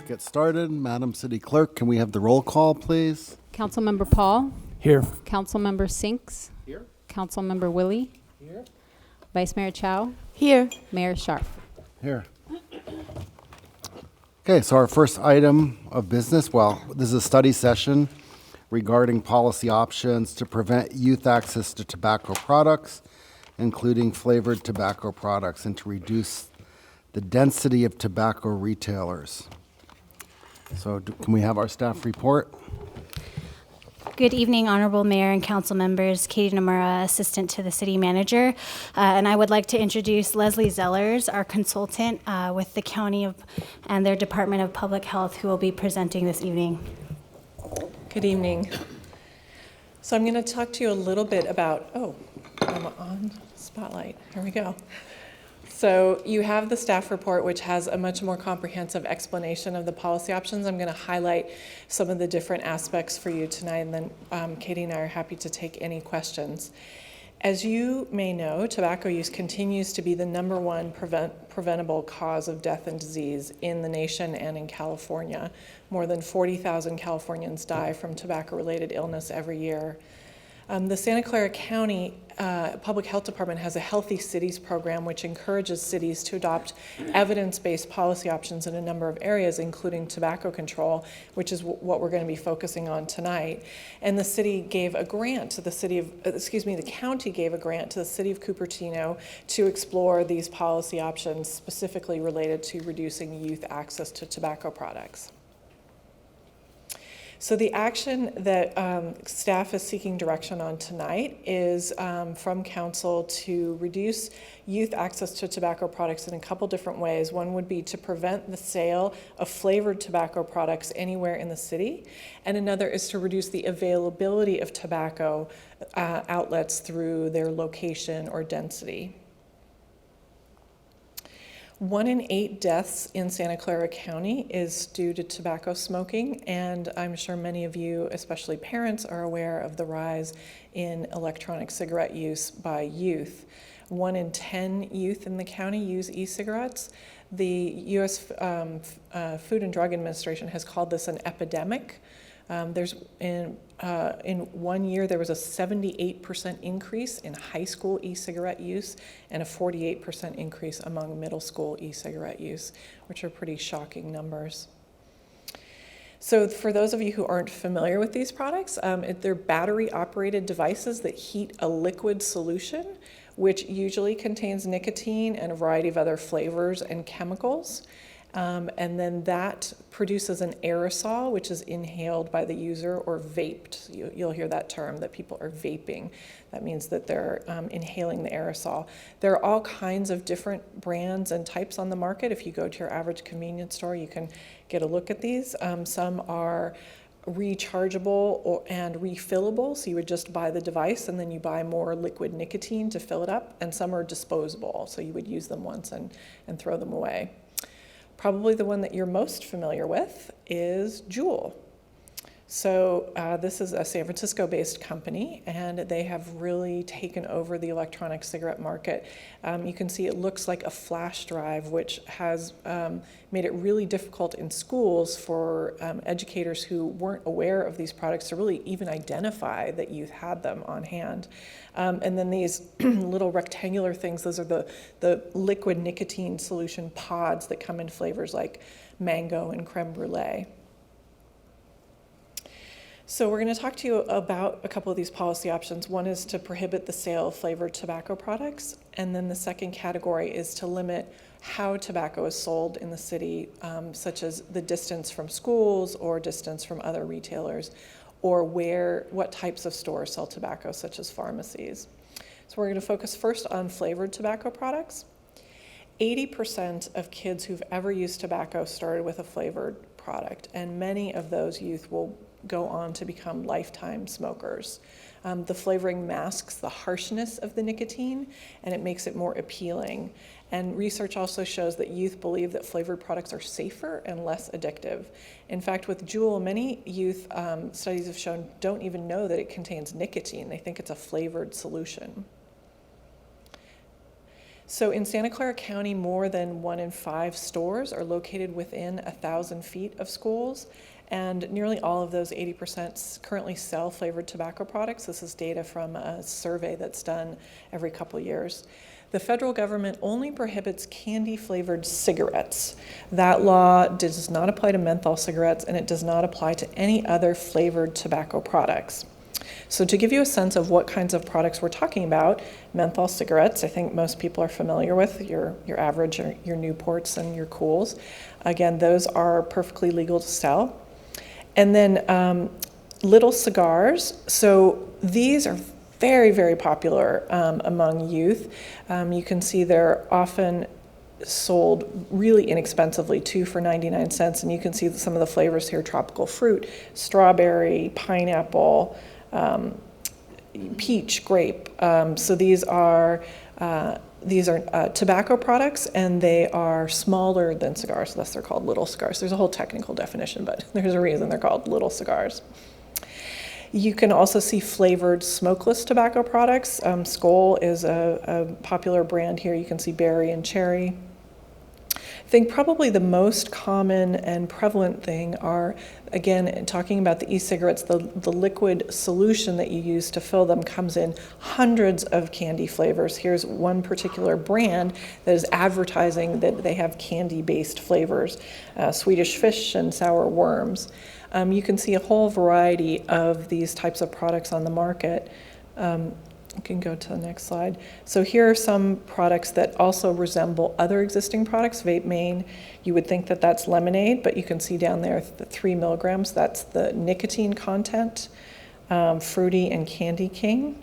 get started. Madam City Clerk, can we have the roll call, please? Councilmember Paul. Here. Councilmember Sinks. Here. Councilmember Willie. Here. Vice Mayor Chow. Here. Mayor Sharp. Here. Okay, so our first item of business, this is a study session regarding policy options to prevent youth access to tobacco products, including flavored tobacco products, and to reduce the density of tobacco retailers. So can we have our staff report? Good evening, Honorable Mayor and Council members. Katie Nomura, Assistant to the City Manager. And I would like to introduce Leslie Zellers, our consultant with the County and their Department of Public Health, who will be presenting this evening. Good evening. So I'm going to talk to you a little bit about, I'm on Spotlight. Here we go. So you have the staff report, which has a much more comprehensive explanation of the policy options. I'm going to highlight some of the different aspects for you tonight, and then Katie and I are happy to take any questions. As you may know, tobacco use continues to be the #1 preventable cause of death and disease in the nation and in California. More than 40,000 Californians die from tobacco-related illness every year. The Santa Clara County Public Health Department has a Healthy Cities program which encourages cities to adopt evidence-based policy options in a number of areas, including tobacco control, which is what we're going to be focusing on tonight. And the city gave a grant to the the county gave a grant to the city of Cupertino to explore these policy options specifically related to reducing youth access to tobacco products. So the action that staff is seeking direction on tonight is from council to reduce youth access to tobacco products in a couple different ways. One would be to prevent the sale of flavored tobacco products anywhere in the city, and another is to reduce the availability of tobacco outlets through their location or density. 1 in 8 deaths in Santa Clara County is due to tobacco smoking, and I'm sure many of you, especially parents, are aware of the rise in electronic cigarette use by youth. 1 in 10 youth in the county use e-cigarettes. The U.S. Food and Drug Administration has called this an epidemic. In 1 year, there was a 78% increase in high school e-cigarette use and a 48% increase among middle school e-cigarette use, which are pretty shocking numbers. So for those of you who aren't familiar with these products, they're battery-operated devices that heat a liquid solution, which usually contains nicotine and a variety of other flavors and chemicals. And then that produces an aerosol, which is inhaled by the user or vaped. You'll hear that term, that people are vaping. That means that they're inhaling the aerosol. There are all kinds of different brands and types on the market. If you go to your average convenience store, you can get a look at these. Some are rechargeable and refillable, so you would just buy the device and then you buy more liquid nicotine to fill it up, and some are disposable, so you would use them once and throw them away. Probably the one that you're most familiar with is Juul. So this is a San Francisco-based company, and they have really taken over the electronic cigarette market. You can see it looks like a flash drive, which has made it really difficult in schools for educators who weren't aware of these products to really even identify that youth had them on hand. And then these little rectangular things, those are the liquid nicotine solution pods that come in flavors like mango and creme brulee. So we're going to talk to you about a couple of these policy options. One is to prohibit the sale of flavored tobacco products, and then the second category is to limit how tobacco is sold in the city, such as the distance from schools or distance from other retailers, or what types of stores sell tobacco, such as pharmacies. So we're going to focus first on flavored tobacco products. 80% of kids who've ever used tobacco started with a flavored product, and many of those youth will go on to become lifetime smokers. The flavoring masks the harshness of the nicotine, and it makes it more appealing. And research also shows that youth believe that flavored products are safer and less addictive. In fact, with Juul, many youth studies have shown don't even know that it contains nicotine. They think it's a flavored solution. So in Santa Clara County, more than 1 in 5 stores are located within 1,000 feet of schools, and nearly all of those, 80%, currently sell flavored tobacco products. This is data from a survey that's done every couple years. The federal government only prohibits candy-flavored cigarettes. That law does not apply to menthol cigarettes, and it does not apply to any other flavored tobacco products. So to give you a sense of what kinds of products we're talking about, menthol cigarettes, I think most people are familiar with, your average, your Newports and your Cools. Again, those are perfectly legal to sell. And then little cigars. So these are very, very popular among youth. You can see they're often sold really inexpensively, 2 for 99 cents. And you can see some of the flavors here: tropical fruit, strawberry, pineapple, peach, grape. So these are tobacco products, and they are smaller than cigars, thus they're called little cigars. There's a whole technical definition, but there's a reason they're called little cigars. You can also see flavored smokeless tobacco products. Skoal is a popular brand here. You can see berry and cherry. I think probably the most common and prevalent thing are, again, talking about the e-cigarettes, the liquid solution that you use to fill them comes in hundreds of candy flavors. Here's one particular brand that is advertising that they have candy-based flavors, Swedish fish and sour worms. You can see a whole variety of these types of products on the market. You can go to the next slide. So here are some products that also resemble other existing products. Vape Main, you would think that that's lemonade, but you can see down there the 3 milligrams, that's the nicotine content. Fruity and Candy King.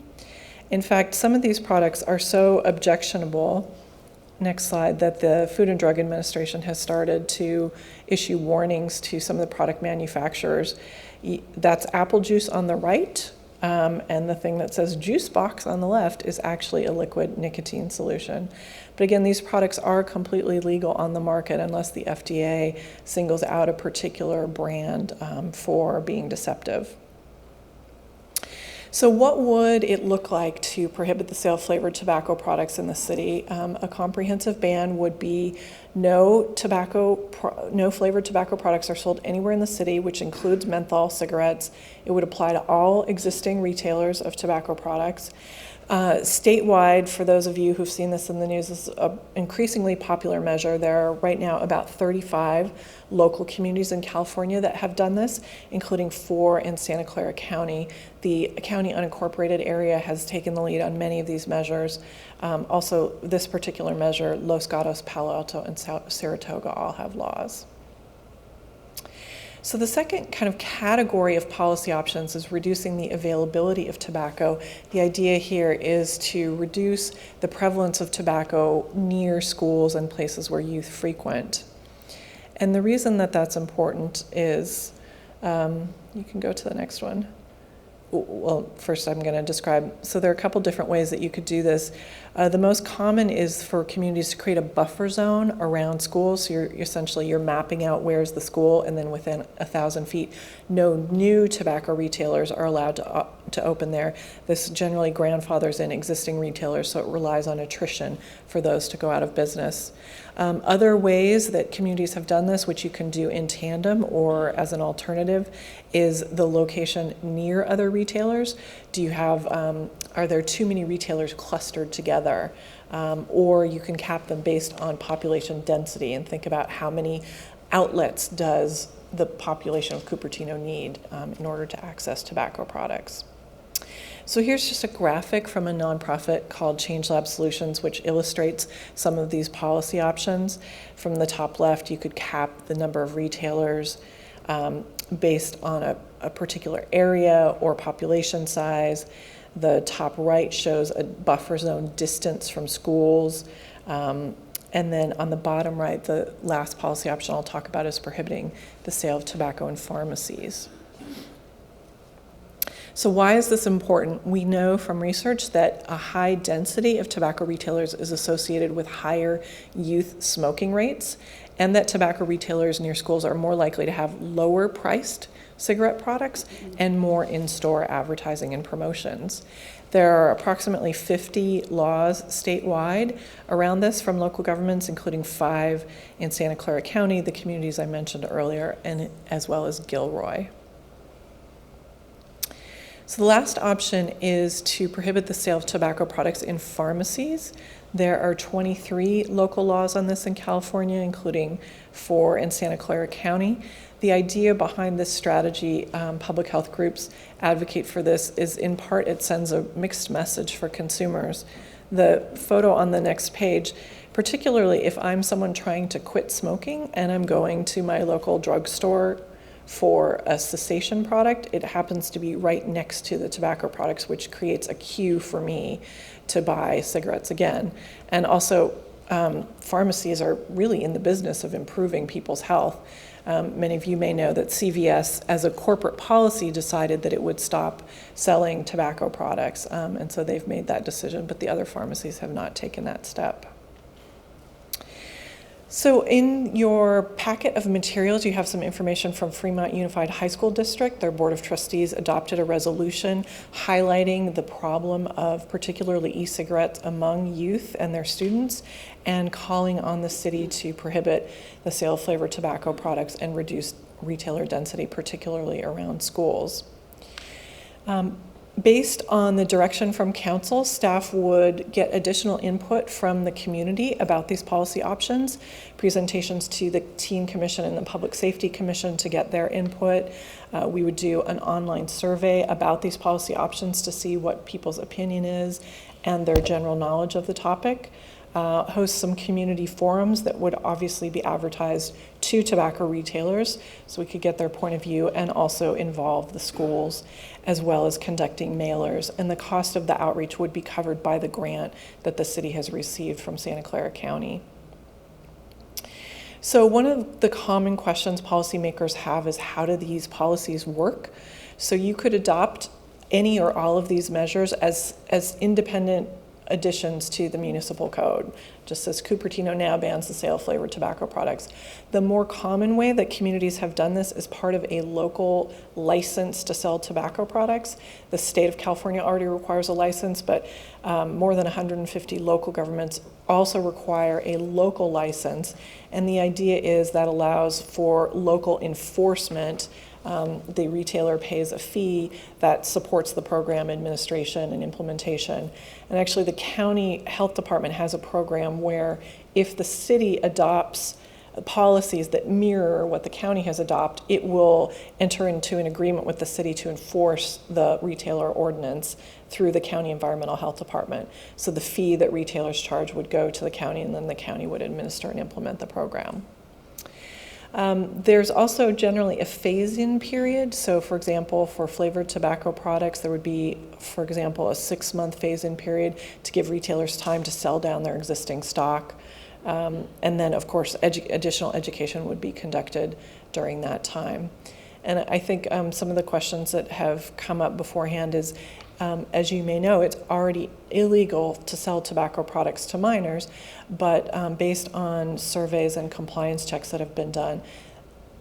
In fact, some of these products are so objectionable, next slide, that the Food and Drug Administration has started to issue warnings to some of the product manufacturers. That's apple juice on the right. And the thing that says juice box on the left is actually a liquid nicotine solution. But again, these products are completely legal on the market unless the FDA singles out a particular brand for being deceptive. So what would it look like to prohibit the sale of flavored tobacco products in the city? A comprehensive ban would be no flavored tobacco products are sold anywhere in the city, which includes menthol cigarettes. It would apply to all existing retailers of tobacco products. Statewide, for those of you who've seen this in the news, this is an increasingly popular measure. There are right now about 35 local communities in California that have done this, including 4 in Santa Clara County. The county unincorporated area has taken the lead on many of these measures. Also, this particular measure, Los Gatos, Palo Alto, and Saratoga all have laws. So the second kind of category of policy options is reducing the availability of tobacco. The idea here is to reduce the prevalence of tobacco near schools and places where youth frequent. And the reason that that's important is, you can go to the next one. Well, first I'm going to describe, so there are a couple different ways that you could do this. The most common is for communities to create a buffer zone around schools. So you're mapping out where's the school, and then within 1,000 feet, no new tobacco retailers are allowed to open there. This generally grandfathers in existing retailers, so it relies on attrition for those to go out of business. Other ways that communities have done this, which you can do in tandem or as an alternative, is the location near other retailers. Do you have, are there too many retailers clustered together? Or you can cap them based on population density and think about how many outlets does the population of Cupertino need in order to access tobacco products. So here's just a graphic from a nonprofit called Change Lab Solutions, which illustrates some of these policy options. From the top left, you could cap the number of retailers based on a particular area or population size. The top right shows a buffer zone distance from schools. And then on the bottom right, the last policy option I'll talk about is prohibiting the sale of tobacco in pharmacies. So why is this important? We know from research that a high density of tobacco retailers is associated with higher youth smoking rates. and that tobacco retailers near schools are more likely to have lower priced cigarette products and more in-store advertising and promotions. There are approximately 50 laws statewide around this from local governments, including 5 in Santa Clara County, the communities I mentioned earlier, and as well as Gilroy. So the last option is to prohibit the sale of tobacco products in pharmacies. There are 23 local laws on this in California, including 4 in Santa Clara County. The idea behind this strategy, public health groups advocate for this, is in part it sends a mixed message for consumers. The photo on the next page, particularly if I'm someone trying to quit smoking and I'm going to my local drugstore for a cessation product, it happens to be right next to the tobacco products, which creates a queue for me to buy cigarettes again. And also, pharmacies are really in the business of improving people's health. Many of you may know that CVS, as a corporate policy, decided that it would stop selling tobacco products, and so they've made that decision, but the other pharmacies have not taken that step. So in your packet of materials, you have some information from Fremont Unified High School District. Their Board of Trustees adopted a resolution highlighting the problem of particularly e-cigarettes among youth and their students, and calling on the city to prohibit the sale of flavored tobacco products and reduce retailer density, particularly around schools. Based on the direction from council, staff would get additional input from the community about these policy options, presentations to the Teen Commission and the Public Safety Commission to get their input. We would do an online survey about these policy options to see what people's opinion is and their general knowledge of the topic. Host some community forums that would obviously be advertised to tobacco retailers so we could get their point of view, and also involve the schools, as well as conducting mailers. And the cost of the outreach would be covered by the grant that the city has received from Santa Clara County. So one of the common questions policymakers have is, how do these policies work? So you could adopt any or all of these measures as independent additions to the municipal code. Just as Cupertino now bans the sale of flavored tobacco products. The more common way that communities have done this is part of a local license to sell tobacco products. The state of California already requires a license, but more than 150 local governments also require a local license. And the idea is that allows for local enforcement. The retailer pays a fee that supports the program administration and implementation. And actually the county health department has a program where if the city adopts policies that mirror what the county has adopted, it will enter into an agreement with the city to enforce the retailer ordinance through the county environmental health department. So the fee that retailers charge would go to the county, and then the county would administer and implement the program. There's also generally a phase-in period. So for example, for flavored tobacco products, there would be, for example, a 6-month phase-in period to give retailers time to sell down their existing stock. And then of course, additional education would be conducted during that time. And I think some of the questions that have come up beforehand is, as you may know, it's already illegal to sell tobacco products to minors, but based on surveys and compliance checks that have been done,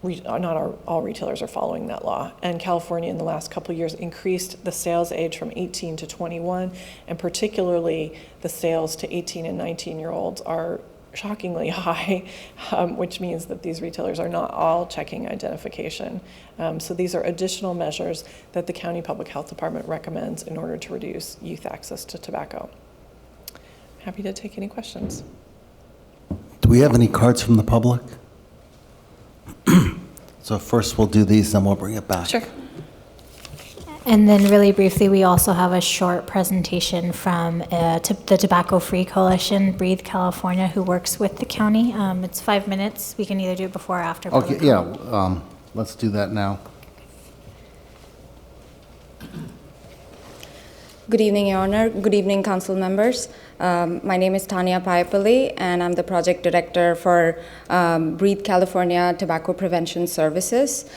not all retailers are following that law. And California in the last couple of years increased the sales age from 18 to 21, and particularly the sales to 18 and 19-year-olds are shockingly high, which means that these retailers are not all checking identification. So these are additional measures that the County Public Health Department recommends in order to reduce youth access to tobacco. Happy to take any questions. Do we have any cards from the public? So first we'll do these, then we'll bring it back. Sure. And then really briefly, we also have a short presentation from the Tobacco Free Coalition, Breathe California, who works with the county. It's 5 minutes. We can either do it before or after. Okay, yeah, let's do that now. Good evening, Your Honor. Good evening, council members. My name is Tanya Payapalli, and I'm the project director for Breathe California Tobacco Prevention Services.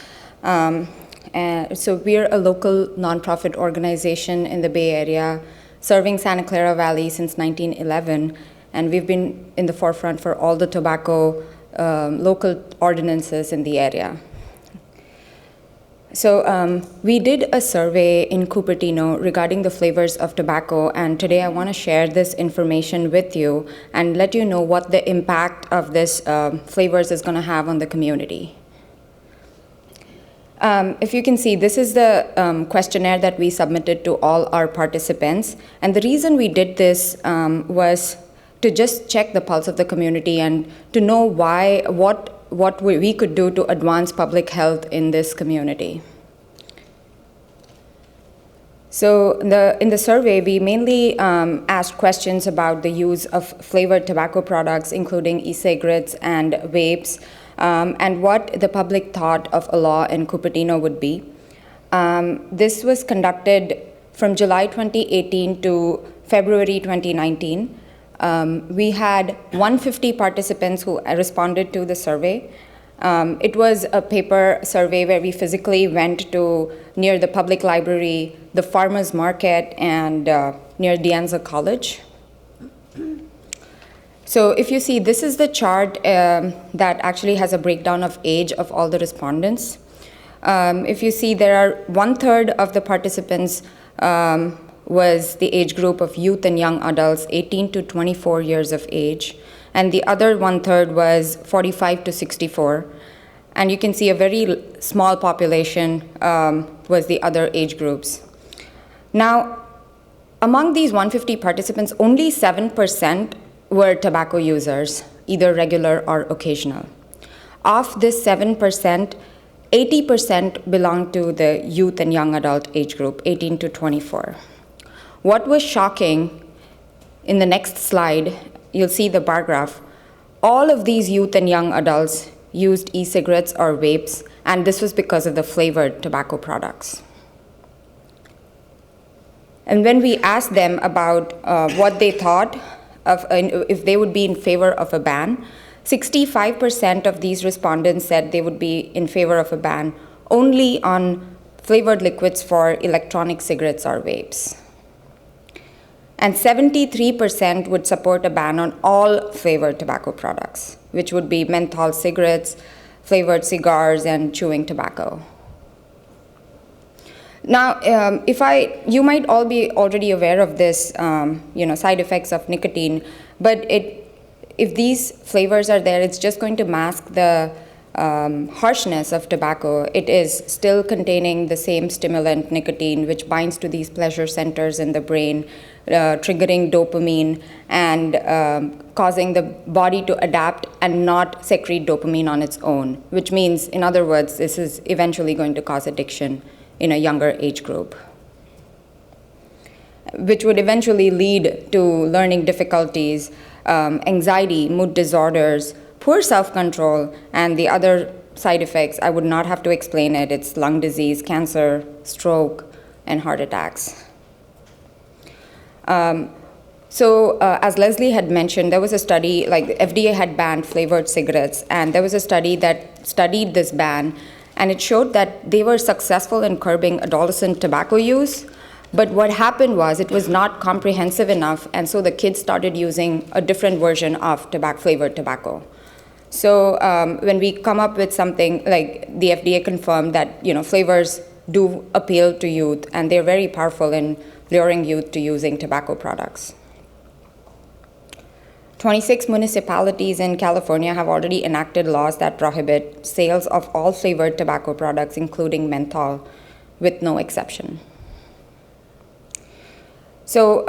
So we're a local nonprofit organization in the Bay Area, serving Santa Clara Valley since 1911, and we've been in the forefront for all the tobacco local ordinances in the area. So we did a survey in Cupertino regarding the flavors of tobacco, and today I want to share this information with you and let you know what the impact of this flavors is going to have on the community. If you can see, this is the questionnaire that we submitted to all our participants, and the reason we did this was to just check the pulse of the community and to know what we could do to advance public health in this community. So in the survey, we mainly asked questions about the use of flavored tobacco products, including e-cigarettes and vapes, and what the public thought of a law in Cupertino would be. This was conducted from July 2018 to February 2019. We had 150 participants who responded to the survey. It was a paper survey where we physically went to near the public library, the farmers market, and near De Anza College. So if you see, this is the chart that actually has a breakdown of age of all the respondents. If you see, there are 1/3 of the participants was the age group of youth and young adults, 18 to 24 years of age, and the other 1/3 was 45 to 64. And you can see a very small population was the other age groups. Now, among these 150 participants, only 7% were tobacco users, either regular or occasional. Of this 7%, 80% belonged to the youth and young adult age group, 18 to 24. What was shocking, in the next slide, you'll see the bar graph, all of these youth and young adults used e-cigarettes or vapes, and this was because of the flavored tobacco products. And when we asked them about what they thought of, if they would be in favor of a ban, 65% of these respondents said they would be in favor of a ban only on flavored liquids for electronic cigarettes or vapes. And 73% would support a ban on all flavored tobacco products, which would be menthol cigarettes, flavored cigars, and chewing tobacco. Now, you might all be already aware of this, side effects of nicotine, but if these flavors are there, it's just going to mask the harshness of tobacco. It is still containing the same stimulant, nicotine, which binds to these pleasure centers in the brain, triggering dopamine and causing the body to adapt and not secrete dopamine on its own, which means, in other words, this is eventually going to cause addiction in a younger age group, which would eventually lead to learning difficulties, anxiety, mood disorders, poor self-control, and the other side effects, I would not have to explain it. It's lung disease, cancer, stroke, and heart attacks. As Leslie had mentioned, there was a study, like the FDA had banned flavored cigarettes, and there was a study that studied this ban, and it showed that they were successful in curbing adolescent tobacco use, but what happened was it was not comprehensive enough, and so the kids started using a different version of flavored tobacco. So when we come up with something, like the FDA confirmed that flavors do appeal to youth, and they're very powerful in luring youth to using tobacco products. 26 municipalities in California have already enacted laws that prohibit sales of all flavored tobacco products, including menthol, with no exception. So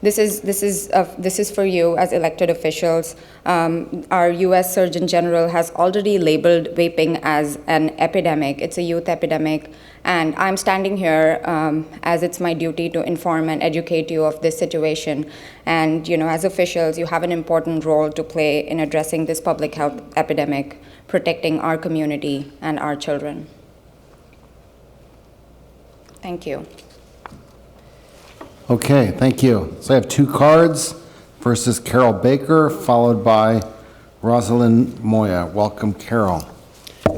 this is for you as elected officials. Our U.S. Surgeon General has already labeled vaping as an epidemic. It's a youth epidemic, and I'm standing here as it's my duty to inform and educate you of this situation. And as officials, you have an important role to play in addressing this public health epidemic, protecting our community and our children. Thank you. Okay, thank you. So I have two cards. First is Carol Baker, followed by Rosalind Moya. Welcome, Carol.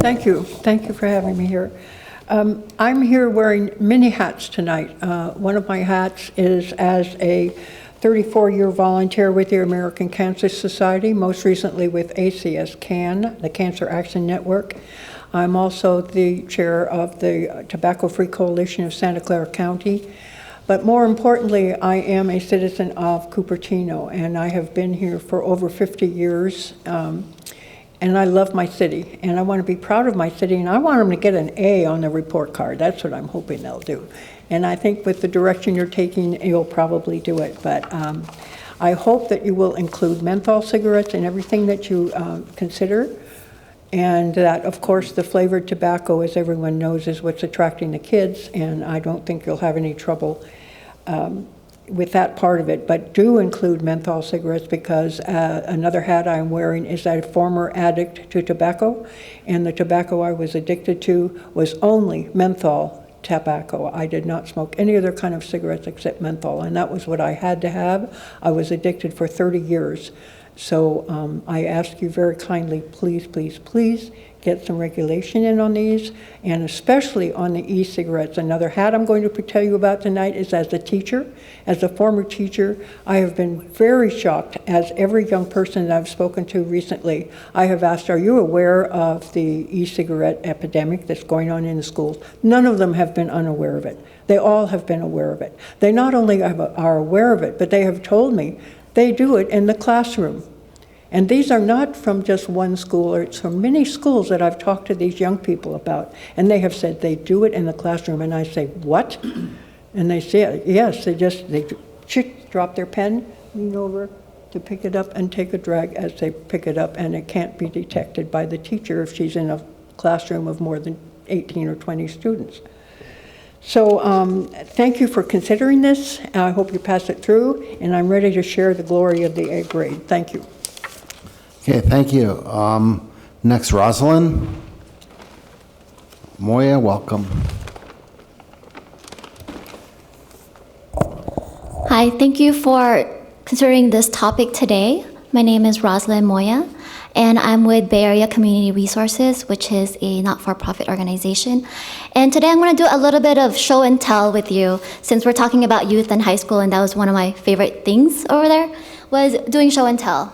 Thank you. Thank you for having me here. I'm here wearing many hats tonight. One of my hats is as a 34-year volunteer with the American Cancer Society, most recently with ACS CAN, the Cancer Action Network. I'm also the chair of the Tobacco-Free Coalition of Santa Clara County. But more importantly, I am a citizen of Cupertino, and I have been here for over 50 years. And I love my city, and I want to be proud of my city, and I want them to get an A on the report card. That's what I'm hoping they'll do. And I think with the direction you're taking, you'll probably do it. But I hope that you will include menthol cigarettes in everything that you consider. And that, of course, the flavored tobacco, as everyone knows, is what's attracting the kids. And I don't think you'll have any trouble with that part of it. But do include menthol cigarettes, because another hat I'm wearing is a former addict to tobacco. And the tobacco I was addicted to was only menthol tobacco. I did not smoke any other kind of cigarettes except menthol, and that was what I had to have. I was addicted for 30 years. So I ask you very kindly, please, please, please get some regulation in on these, and especially on the e-cigarettes. Another hat I'm going to tell you about tonight is as a teacher. As a former teacher, I have been very shocked, as every young person that I've spoken to recently, I have asked, are you aware of the e-cigarette epidemic that's going on in the schools? None of them have been unaware of it. They all have been aware of it. They not only are aware of it, but they have told me they do it in the classroom. And these are not from just one school, or it's from many schools that I've talked to these young people about. And they have said they do it in the classroom. And I say, what? And they say, yes, they drop their pen, lean over to pick it up, and take a drag as they pick it up. And it can't be detected by the teacher if she's in a classroom of more than 18 or 20 students. So thank you for considering this. I hope you pass it through. And I'm ready to share the glory of the A grade. Thank you. Okay, thank you. Next, Rosalind Moya, welcome. Hi, thank you for considering this topic today. My name is Rosalind Moya, and I'm with Bay Area Community Resources, which is a not-for-profit organization. And today I'm going to do a little bit of show and tell with you, since we're talking about youth and high school, and that was one of my favorite things over there, was doing show and tell.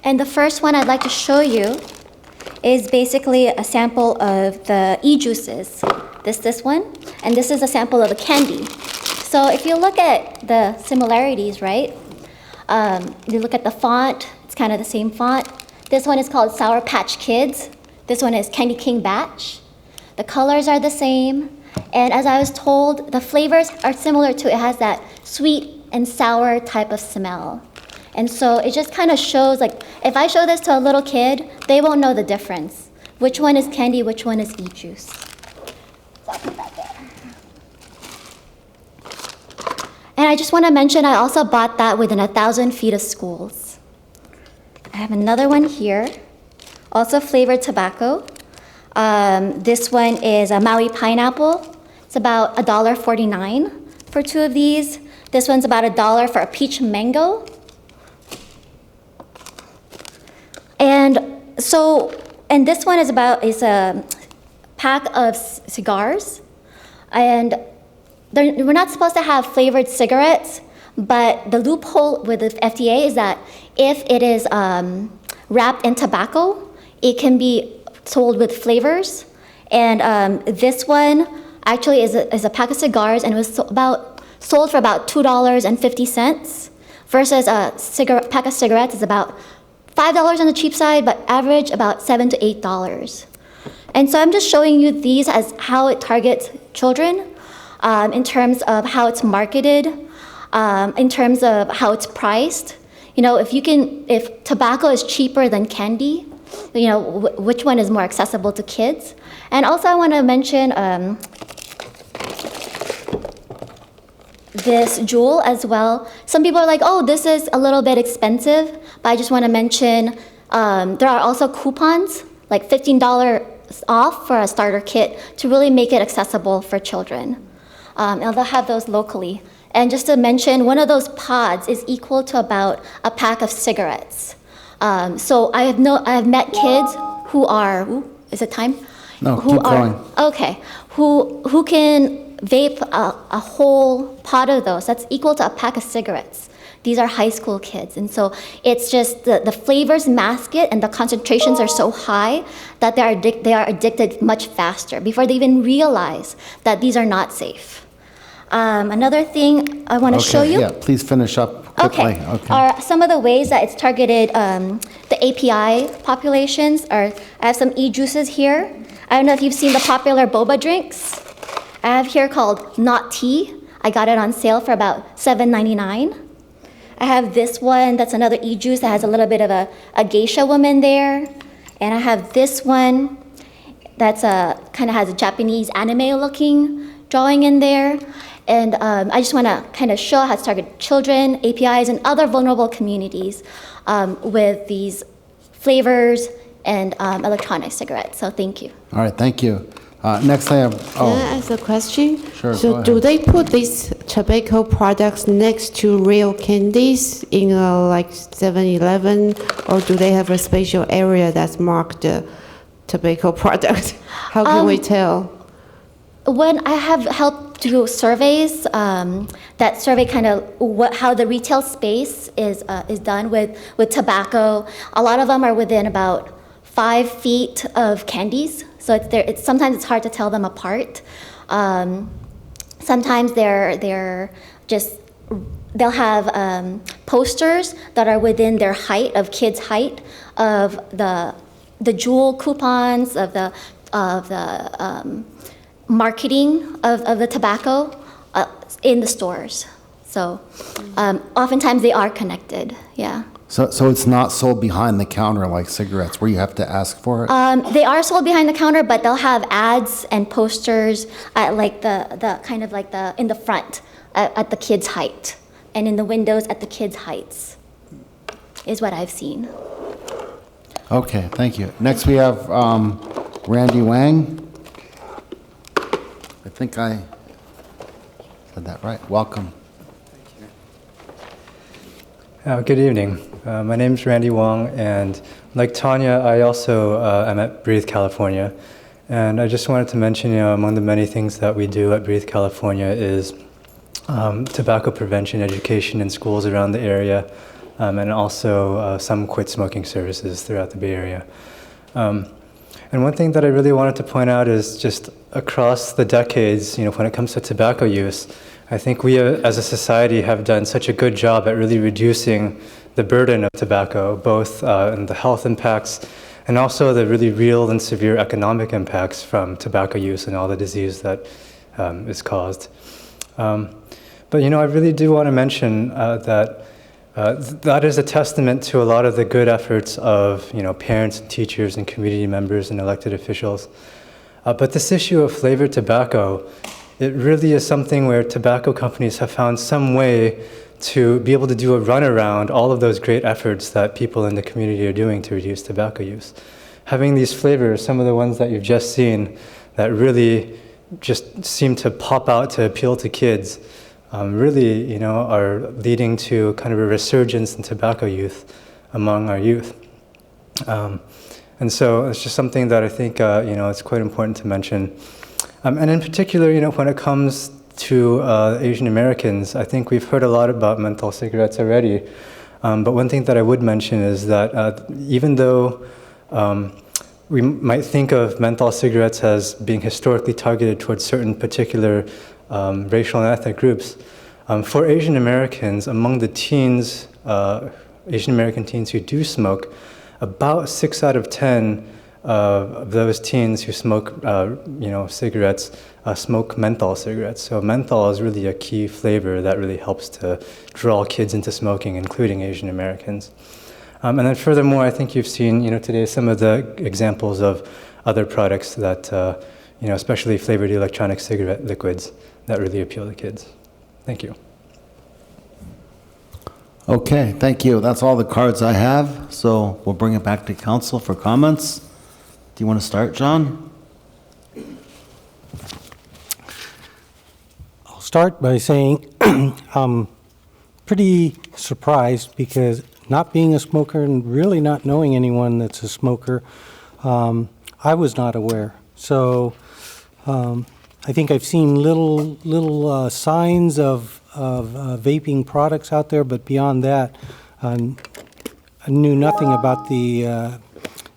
And the first one I'd like to show you is basically a sample of the e-juices. This one, and this is a sample of a candy. So if you look at the similarities, right? You look at the font, it's kind of the same font. This one is called Sour Patch Kids. This one is Candy King Batch. The colors are the same. And as I was told, the flavors are similar to, it has that sweet and sour type of smell. And so it just kind of shows, like, if I show this to a little kid, they won't know the difference. Which one is candy, which one is e-juice. So I'll put that there. And I just want to mention, I also bought that within 1,000 feet of schools. I have another one here, also flavored tobacco. This one is a Maui pineapple. It's about $1.49 for 2 of these. This one's about $1 for a peach mango. And this one is a pack of cigars. And we're not supposed to have flavored cigarettes, but the loophole with the FDA is that if it is wrapped in tobacco, it can be sold with flavors. And this one actually is a pack of cigars, and it was sold for about $2.50, versus a pack of cigarettes is about $5 on the cheap side, but average about $7 to $8. And so I'm just showing you these as how it targets children, in terms of how it's marketed, in terms of how it's priced. You know, if tobacco is cheaper than candy, you know, which one is more accessible to kids? And also I want to mention this jewel as well. Some people are like, oh, this is a little bit expensive, but I just want to mention there are also coupons, like $15 off for a starter kit, to really make it accessible for children. And they'll have those locally. And just to mention, one of those pods is equal to about a pack of cigarettes. So I have met kids who are, ooh, is it time? No, Who keep are, going. okay, who can vape a whole pot of those. That's equal to a pack of cigarettes. These are high school kids. And so it's just the flavors mask it, and the concentrations are so high that they are addicted much faster before they even realize that these are not safe. Another thing I want to show you. Yeah, please finish up quickly. Okay. Are some of the ways that it's targeted the API populations are, I have some e-juices here. I don't know if you've seen the popular boba drinks. I have here called Not Tea. I got it on sale for about $7.99. I have this one that's another e-juice that has a little bit of a geisha woman there. And I have this one that's kind of has a Japanese anime looking drawing in there. And I just want to kind of show how it's targeted children, APIs, and other vulnerable communities with these flavors and electronic cigarettes. So thank you. All right, thank you. Next I have, Can I ask a question? Sure, go So ahead. do they put these tobacco products next to real candies in like 7-Eleven, or do they have a special area that's marked tobacco product? How can we tell? When I have helped do surveys, that survey kind of how the retail space is done with tobacco. A lot of them are within about 5 feet of candies, so sometimes it's hard to tell them apart. Sometimes they'll have posters that are within their height of kids' height of the jewel coupons of the marketing of the tobacco in the stores. So oftentimes they are connected, yeah. so it's not sold behind the counter like cigarettes where you have to ask for it? They are sold behind the counter, but they'll have ads and posters at like the kind of like in the front at the kids' height, and in the windows at the kids' heights is what I've seen. Okay, thank you. Next we have Randy Wang. I think I said that right. Welcome. Good evening. My name is Randy Wong, and like Tanya, I also am at Breathe California. And I just wanted to mention, among the many things that we do at Breathe California is tobacco prevention education in schools around the area, and also some quit smoking services throughout the Bay Area. And one thing that I really wanted to point out is just across the decades, when it comes to tobacco use, I think we as a society have done such a good job at really reducing the burden of tobacco, both in the health impacts and also the really real and severe economic impacts from tobacco use and all the disease that is caused. But I really do want to mention that that is a testament to a lot of the good efforts of parents and teachers and community members and elected officials. But this issue of flavored tobacco, it really is something where tobacco companies have found some way to be able to do a runaround all of those great efforts that people in the community are doing to reduce tobacco use. Having these flavors, some of the ones that you've just seen, that really just seem to pop out to appeal to kids, really, are leading to kind of a resurgence in tobacco use among our youth. And so it's just something that I think, it's quite important to mention. And in particular, when it comes to Asian Americans, I think we've heard a lot about menthol cigarettes already. But one thing that I would mention is that even though we might think of menthol cigarettes as being historically targeted towards certain particular racial and ethnic groups, for Asian Americans, among the teens, Asian American teens who do smoke, about 6 out of 10 of those teens who smoke, cigarettes, smoke menthol cigarettes. So menthol is really a key flavor that really helps to draw kids into smoking, including Asian Americans. And then furthermore, I think you've seen, today some of the examples of other products that, especially flavored electronic cigarette liquids that really appeal to kids. Thank you. Okay, thank you. That's all the cards I have, so we'll bring it back to council for comments. Do you want to start, John? I'll start by saying I'm pretty surprised because not being a smoker and really not knowing anyone that's a smoker, I was not aware. So I think I've seen little signs of vaping products out there, but beyond that, I knew nothing about the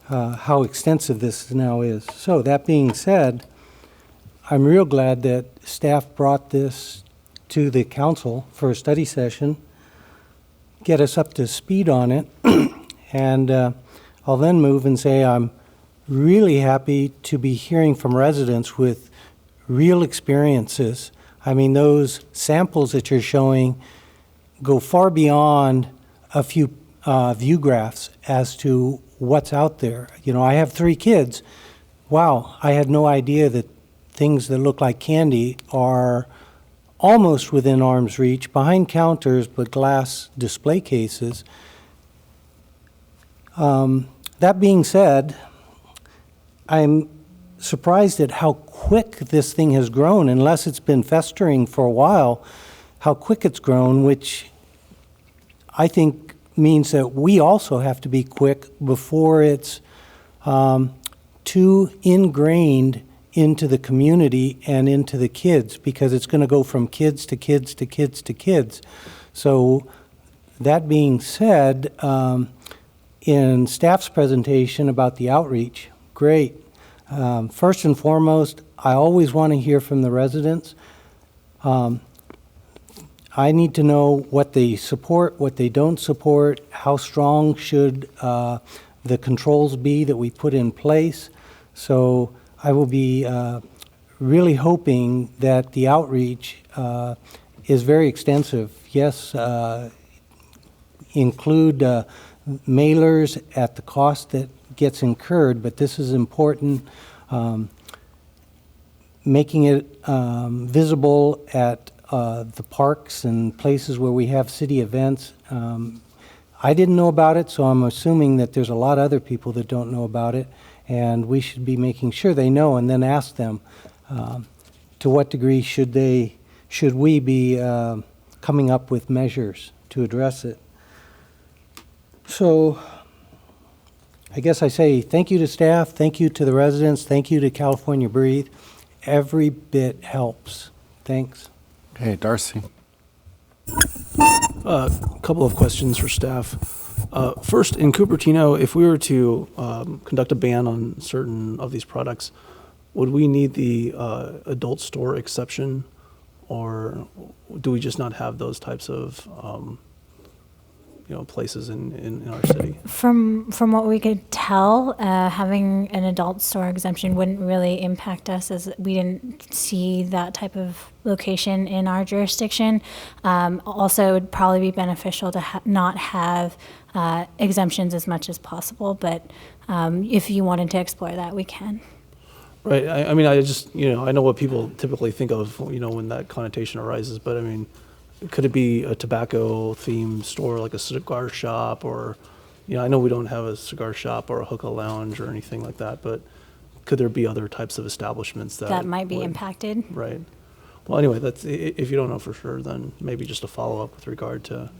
how extensive this now is. So that being said, I'm real glad that staff brought this to the council for a study session, get us up to speed on it, and I'll then move and say I'm really happy to be hearing from residents with real experiences. I mean, those samples that you're showing go far beyond a few view graphs as to what's out there. You know, I have 3 kids. Wow, I had no idea that things that look like candy are almost within arm's reach, behind counters, but glass display cases. That being said, I'm surprised at how quick this thing has grown, unless it's been festering for a while, how quick it's grown, which I think means that we also have to be quick before it's too ingrained into the community and into the kids, because it's going to go from kids to kids to kids to kids. So that being said, in staff's presentation about the outreach, great. First and foremost, I always want to hear from the residents. I need to know what they support, what they don't support, how strong should the controls be that we put in place. So I will be really hoping that the outreach is very extensive. Yes, include mailers at the cost that gets incurred, but this is important. Making it visible at the parks and places where we have city events. I didn't know about it, so I'm assuming that there's a lot of other people that don't know about it, and we should be making sure they know and then ask them to what degree should we be coming up with measures to address it. So I guess I say thank you to staff, thank you to the residents, thank you to California Breathe. Every bit helps. Thanks. Okay, Darcy. A couple of questions for staff. First, in Cupertino, if we were to conduct a ban on certain of these products, would we need the adult store exception, or do we just not have those types of places in our city? From what we could tell, having an adult store exemption wouldn't really impact us, as we didn't see that type of location in our jurisdiction. Also, it would probably be beneficial to not have exemptions as much as possible, but if you wanted to explore that, we can. Right. I mean, I just, I know what people typically think of, when that connotation arises, but I mean, could it be a tobacco-themed store, like a cigar shop, or, I know we don't have a cigar shop or a hookah lounge or anything like that, but could there be other types of establishments that might be would, impacted? Right. Well, anyway, that's, if you don't know for sure, then maybe just a follow-up with regard to.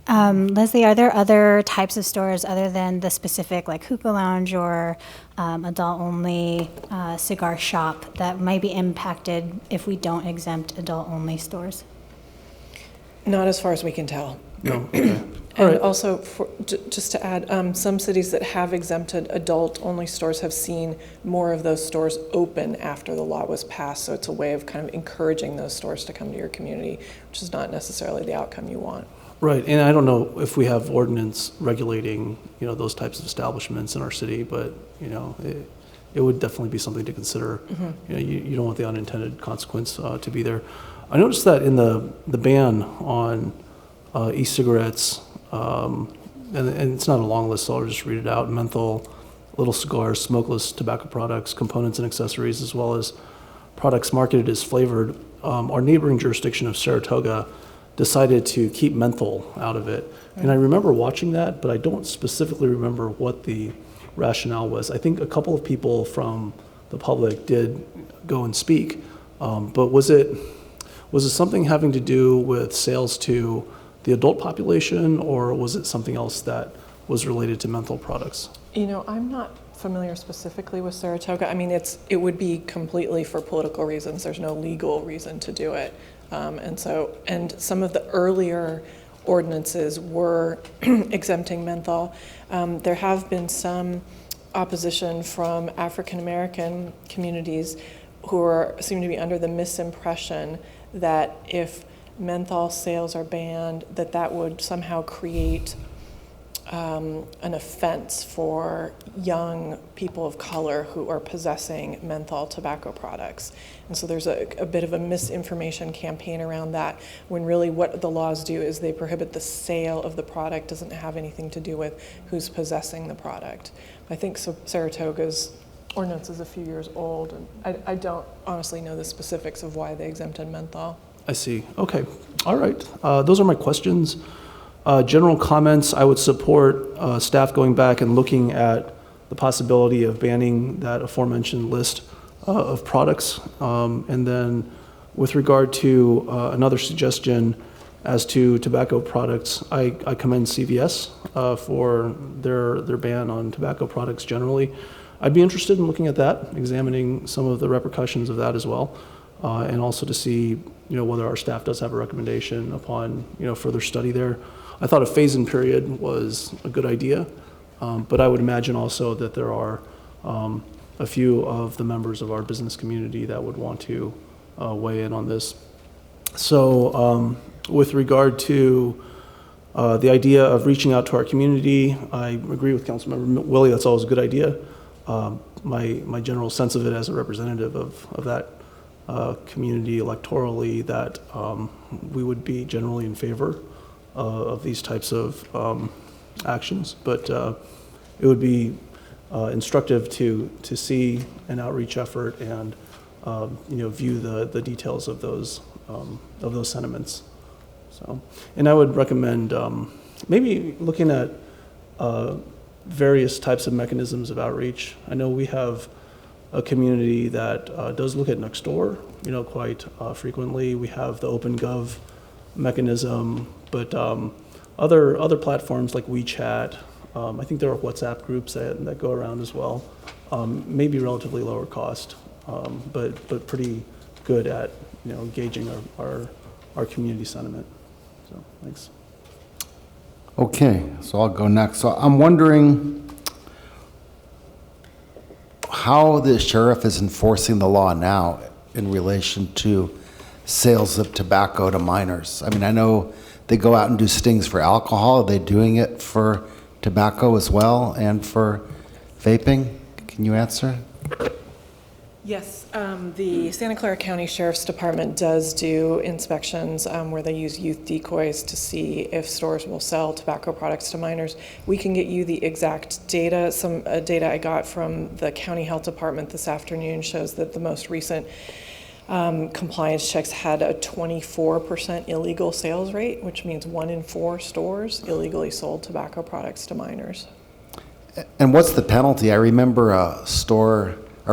Leslie, are there other types of stores other than the specific, like hookah lounge or adult-only cigar shop, that might be impacted if we don't exempt adult-only stores? Not as far as we can tell. No. Okay. And also, just to add, some cities that have exempted adult-only stores have seen more of those stores open after the law was passed. So it's a way of kind of encouraging those stores to come to your community, which is not necessarily the outcome you want. Right, and I don't know if we have ordinance regulating, those types of establishments in our city, but, it would definitely be something to consider. Mm-hmm. You don't want the unintended consequence to be there. I noticed that in the ban on e-cigarettes, and it's not a long list, so I'll just read it out: menthol, little cigars, smokeless tobacco products, components and accessories, as well as products marketed as flavored. Our neighboring jurisdiction of Saratoga decided to keep menthol out of it. And I remember watching that, but I don't specifically remember what the rationale was. I think a couple of people from the public did go and speak, but was it something having to do with sales to the adult population, or was it something else that was related to menthol products? You know, I'm not familiar specifically with Saratoga. I mean, it would be completely for political reasons. There's no legal reason to do it. And some of the earlier ordinances were exempting menthol. There have been some opposition from African American communities who seem to be under the misimpression that if menthol sales are banned, that would somehow create an offense for young people of color who are possessing menthol tobacco products. And so there's a bit of a misinformation campaign around that, when really what the laws do is they prohibit the sale of the product. Doesn't have anything to do with who's possessing the product. I think Saratoga's ordinance is a few years old, and I don't honestly know the specifics of why they exempted menthol. I see. Okay. All right. Those are my questions. General comments, I would support staff going back and looking at the possibility of banning that aforementioned list of products. And then with regard to another suggestion as to tobacco products, I commend CVS for their ban on tobacco products generally. I'd be interested in looking at that, examining some of the repercussions of that as well, and also to see whether our staff does have a recommendation upon further study there. I thought a phase-in period was a good idea, but I would imagine also that there are a few of the members of our business community that would want to weigh in on this. So with regard to the idea of reaching out to our community, I agree with Councilmember Willie, that's always a good idea. My general sense of it as a representative of that community electorally, that we would be generally in favor of these types of actions, but it would be instructive to see an outreach effort and view the details of those sentiments. So, and I would recommend maybe looking at various types of mechanisms of outreach. I know we have a community that does look at Nextdoor, quite frequently. We have the OpenGov mechanism, but other platforms like WeChat, I think there are WhatsApp groups that go around as well, maybe relatively lower cost, but pretty good at gauging our community sentiment. So thanks. Okay, so I'll go next. So I'm wondering how the sheriff is enforcing the law now in relation to sales of tobacco to minors. I mean, I know they go out and do stings for alcohol. Are they doing it for tobacco as well and for vaping? Can you answer? Yes, the Santa Clara County Sheriff's Department does do inspections where they use youth decoys to see if stores will sell tobacco products to minors. We can get you the exact data. Some data I got from the County Health Department this afternoon shows that the most recent compliance checks had a 24% illegal sales rate, which means 1 in 4 stores illegally sold tobacco products to minors. And what's the penalty? I remember a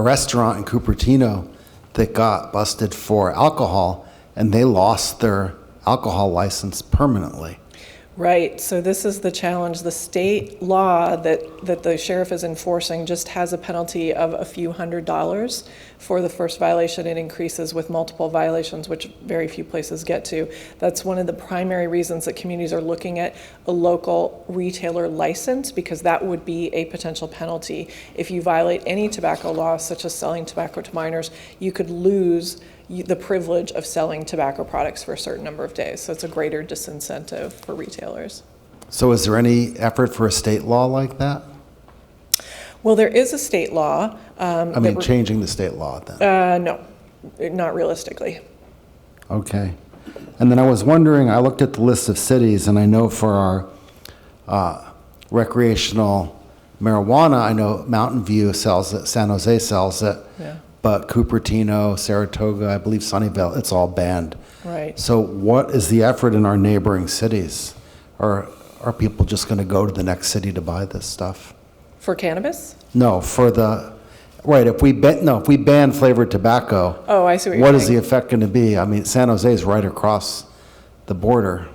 restaurant in Cupertino that got busted for alcohol, and they lost their alcohol license permanently. Right, so this is the challenge. The state law that the sheriff is enforcing just has a penalty of a few $100s for the first violation. It increases with multiple violations, which very few places get to. That's one of the primary reasons that communities are looking at a local retailer license, because that would be a potential penalty. If you violate any tobacco law, such as selling tobacco to minors, you could lose the privilege of selling tobacco products for a certain number of days. So it's a greater disincentive for retailers. So is there any effort for a state law like that? Well, there is a state law. Changing the state law then? No, not realistically. Okay. And then I was wondering, I looked at the list of cities, and I know for our recreational marijuana, I know Mountain View sells it, San Jose sells it. Yeah. But Cupertino, Saratoga, I believe Sunnyvale, it's all banned. Right. So what is the effort in our neighboring cities? Or are people just going to go to the next city to buy this stuff? For cannabis? No, if we ban flavored tobacco, Oh, I see what you're what is saying. the effect going to be? I mean, San Jose is right across the border.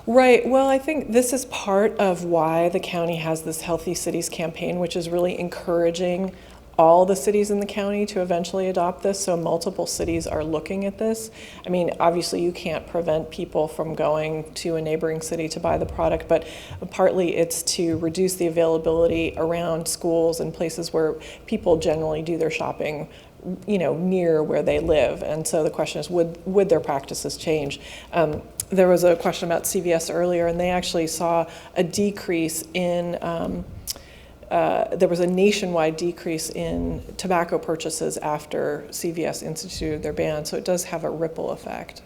Right. Well, I think this is part of why the county has this Healthy Cities campaign, which is really encouraging all the cities in the county to eventually adopt this. So multiple cities are looking at this. I mean, obviously you can't prevent people from going to a neighboring city to buy the product, but partly it's to reduce the availability around schools and places where people generally do their shopping, you know, near where they live. And so the question is, would their practices change? There was a question about CVS earlier, and they actually saw a decrease in, there was a nationwide decrease in tobacco purchases after CVS instituted their ban, so it does have a ripple effect.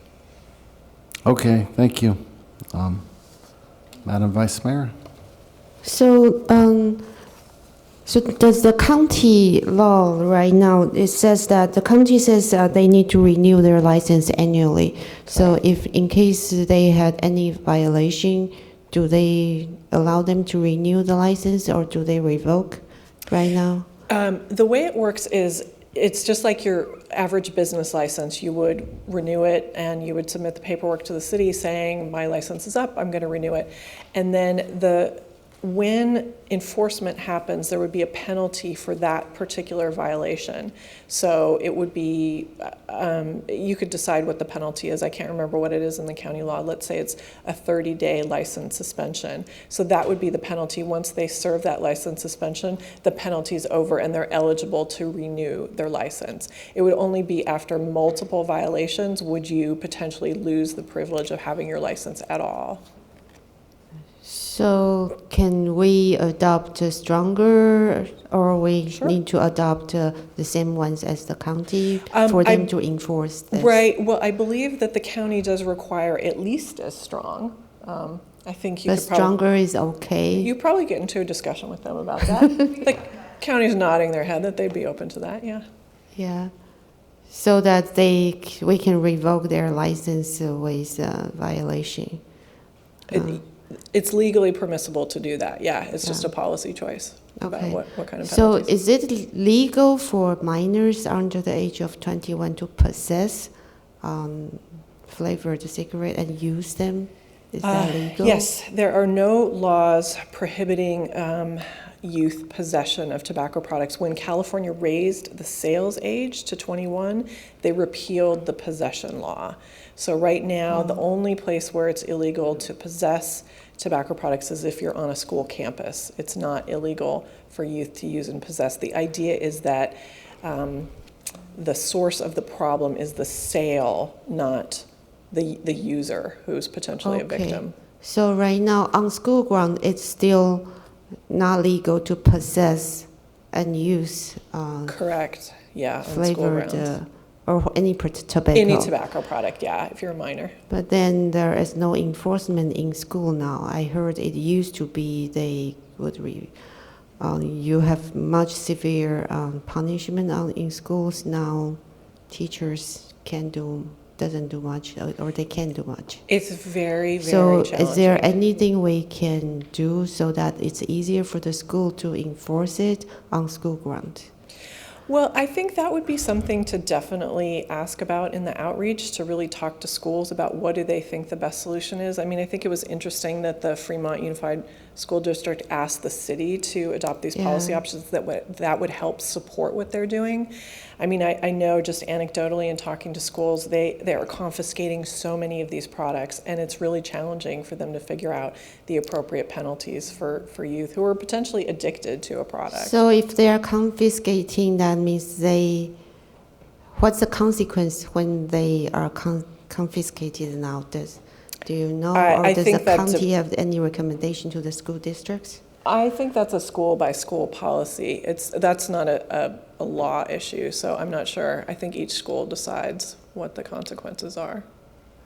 Okay, thank you. Madam Vice Mayor? So, so does the county law right now, it says that the county says they need to renew their license annually. So if in case they had any violation, do they allow them to renew the license or do they revoke right now? The way it works is it's just like your average business license. You would renew it and you would submit the paperwork to the city saying, my license is up, I'm going to renew it. And then when enforcement happens, there would be a penalty for that particular violation. So it would be, you could decide what the penalty is. I can't remember what it is in the county law. Let's say it's a 30-day license suspension. So that would be the penalty. Once they serve that license suspension, the penalty's over and they're eligible to renew their license. It would only be after multiple violations would you potentially lose the privilege of having your license at all. So can we adopt stronger, or we Sure. need to adopt the same ones as the county for them to enforce this? Right. Well, I believe that the county does require at least as strong. I think you But could probably, stronger is okay? you probably get into a discussion with them about that. The county's nodding their head that they'd be open to that, yeah. Yeah. So that we can revoke their license with violation. It's legally permissible to do that, yeah. It's just a policy choice about Okay. what kind of So penalties. is it legal for minors under the age of 21 to possess flavored cigarette and use them? Is that legal? Yes, there are no laws prohibiting youth possession of tobacco products. When California raised the sales age to 21, they repealed the possession law. So right now, the only place where it's illegal to possess tobacco products is if you're on a school campus. It's not illegal for youth to use and possess. The idea is that the source of the problem is the sale, not the user who's potentially a victim. So right now, on school ground, it's still not legal to possess and use Correct, yeah, on school flavored grounds. or any tobacco. Any tobacco product, yeah, if you're a minor. But then there is no enforcement in school now. I heard it used to be they would you have much severe punishment in schools. Now teachers doesn't do much, or they can't do much. It's very, very So challenging. is there anything we can do so that it's easier for the school to enforce it on school ground? Well, I think that would be something to definitely ask about in the outreach, to really talk to schools about what do they think the best solution is. I mean, I think it was interesting that the Fremont Unified School District asked the city to adopt these policy options that would help support what they're doing. I mean, I know just anecdotally in talking to schools, they are confiscating so many of these products, and it's really challenging for them to figure out the appropriate penalties for youth who are potentially addicted to a product. So if they are confiscating, that means what's the consequence when they are confiscated now? Do you know, or does the county have any recommendation to the school districts? I think that's a school-by-school policy. That's not a law issue, so I'm not sure. I think each school decides what the consequences are.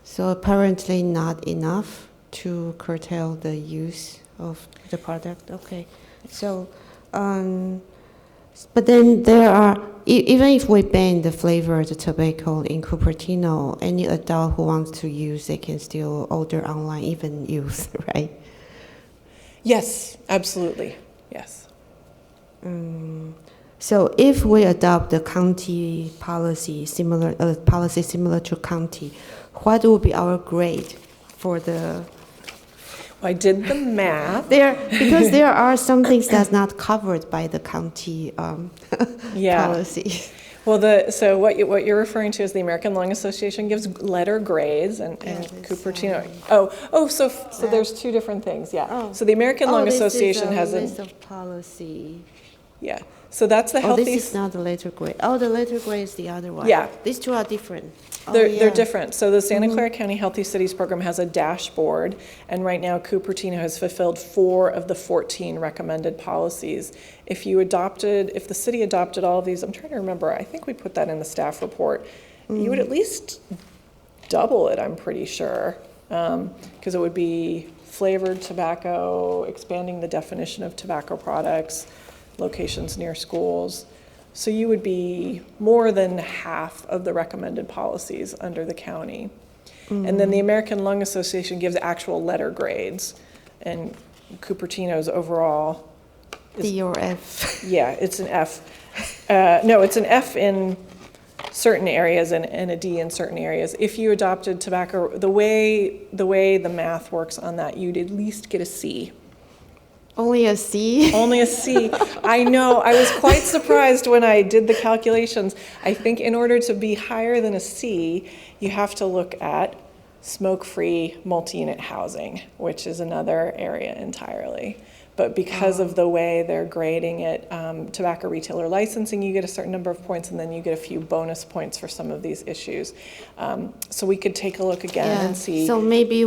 So apparently not enough to curtail the use of the product. Okay. So, but then there are, even if we ban the flavored tobacco in Cupertino, any adult who wants to use, they can still order online, even youth, right? Yes, absolutely, yes. So if we adopt the county policy similar to county, what will be our grade for the I did the math. Because there are some things that's not covered by the county Yeah. policy. Well, so what you're referring to is the American Lung Association gives letter grades, and Cupertino. So there's two different things. Yeah. Oh. So the American Lung Association has list of policy. Yeah. So that's the Oh, healthy. this is not the letter grade. Oh, the letter grade is the other one. Yeah. These two are different. They're different. So the Santa Clara County Healthy Cities Program has a dashboard, and right now Cupertino has fulfilled 4 of the 14 recommended policies. If the city adopted all of these, I'm trying to remember, I think we put that in the staff report, you would at least double it, I'm pretty sure, because it would be flavored tobacco, expanding the definition of tobacco products, locations near schools. So you would be more than half of the recommended policies under the county. And then the American Lung Association gives actual letter grades, and Cupertino's overall D or F. Yeah, it's an F. No, it's an F in certain areas and a D in certain areas. If you adopted tobacco, the way the math works on that, you'd at least get a C. Only a C? Only a C. I know. I was quite surprised when I did the calculations. I think in order to be higher than a C, you have to look at smoke-free multi-unit housing, which is another area entirely. But because of the way they're grading it, tobacco retailer licensing, you get a certain number of points, and then you get a few bonus points for some of these issues. So we could take a look again and see. So maybe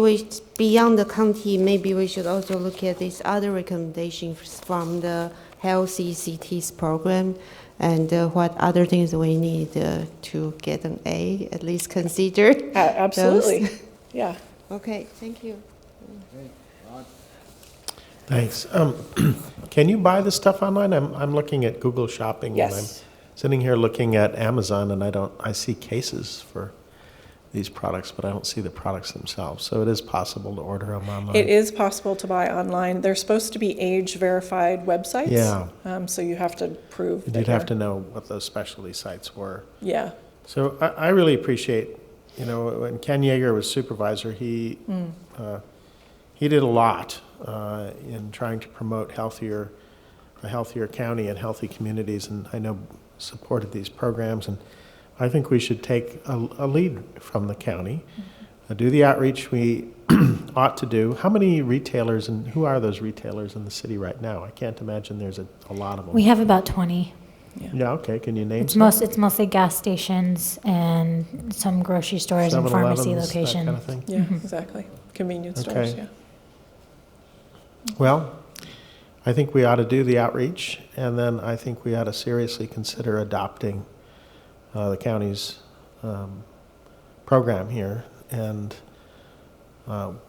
beyond the county, maybe we should also look at these other recommendations from the Healthy Cities program, and what other things we need to get an A, at least consider. Absolutely. Those. Yeah. Okay, thank you. Thanks. Can you buy this stuff online? I'm looking at Google Shopping. Yes. And I'm sitting here looking at Amazon, and I see cases for these products, but I don't see the products themselves. So it is possible to order them online. It is possible to buy online. They're supposed to be age-verified websites. Yeah. So you have to prove that You'd have to know what those specialty sites were. Yeah. So I really appreciate, when Ken Yeager was supervisor, he did a lot in trying to promote a healthier county and healthy communities, and I know supported these programs. And I think we should take a lead from the county, do the outreach we ought to do. How many retailers, and who are those retailers in the city right now? I can't imagine there's a lot of them. We have about 20. Yeah, okay. Can you name It's some? it's mostly gas stations and some grocery stores and pharmacy 7-Elevens, locations. that kind of thing? Yeah, exactly. Convenience stores, Okay. yeah. Well, I think we ought to do the outreach, and then I think we ought to seriously consider adopting the county's program here, and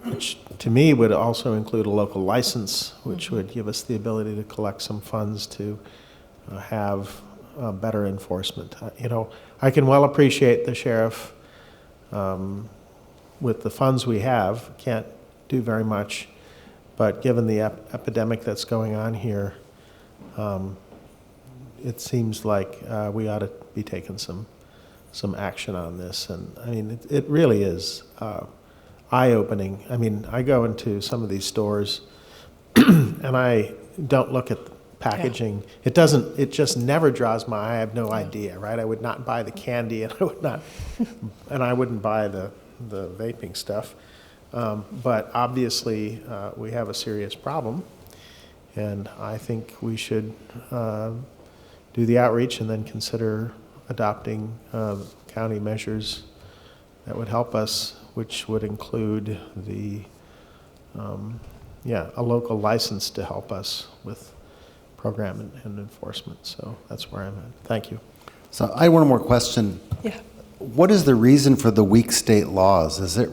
which to me would also include a local license, which would give us the ability to collect some funds to have better enforcement. I can well appreciate the sheriff with the funds we have, can't do very much. But given the epidemic that's going on here, it seems like we ought to be taking some action on this. And I mean, it really is eye-opening. I mean, I go into some of these stores and I don't look at the packaging. Yeah. It just never draws my eye. I have no idea, right? I would not buy the candy, and I wouldn't buy the vaping stuff. But obviously, we have a serious problem, and I think we should do the outreach and then consider adopting county measures that would help us, which would include a local license to help us with program and enforcement. So that's where I'm at. Thank you. So I have one more question. Yeah. What is the reason for the weak state laws? Is it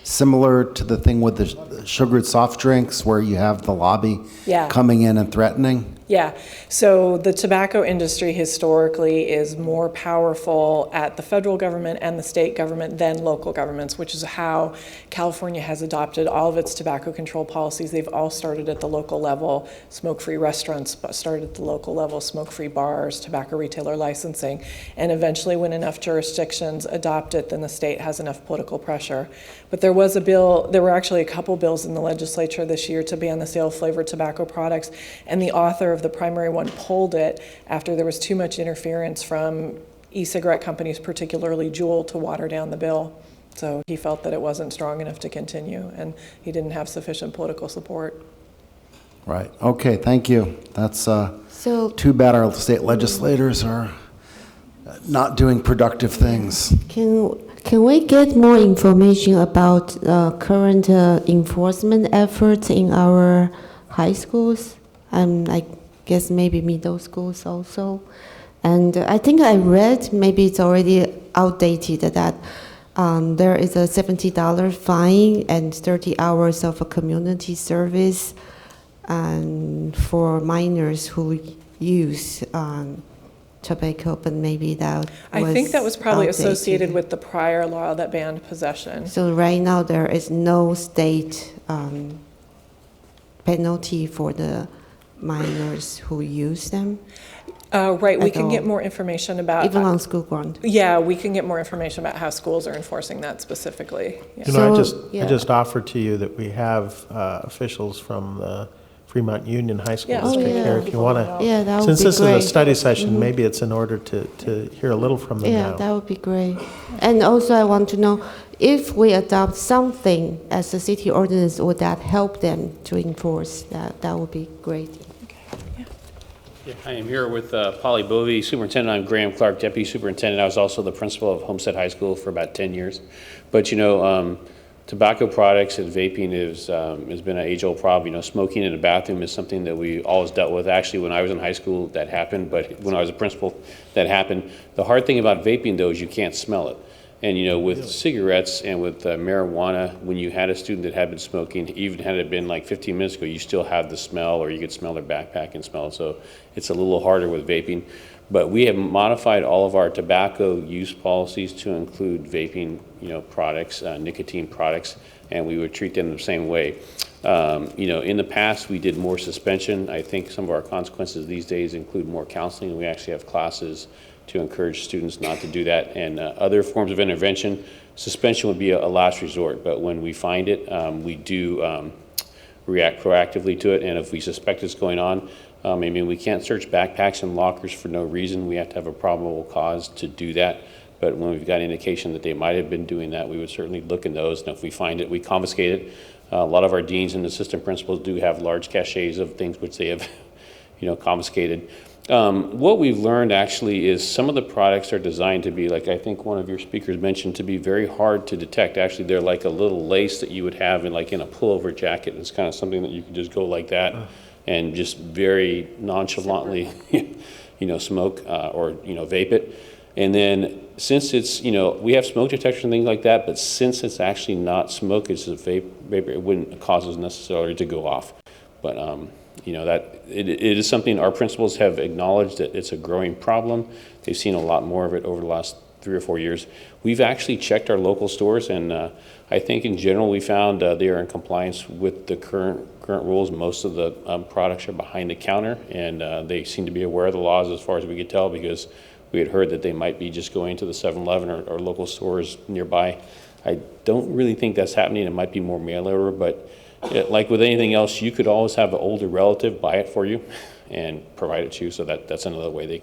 similar to the thing with the sugared soft drinks where you have the lobby Yeah. coming in and threatening? Yeah, so the tobacco industry historically is more powerful at the federal government and the state government than local governments, which is how California has adopted all of its tobacco control policies. They've all started at the local level. Smoke-free restaurants started at the local level, smoke-free bars, tobacco retailer licensing, and eventually when enough jurisdictions adopt it, then the state has enough political pressure. But there was a bill, there were actually a couple bills in the legislature this year to ban the sale of flavored tobacco products, and the author of the primary one pulled it after there was too much interference from e-cigarette companies, particularly Juul, to water down the bill. So he felt that it wasn't strong enough to continue, and he didn't have sufficient political support. Right. Okay, thank you. That's So too bad our state legislators are not doing productive things. can we get more information about current enforcement efforts in our high schools? I guess maybe middle schools also. And I think I read, maybe it's already outdated, that there is a $70 fine and 30 hours of a community service for minors who use tobacco, but maybe that I think that was probably outdated. associated with the prior law that banned possession. So right now there is no state penalty for the minors who use them? Right, we At can get all. more information about. Even on school ground? Yeah, we can get more information about how schools are enforcing that specifically. Yeah. You know, So, I just offered to you that we have officials from the Fremont Union High School Yeah. District Oh, yeah. here. If you want to, Yeah, that would since be this great. is a study session, maybe it's in order to hear a little from them Yeah, now. that would be great. And also I want to know, if we adopt something as a city ordinance, would that help them to enforce that? That would be great. Yeah, I am here with Polly Bovee, superintendent. I'm Graham Clark, deputy superintendent. I was also the principal of Homestead High School for about 10 years. But you know, tobacco products and vaping has been an age-old problem. You know, smoking in a bathroom is something that we always dealt with. Actually, when I was in high school, that happened. But when I was a principal, that happened. The hard thing about vaping, though, is you can't smell it. And you know, with cigarettes and with marijuana, when you had a student that had been smoking, even had it been like 15 minutes ago, you still have the smell, or you could smell their backpack and smell it. So it's a little harder with vaping. But we have modified all of our tobacco use policies to include vaping, you know, products, nicotine products, and we would treat them the same way. You know, in the past, we did more suspension. I think some of our consequences these days include more counseling. We actually have classes to encourage students not to do that. And other forms of intervention, suspension would be a last resort, but when we find it, we do react proactively to it. And if we suspect it's going on, I mean, we can't search backpacks and lockers for no reason. We have to have a probable cause to do that. But when we've got indication that they might have been doing that, we would certainly look in those. And if we find it, we confiscate it. A lot of our deans and assistant principals do have large caches of things which they have, you know, confiscated. What we've learned actually is some of the products are designed to be, like I think one of your speakers mentioned, to be very hard to detect. Actually, they're like a little lace that you would have in like in a pullover jacket. It's kind of something that you can just go like that and just very nonchalantly, you know, smoke or, you know, vape it. And then since it's, you know, we have smoke detectors and things like that, but since it's actually not smoke, it's a vapor, it wouldn't cause us necessarily to go off. But, you know, that it is something our principals have acknowledged that it's a growing problem. They've seen a lot more of it over the last 3 or 4 years. We've actually checked our local stores, and I think in general we found they are in compliance with the current rules. Most of the products are behind the counter, and they seem to be aware of the laws as far as we could tell, because we had heard that they might be just going to the 7-Eleven or local stores nearby. I don't really think that's happening. It might be more mail order, but like with anything else, you could always have an older relative buy it for you and provide it to you, so that's another way they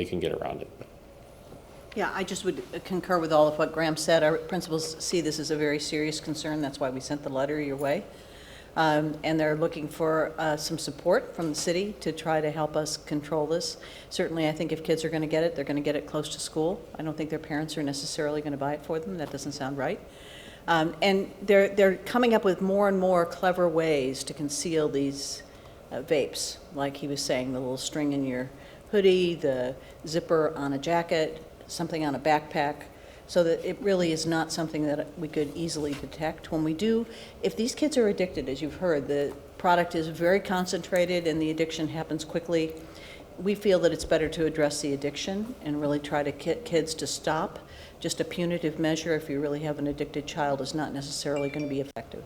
can get around it. Yeah, I just would concur with all of what Graham said. Our principals see this as a very serious concern. That's why we sent the letter your way. And they're looking for some support from the city to try to help us control this. Certainly, I think if kids are going to get it, they're going to get it close to school. I don't think their parents are necessarily going to buy it for them. That doesn't sound right. And they're coming up with more and more clever ways to conceal these vapes, like he was saying, the little string in your hoodie, the zipper on a jacket, something on a backpack, so that it really is not something that we could easily detect. When we do, if these kids are addicted, as you've heard, the product is very concentrated and the addiction happens quickly, we feel that it's better to address the addiction and really try to get kids to stop. Just a punitive measure, if you really have an addicted child, is not necessarily going to be effective.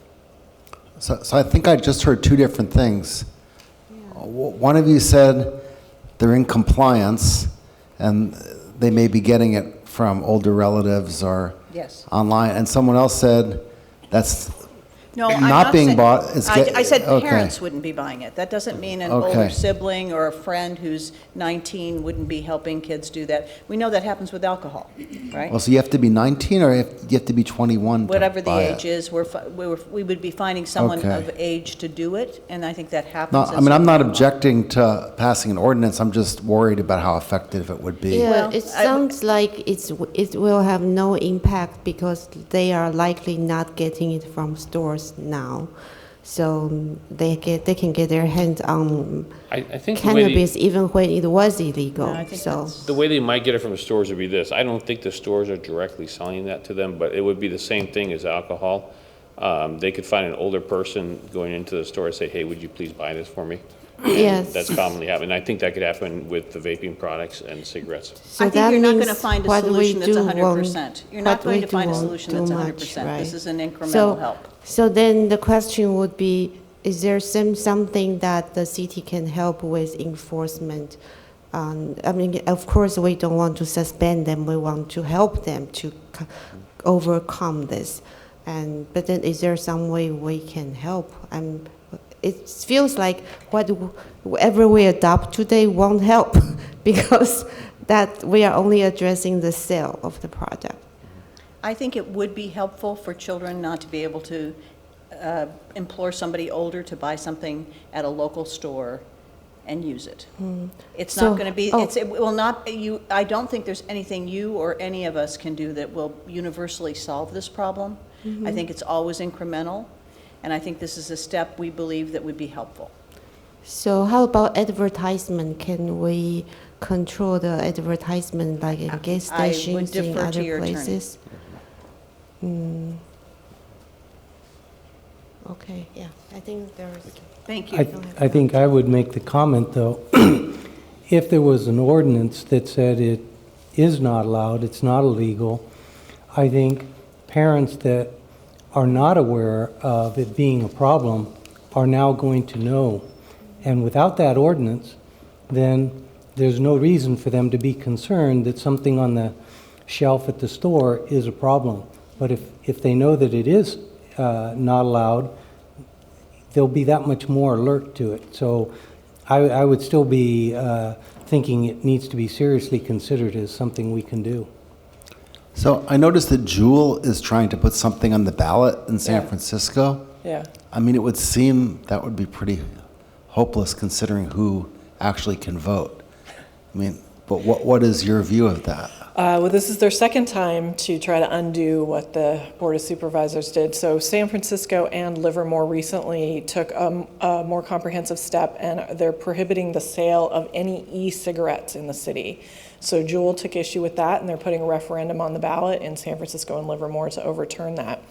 So I think I just heard two different things. One of you said they're in compliance and they may be getting it from older relatives or Yes. online, and someone else said that's No, I'm not being saying- bought. I said okay. parents wouldn't be buying it. That doesn't mean an Okay. older sibling or a friend who's 19 wouldn't be helping kids do that. We know that happens with alcohol, right? Well, so you have to be 19 or you have to be 21 to Whatever the buy age it? is, we would be finding someone Okay. of age to do it, and I think that No, happens. I mean, I'm not objecting to passing an ordinance. I'm just worried about how effective it would be. Yeah, Well, it sounds like it will have no impact because they are likely not getting it from stores now. So they can get their hands on I think the way cannabis even when it was illegal. Yeah, I think So that's- the way they might get it from the stores would be this. I don't think the stores are directly selling that to them, but it would be the same thing as alcohol. They could find an older person going into the store and say, hey, would you please buy this for me? yes. That's commonly happening. I think that could happen with the vaping products and cigarettes. So I think that you're not going to means find a what we solution that's do 100%. You're not what going we to do find a won't solution do that's much, 100%. right? This is an incremental So, help. so then the question would be, is there something that the city can help with enforcement? I mean, of course, we don't want to suspend them. We want to help them to overcome this. But then is there some way we can help? It feels like whatever we adopt today won't help because that we are only addressing the sale of the product. I think it would be helpful for children not to be able to implore somebody older to buy something at a local store and use it. It's So- not going to be, oh. it will not, I don't think there's anything you or any of us can do that will universally solve this problem. I think it's always incremental, and I think this is a step we believe that would be helpful. So how about advertisement? Can we control the advertisement like in gas I would stations in defer to other your attorney. places? Okay, yeah, I think there's. Thank I, you. I think I would make the comment, though, if there was an ordinance that said it is not allowed, it's not illegal, I think parents that are not aware of it being a problem are now going to know. And without that ordinance, then there's no reason for them to be concerned that something on the shelf at the store is a problem. But if they know that it is not allowed, they'll be that much more alert to it. So I would still be thinking it needs to be seriously considered as something we can do. So I noticed that Jewel is trying to put something on the ballot in San Yeah. Francisco. Yeah. I mean, it would seem that would be pretty hopeless considering who actually can vote. I mean, but what is your view of that? Well, this is their second time to try to undo what the Board of Supervisors did. So San Francisco and Livermore recently took a more comprehensive step, and they're prohibiting the sale of any e-cigarettes in the city. So Jewel took issue with that, and they're putting a referendum on the ballot in San Francisco and Livermore to overturn that.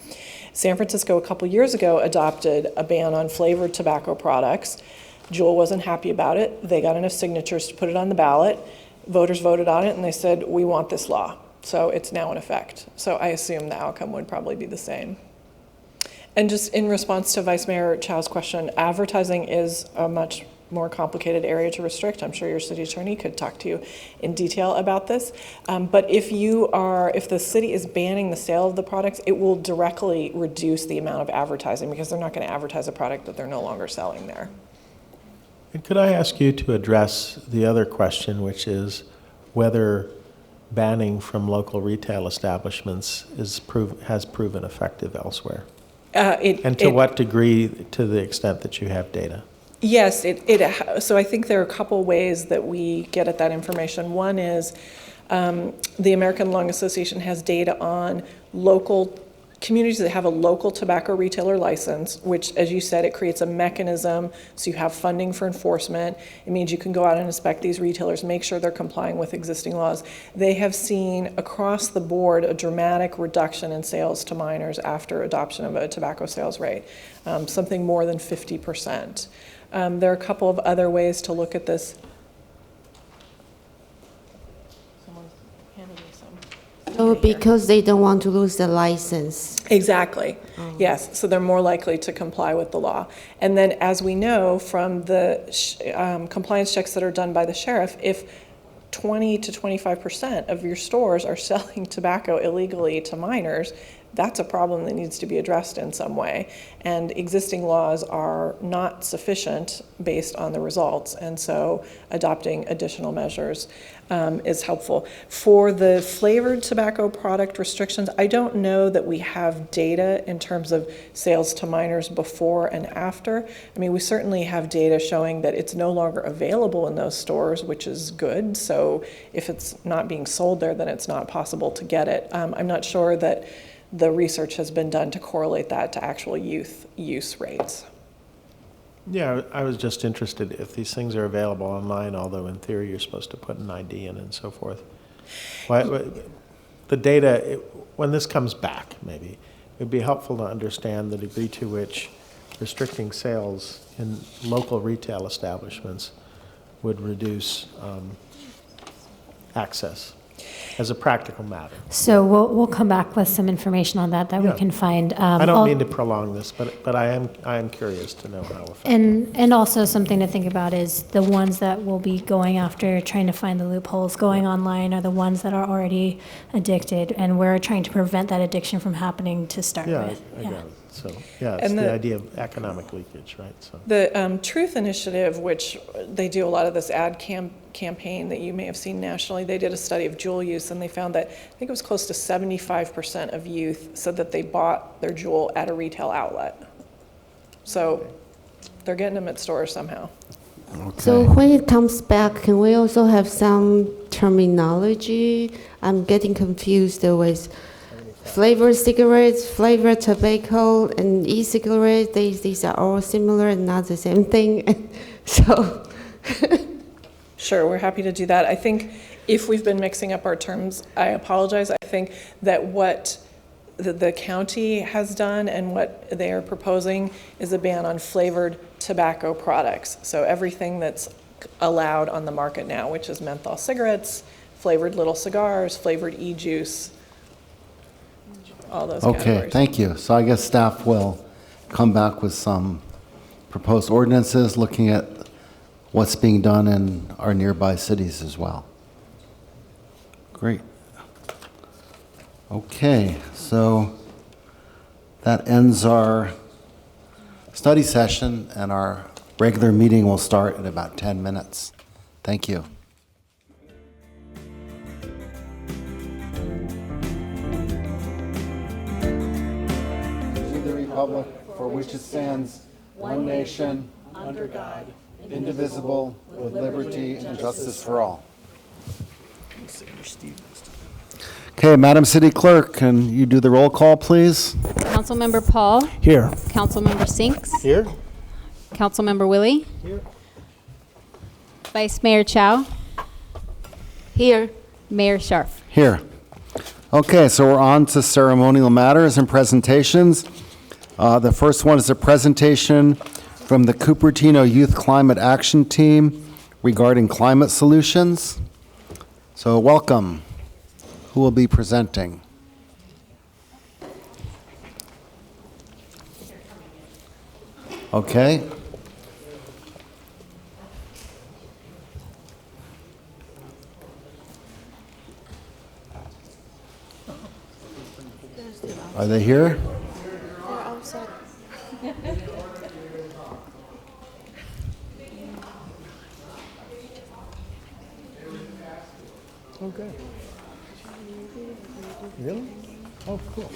San Francisco, a couple years ago, adopted a ban on flavored tobacco products. Jewel wasn't happy about it. They got enough signatures to put it on the ballot. Voters voted on it, and they said, we want this law. So it's now in effect. So I assume the outcome would probably be the same. And just in response to Vice Mayor Chow's question, advertising is a much more complicated area to restrict. I'm sure your city attorney could talk to you in detail about this. But if the city is banning the sale of the products, it will directly reduce the amount of advertising because they're not going to advertise a product that they're no longer selling there. And could I ask you to address the other question, which is whether banning from local retail establishments has proven effective elsewhere? And to what degree, to the extent that you have data? Yes, so I think there are a couple ways that we get at that information. One is the American Lung Association has data on local communities that have a local tobacco retailer license, which, as you said, it creates a mechanism so you have funding for enforcement. It means you can go out and inspect these retailers, make sure they're complying with existing laws. They have seen across the board a dramatic reduction in sales to minors after adoption of a tobacco sales rate, something more than 50%. There are a couple of other ways to look at this. Someone's handed me some. So because they don't want to lose the license. Exactly. Yes. So they're more likely to comply with the law. And then, as we know from the compliance checks that are done by the sheriff, if 20 to 25% of your stores are selling tobacco illegally to minors, that's a problem that needs to be addressed in some way. And existing laws are not sufficient based on the results. And so adopting additional measures is helpful. For the flavored tobacco product restrictions, I don't know that we have data in terms of sales to minors before and after. I mean, we certainly have data showing that it's no longer available in those stores, which is good. So if it's not being sold there, then it's not possible to get it. I'm not sure that the research has been done to correlate that to actual youth use rates. Yeah, I was just interested if these things are available online, although in theory you're supposed to put an ID in and so forth. The data, when this comes back, maybe, it would be helpful to understand the degree to which restricting sales in local retail establishments would reduce access as a practical matter. So we'll come back with some information on that we can find. I don't mean to prolong this, but I am curious to know how effective. And also something to think about is the ones that will be going after trying to find the loopholes going online are the ones that are already addicted, and we're trying to prevent that addiction from happening to start with. I got it. So, it's And the idea of economic leakage, right? So. The Truth Initiative, which they do a lot of this ad campaign that you may have seen nationally, they did a study of Juul use, and they found that I think it was close to 75% of youth said that they bought their Juul at a retail outlet. So they're getting them at stores somehow. Okay. So when it comes back, can we also have some terminology? I'm getting confused with flavored cigarettes, flavored tobacco, and e-cigarettes. These are all similar and not the same thing. So. Sure, we're happy to do that. I think if we've been mixing up our terms, I apologize. I think that what the county has done and what they are proposing is a ban on flavored tobacco products. So everything that's allowed on the market now, which is menthol cigarettes, flavored little cigars, flavored e-juice, all those Okay, categories. thank you. So I guess staff will come back with some proposed ordinances looking at what's being done in our nearby cities as well. Great. Okay, so that ends our study session, and our regular meeting will start in about 10 minutes. Thank you. To the republic for which it stands, one nation, under God, indivisible, with liberty and justice for all. Okay, Madam City Clerk, can you do the roll call, please? Councilmember Paul. Here. Councilmember Sinks. Here? Councilmember Willie. Here. Vice Mayor Chow. Here. Mayor Scharf. Here. Okay, so we're on to ceremonial matters and presentations. The first one is a presentation from the Cupertino Youth Climate Action Team regarding climate solutions. So welcome. Who will be presenting? Okay. Are they here? Okay. Really? Oh, cool.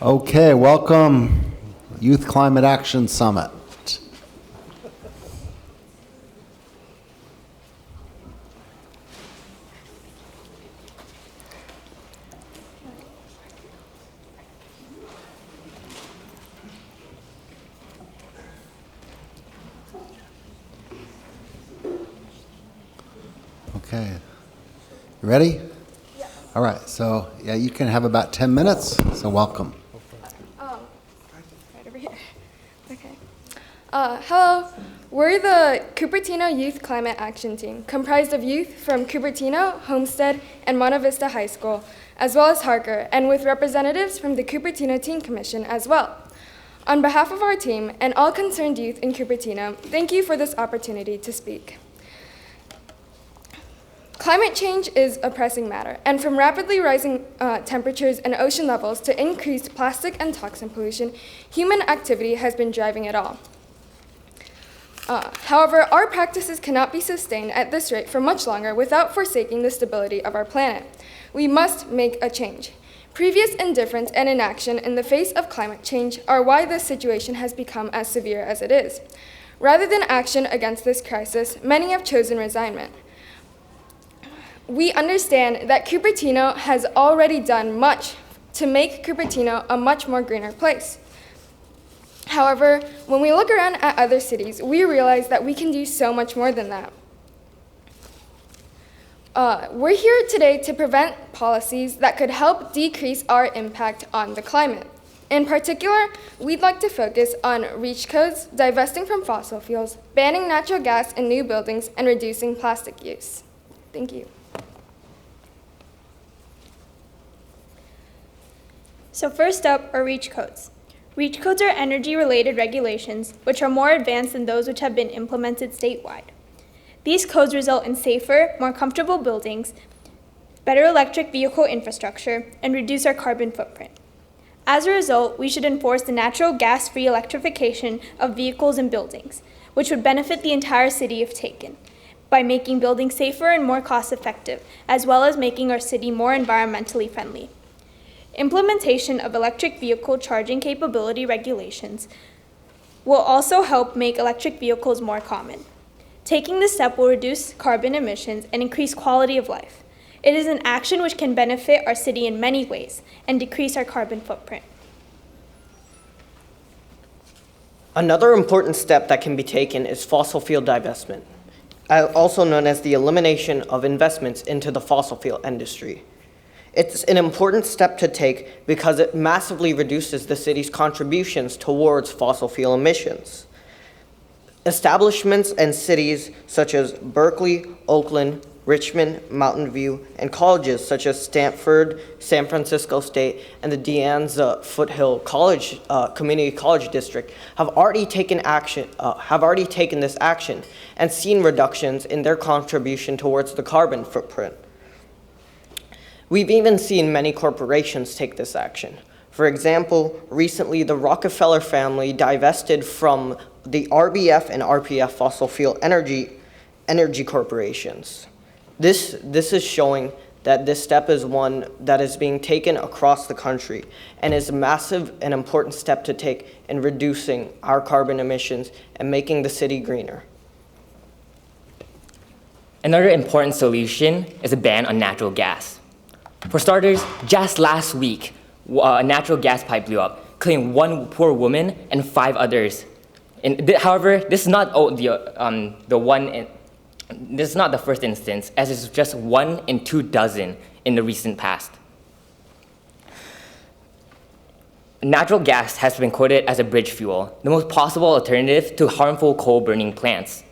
Okay, welcome, Youth Climate Action Summit. Okay. You ready? Yeah. All right, so yeah, you can have about 10 minutes, so welcome. Right over here. Okay. Hello, we're the Cupertino Youth Climate Action Team, comprised of youth from Cupertino, Homestead, and Monte Vista High School, as well as Harker, and with representatives from the Cupertino Teen Commission as well. On behalf of our team and all concerned youth in Cupertino, thank you for this opportunity to speak. Climate change is a pressing matter, and from rapidly rising temperatures and ocean levels to increased plastic and toxin pollution, human activity has been driving it all. However, our practices cannot be sustained at this rate for much longer without forsaking the stability of our planet. We must make a change. Previous indifference and inaction in the face of climate change are why this situation has become as severe as it is. Rather than action against this crisis, many have chosen resignment. We understand that Cupertino has already done much to make Cupertino a much more greener place. However, when we look around at other cities, we realize that we can do so much more than that. We're here today to prevent policies that could help decrease our impact on the climate. In particular, we'd like to focus on REACH codes, divesting from fossil fuels, banning natural gas in new buildings, and reducing plastic use. Thank you. So first up are REACH codes. REACH codes are energy-related regulations, which are more advanced than those which have been implemented statewide. These codes result in safer, more comfortable buildings, better electric vehicle infrastructure, and reduce our carbon footprint. As a result, we should enforce the natural gas-free electrification of vehicles and buildings, which would benefit the entire city if taken, by making buildings safer and more cost-effective, as well as making our city more environmentally friendly. Implementation of electric vehicle charging capability regulations will also help make electric vehicles more common. Taking this step will reduce carbon emissions and increase quality of life. It is an action which can benefit our city in many ways and decrease our carbon footprint. Another important step that can be taken is fossil fuel divestment, also known as the elimination of investments into the fossil fuel industry. It's an important step to take because it massively reduces the city's contributions towards fossil fuel emissions. Establishments and cities such as Berkeley, Oakland, Richmond, Mountain View, and colleges such as Stanford, San Francisco State, and the De Anza Foothill College Community College District have already taken this action and seen reductions in their contribution towards the carbon footprint. We've even seen many corporations take this action. For example, recently the Rockefeller family divested from the RBF and RPF fossil fuel energy corporations. This is showing that this step is one that is being taken across the country and is a massive and important step to take in reducing our carbon emissions and making the city greener. Another important solution is a ban on natural gas. For starters, just last week, a natural gas pipe blew up, killing one poor woman and 5 others. However, this is not this is not the first instance, as it's just 1 in 2 dozen in the recent past. Natural gas has been quoted as a bridge fuel, the most possible alternative to harmful coal-burning plants.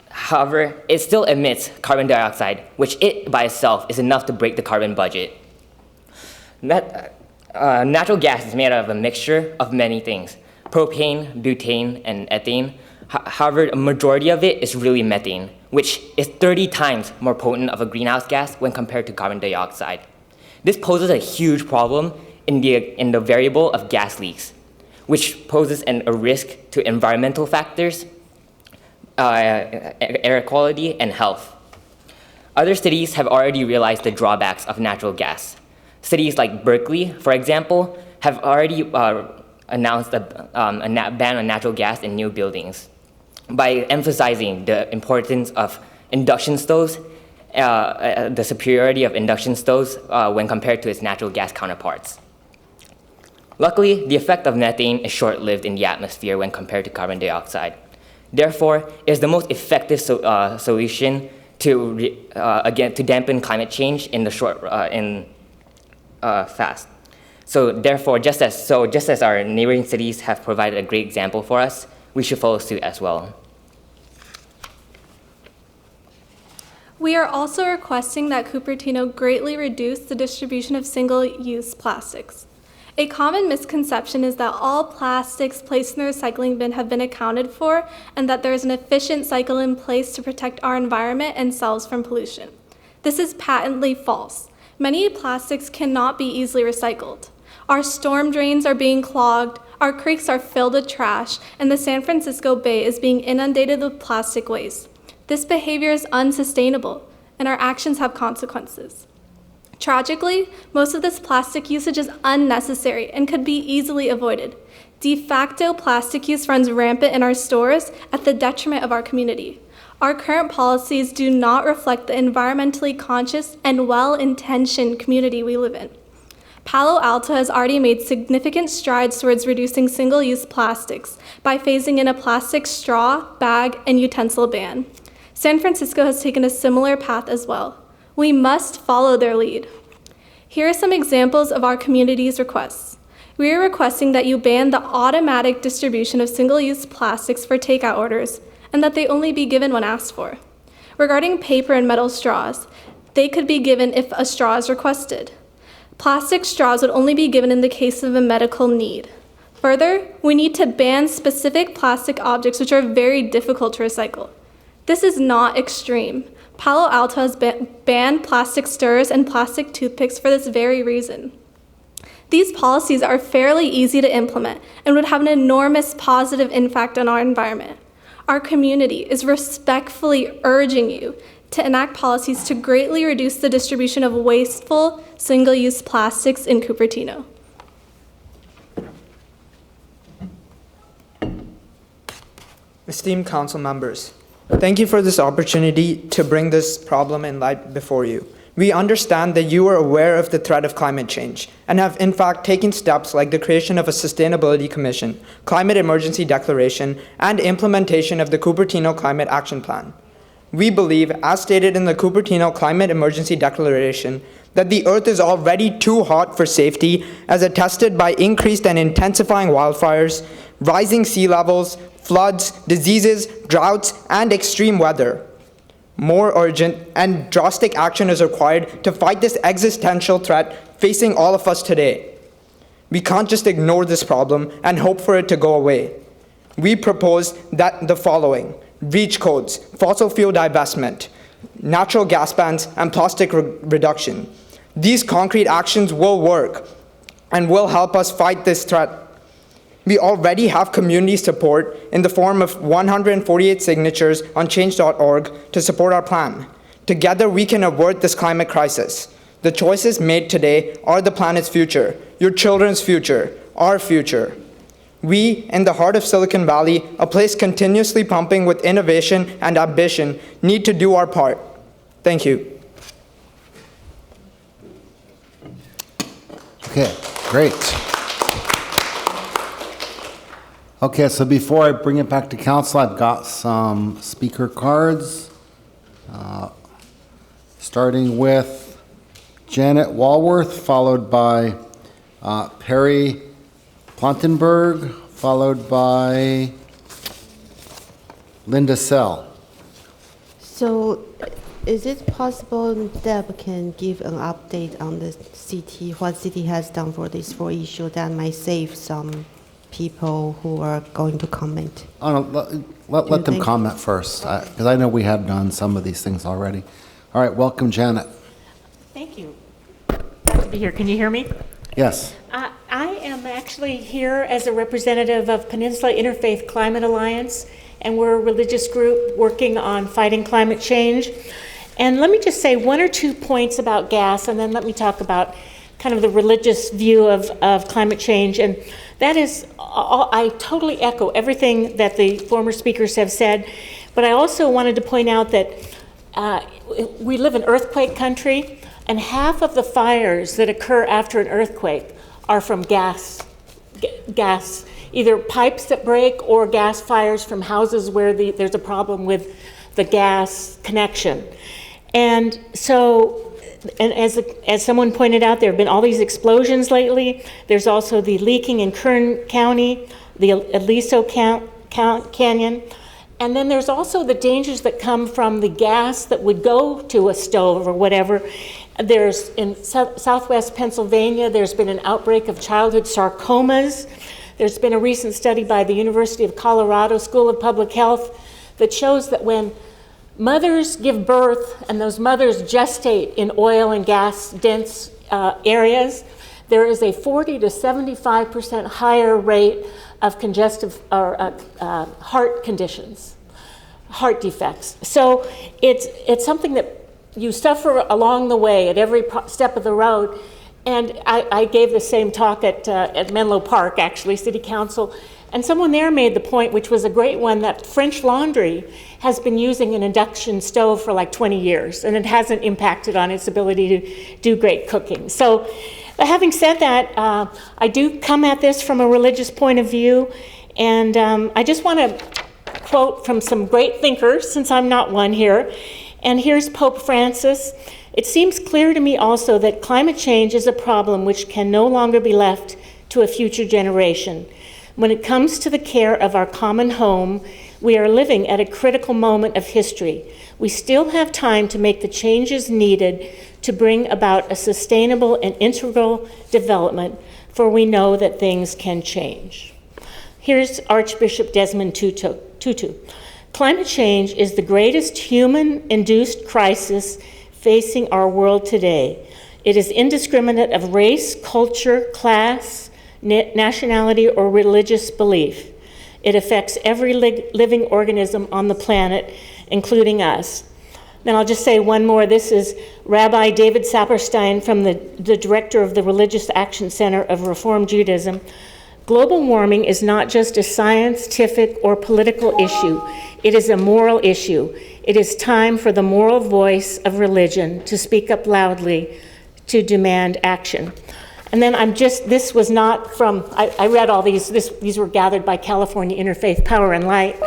However, it still emits carbon dioxide, which it by itself is enough to break the carbon budget. Natural gas is made out of a mixture of many things: propane, butane, and ethane. However, a majority of it is really methane, which is 30 times more potent of a greenhouse gas when compared to carbon dioxide. This poses a huge problem in the variable of gas leaks, which poses a risk to environmental factors, air quality, and health. Other cities have already realized the drawbacks of natural gas. Cities like Berkeley, for example, have already announced a ban on natural gas in new buildings by emphasizing the importance of induction stoves, the superiority of induction stoves when compared to its natural gas counterparts. Luckily, the effect of methane is short-lived in the atmosphere when compared to carbon dioxide. Therefore, it is the most effective solution to dampen climate change in the short fast. So therefore, just as our neighboring cities have provided a great example for us, we should follow suit as well. We are also requesting that Cupertino greatly reduce the distribution of single-use plastics. A common misconception is that all plastics placed in the recycling bin have been accounted for and that there is an efficient cycle in place to protect our environment and cells from pollution. This is patently false. Many plastics cannot be easily recycled. Our storm drains are being clogged, our creeks are filled with trash, and the San Francisco Bay is being inundated with plastic waste. This behavior is unsustainable, and our actions have consequences. Tragically, most of this plastic usage is unnecessary and could be easily avoided. De facto plastic use runs rampant in our stores at the detriment of our community. Our current policies do not reflect the environmentally conscious and well-intentioned community we live in. Palo Alto has already made significant strides towards reducing single-use plastics by phasing in a plastic straw, bag, and utensil ban. San Francisco has taken a similar path as well. We must follow their lead. Here are some examples of our community's requests. We are requesting that you ban the automatic distribution of single-use plastics for takeout orders and that they only be given when asked for. Regarding paper and metal straws, they could be given if a straw is requested. Plastic straws would only be given in the case of a medical need. Further, we need to ban specific plastic objects which are very difficult to recycle. This is not extreme. Palo Alto has banned plastic stirrers and plastic toothpicks for this very reason. These policies are fairly easy to implement and would have an enormous positive impact on our environment. Our community is respectfully urging you to enact policies to greatly reduce the distribution of wasteful, single-use plastics in Cupertino. Esteemed council members, thank you for this opportunity to bring this problem in light before you. We understand that you are aware of the threat of climate change and have in fact taken steps like the creation of a Sustainability Commission, Climate Emergency Declaration, and implementation of the Cupertino Climate Action Plan. We believe, as stated in the Cupertino Climate Emergency Declaration, that the Earth is already too hot for safety, as attested by increased and intensifying wildfires, rising sea levels, floods, diseases, droughts, and extreme weather. More urgent and drastic action is required to fight this existential threat facing all of us today. We can't just ignore this problem and hope for it to go away. We propose that the following: REACH codes, fossil fuel divestment, natural gas bans, and plastic reduction. These concrete actions will work and will help us fight this threat. We already have community support in the form of 148 signatures on change.org to support our plan. Together, we can avert this climate crisis. The choices made today are the planet's future, your children's future, our future. We, in the heart of Silicon Valley, a place continuously pumping with innovation and ambition, need to do our part. Thank you. Okay, great. Okay, so before I bring it back to council, I've got some speaker cards, starting with Janet Walworth, followed by Perry Plantenberg, followed by Linda Sell. So is it possible Deb can give an update on the city, what city has done for these 4 issues that might save some people who are going to comment? Oh, no, let them comment first, because I know we have done some of these things already. All right, welcome, Janet. Thank you. Glad to be here. Can you hear me? Yes. I am actually here as a representative of Peninsula Interfaith Climate Alliance, and we're a religious group working on fighting climate change. And let me just say 1 or 2 points about gas, and then let me talk about kind of the religious view of climate change. And that is, I totally echo everything that the former speakers have said, but I also wanted to point out that we live in earthquake country, and half of the fires that occur after an earthquake are from gas, either pipes that break or gas fires from houses where there's a problem with the gas connection. And so, and as someone pointed out, there have been all these explosions lately. There's also the leaking in Kern County, the Aliso Canyon. And then there's also the dangers that come from the gas that would go to a stove or whatever. There's, in southwest Pennsylvania, there's been an outbreak of childhood sarcomas. There's been a recent study by the University of Colorado School of Public Health that shows that when mothers give birth and those mothers gestate in oil and gas dense areas, there is a 40 to 75% higher rate of congestive or heart conditions, heart defects. So it's something that you suffer along the way at every step of the road. And I gave the same talk at Menlo Park, actually, City Council, and someone there made the point, which was a great one, that French Laundry has been using an induction stove for like 20 years, and it hasn't impacted on its ability to do great cooking. So having said that, I do come at this from a religious point of view, and I just want to quote from some great thinkers, since I'm not one here. And here's Pope Francis. It seems clear to me also that climate change is a problem which can no longer be left to a future generation. When it comes to the care of our common home, we are living at a critical moment of history. We still have time to make the changes needed to bring about a sustainable and integral development, for we know that things can change. Here's Archbishop Desmond Tutu. Climate change is the greatest human-induced crisis facing our world today. It is indiscriminate of race, culture, class, nationality, or religious belief. It affects every living organism on the planet, including us. Then I'll just say one more. This is Rabbi David Saperstein, from the director of the Religious Action Center of Reform Judaism. Global warming is not just a scientific or political issue. It is a moral issue. It is time for the moral voice of religion to speak up loudly, to demand action. And then this was not from, I read all these were gathered by California Interfaith Power and Light,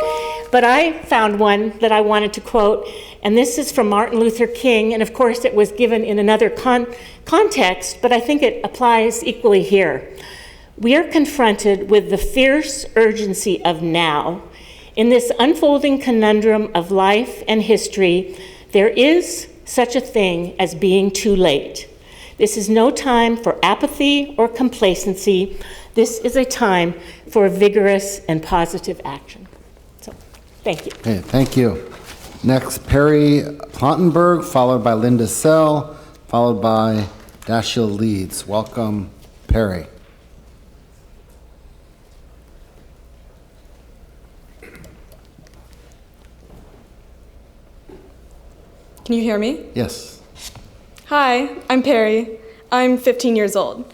but I found one that I wanted to quote, and this is from Martin Luther King, and of course it was given in another context, but I think it applies equally here. We are confronted with the fierce urgency of now. In this unfolding conundrum of life and history, there is such a thing as being too late. This is no time for apathy or complacency. This is a time for vigorous and positive action. So, thank you. Okay, thank you. Next, Perry Plottenberg, followed by Linda Sell, followed by Dashiell Leeds. Welcome, Perry. Can you hear me? Yes. Hi, I'm Perry. I'm 15 years old.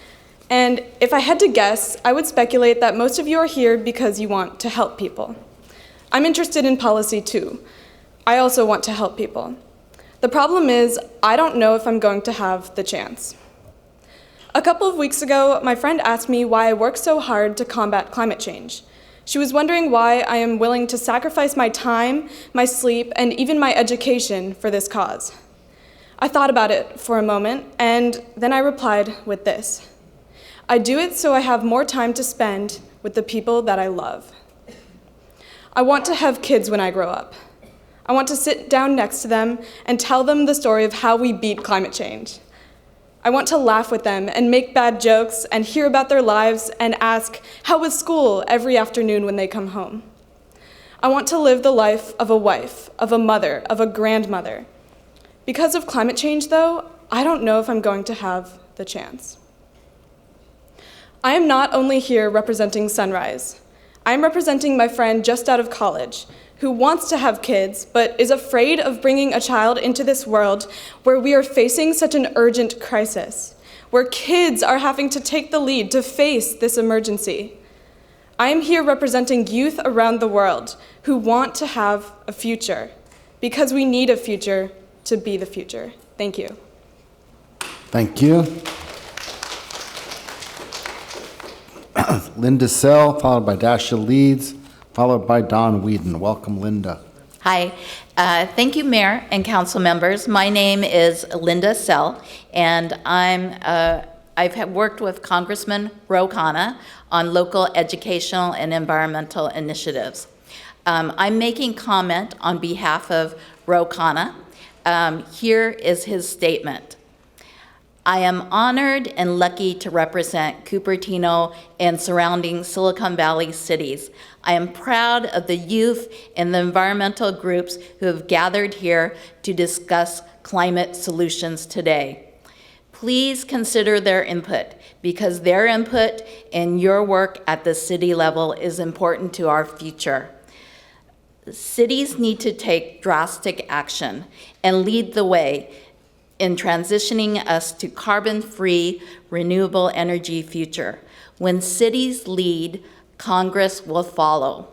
And if I had to guess, I would speculate that most of you are here because you want to help people. I'm interested in policy too. I also want to help people. The problem is, I don't know if I'm going to have the chance. A couple of weeks ago, my friend asked me why I work so hard to combat climate change. She was wondering why I am willing to sacrifice my time, my sleep, and even my education for this cause. I thought about it for a moment, and then I replied with this. I do it so I have more time to spend with the people that I love. I want to have kids when I grow up. I want to sit down next to them and tell them the story of how we beat climate change. I want to laugh with them and make bad jokes and hear about their lives and ask, how was school, every afternoon when they come home. I want to live the life of a wife, of a mother, of a grandmother. Because of climate change, though, I don't know if I'm going to have the chance. I am not only here representing Sunrise. I'm representing my friend just out of college, who wants to have kids, but is afraid of bringing a child into this world where we are facing such an urgent crisis, where kids are having to take the lead to face this emergency. I am here representing youth around the world who want to have a future, because we need a future to be the future. Thank you. Thank you. Linda Sell, followed by Dashiell Leeds, followed by Don Whedon. Welcome, Linda. Hi. Thank you, Mayor and council members. My name is Linda Sell, and I've worked with Congressman Ro Khanna on local educational and environmental initiatives. I'm making comment on behalf of Ro Khanna. Here is his statement. I am honored and lucky to represent Cupertino and surrounding Silicon Valley cities. I am proud of the youth and the environmental groups who have gathered here to discuss climate solutions today. Please consider their input, because their input and your work at the city level is important to our future. Cities need to take drastic action and lead the way in transitioning us to carbon-free, renewable energy future. When cities lead, Congress will follow.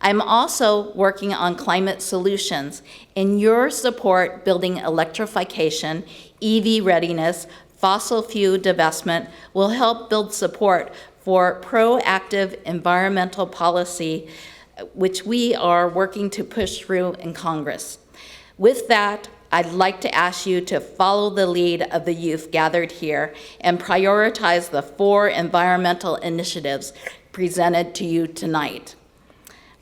I'm also working on climate solutions. In your support, building electrification, EV readiness, fossil fuel divestment will help build support for proactive environmental policy, which we are working to push through in Congress. With that, I'd like to ask you to follow the lead of the youth gathered here and prioritize the 4 environmental initiatives presented to you tonight.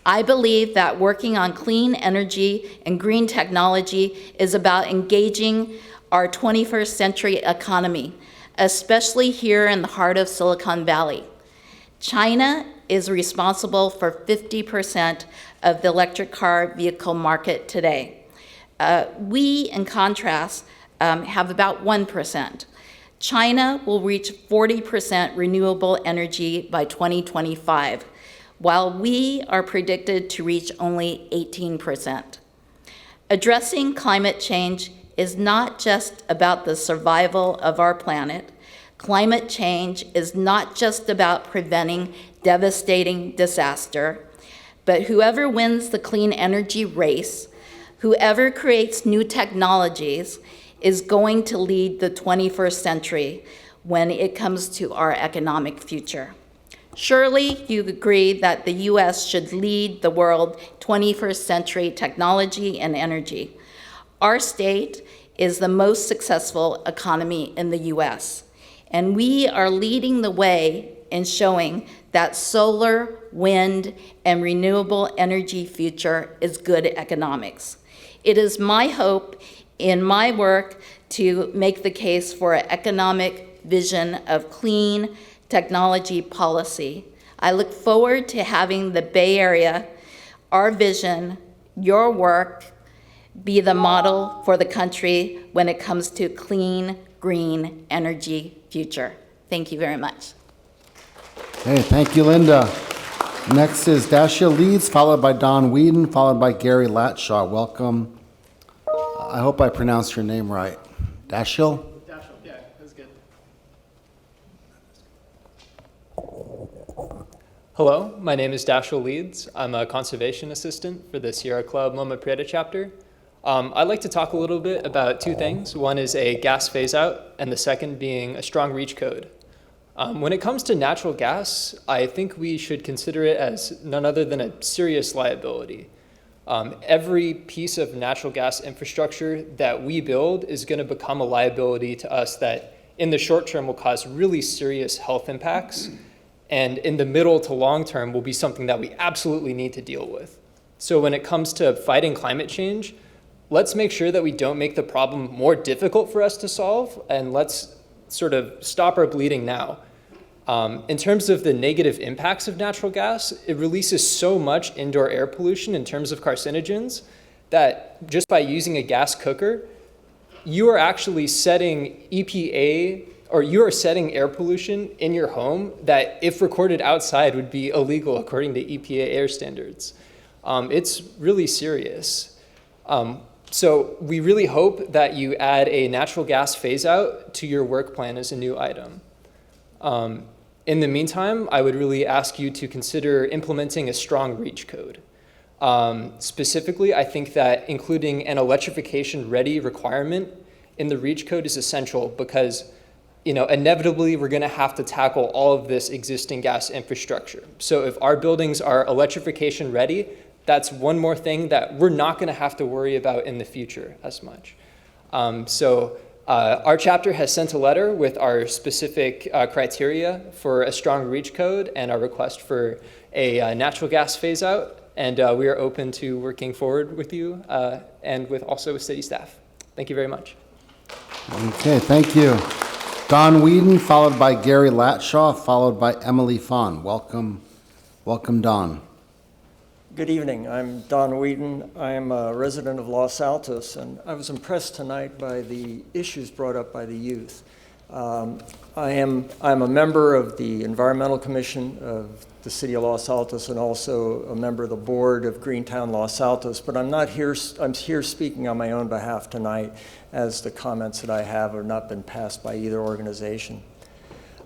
I believe that working on clean energy and green technology is about engaging our 21st century economy, especially here in the heart of Silicon Valley. China is responsible for 50% of the electric car vehicle market today. We, in contrast, have about 1%. China will reach 40% renewable energy by 2025, while we are predicted to reach only 18%. Addressing climate change is not just about the survival of our planet. Climate change is not just about preventing devastating disaster, but whoever wins the clean energy race, whoever creates new technologies, is going to lead the 21st century when it comes to our economic future. Surely you agree that the U.S. should lead the world 21st century technology and energy. Our state is the most successful economy in the U.S., and we are leading the way in showing that solar, wind, and renewable energy future is good economics. It is my hope in my work to make the case for an economic vision of clean technology policy. I look forward to having the Bay Area, our vision, your work, be the model for the country when it comes to clean, green energy future. Thank you very much. Hey, thank you, Linda. Next is Dacia Leeds, followed by Don Whedon, followed by Gary Latshaw. Welcome. I hope I pronounced your name right. Dashiell? Dashiell, yeah, that's good. Hello, my name is Dashiell Leeds. I'm a conservation assistant for the Sierra Club Loma Prieta chapter. I'd like to talk a little bit about 2 things. One is a gas phase out, and the second being a strong reach code. When it comes to natural gas, I think we should consider it as none other than a serious liability. Every piece of natural gas infrastructure that we build is going to become a liability to us that in the short term will cause really serious health impacts, and in the middle to long term will be something that we absolutely need to deal with. So when it comes to fighting climate change, let's make sure that we don't make the problem more difficult for us to solve, and let's sort of stop our bleeding now. In terms of the negative impacts of natural gas, it releases so much indoor air pollution in terms of carcinogens that just by using a gas cooker, you are actually setting EPA, or you are setting air pollution in your home that if recorded outside would be illegal according to EPA air standards. It's really serious. So we really hope that you add a natural gas phase out to your work plan as a new item. In the meantime, I would really ask you to consider implementing a strong reach code. Specifically, I think that including an electrification ready requirement in the reach code is essential because, inevitably we're going to have to tackle all of this existing gas infrastructure. So if our buildings are electrification ready, that's one more thing that we're not going to have to worry about in the future as much. Our chapter has sent a letter with our specific criteria for a strong REACH code and our request for a natural gas phase out. And we are open to working forward with you and with also with city staff. Thank you very much. Okay, thank you. Don Whedon, followed by Gary Latshaw, followed by Emily Fawn. Welcome, Don. Good evening. I'm Don Whedon. I'm a resident of Los Altos, and I was impressed tonight by the issues brought up by the youth. I'm a member of the Environmental Commission of the City of Los Altos and also a member of the board of Greentown Los Altos, but I'm here speaking on my own behalf tonight as the comments that I have have not been passed by either organization.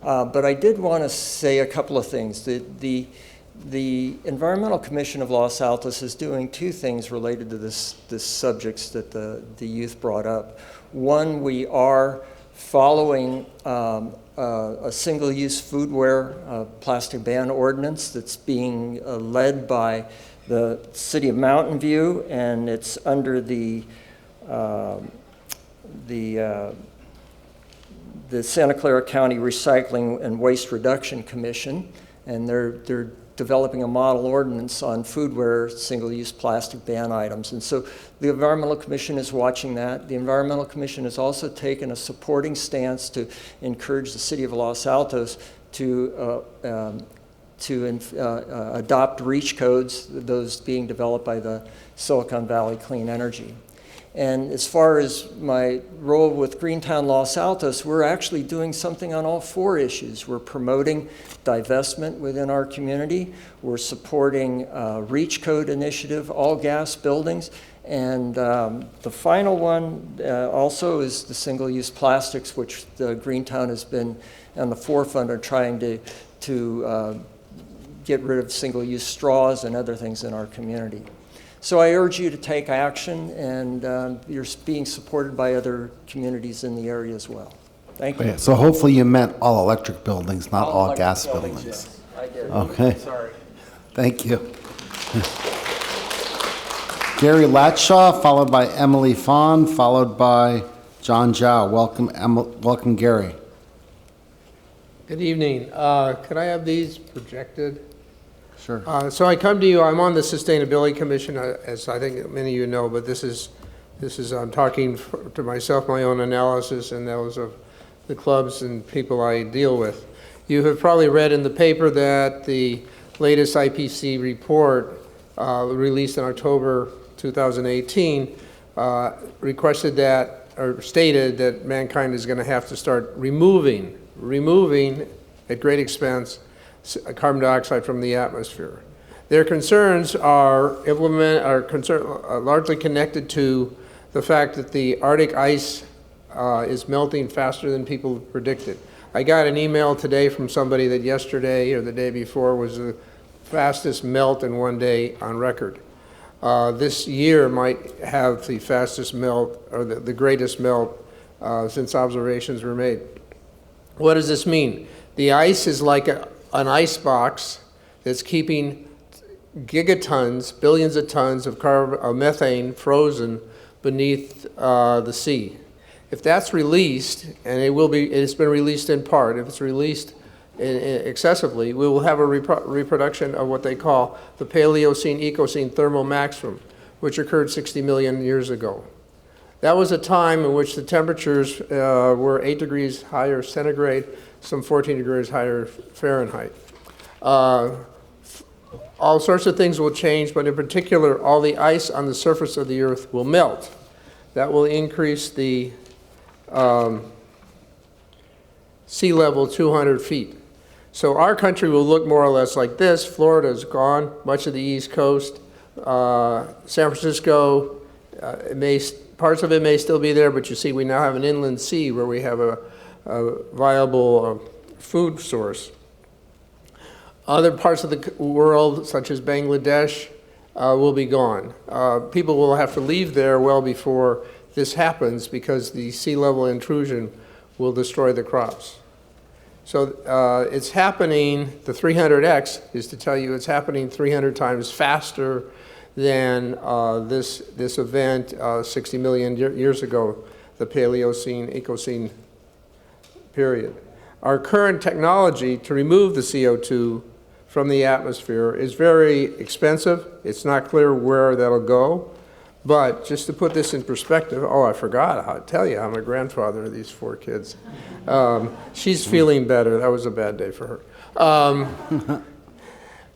But I did want to say a couple of things. The Environmental Commission of Los Altos is doing two things related to this subjects that the youth brought up. One, we are following a single-use foodware plastic ban ordinance that's being led by the City of Mountain View, and it's under the Santa Clara County Recycling and Waste Reduction Commission, and they're developing a model ordinance on foodware single-use plastic ban items. And so the Environmental Commission is watching that. The Environmental Commission has also taken a supporting stance to encourage the City of Los Altos to adopt REACH codes, those being developed by the Silicon Valley Clean Energy. And as far as my role with Greentown Los Altos, we're actually doing something on all four issues. We're promoting divestment within our community. We're supporting REACH code initiative, all gas buildings. And the final one also is the single-use plastics, which the Greentown has been on the forefront of trying to get rid of single-use straws and other things in our community. So I urge you to take action, and you're being supported by other communities in the area as well. Thank you. Okay, so hopefully you meant all electric buildings, not all gas buildings. Yes, I did. Okay. Sorry. Thank you. Gary Latshaw, followed by Emily Fawn, followed by John Zhao. Welcome, Gary. Good evening. Could I have these projected? Sure. So I come to you, I'm on the Sustainability Commission, as I think many of you know, but this is I'm talking to myself, my own analysis, and those of the clubs and people I deal with. You have probably read in the paper that the latest IPCC report released in October 2018 requested that, or stated that mankind is going to have to start removing at great expense carbon dioxide from the atmosphere. Their concerns are largely connected to the fact that the Arctic ice is melting faster than people predicted. I got an email today from somebody that yesterday or the day before was the fastest melt in one day on record. This year might have the fastest melt, or the greatest melt since observations were made. What does this mean? The ice is like an ice box that's keeping gigatons, billions of tons of methane frozen beneath the sea. If that's released, and it's been released in part, if it's released excessively, we will have a reproduction of what they call the Paleocene-Ecocene thermal maximum, which occurred 60 million years ago. That was a time in which the temperatures were 8 degrees higher centigrade, some 14 degrees higher Fahrenheit. All sorts of things will change, but in particular, all the ice on the surface of the Earth will melt. That will increase the sea level 200 feet. So our country will look more or less like this. Florida is gone, much of the East Coast. San Francisco, parts of it may still be there, but you see we now have an inland sea where we have a viable food source. Other parts of the world, such as Bangladesh, will be gone. People will have to leave there well before this happens because the sea level intrusion will destroy the crops. So it's happening, the 300X is to tell you it's happening 300 times faster than this event 60 million years ago, the Paleocene, Ecocene period. Our current technology to remove the CO2 from the atmosphere is very expensive. It's not clear where that'll go. But just to put this in perspective, oh, I forgot how to tell you, I'm a grandfather of these 4 kids. She's feeling better. That was a bad day for her.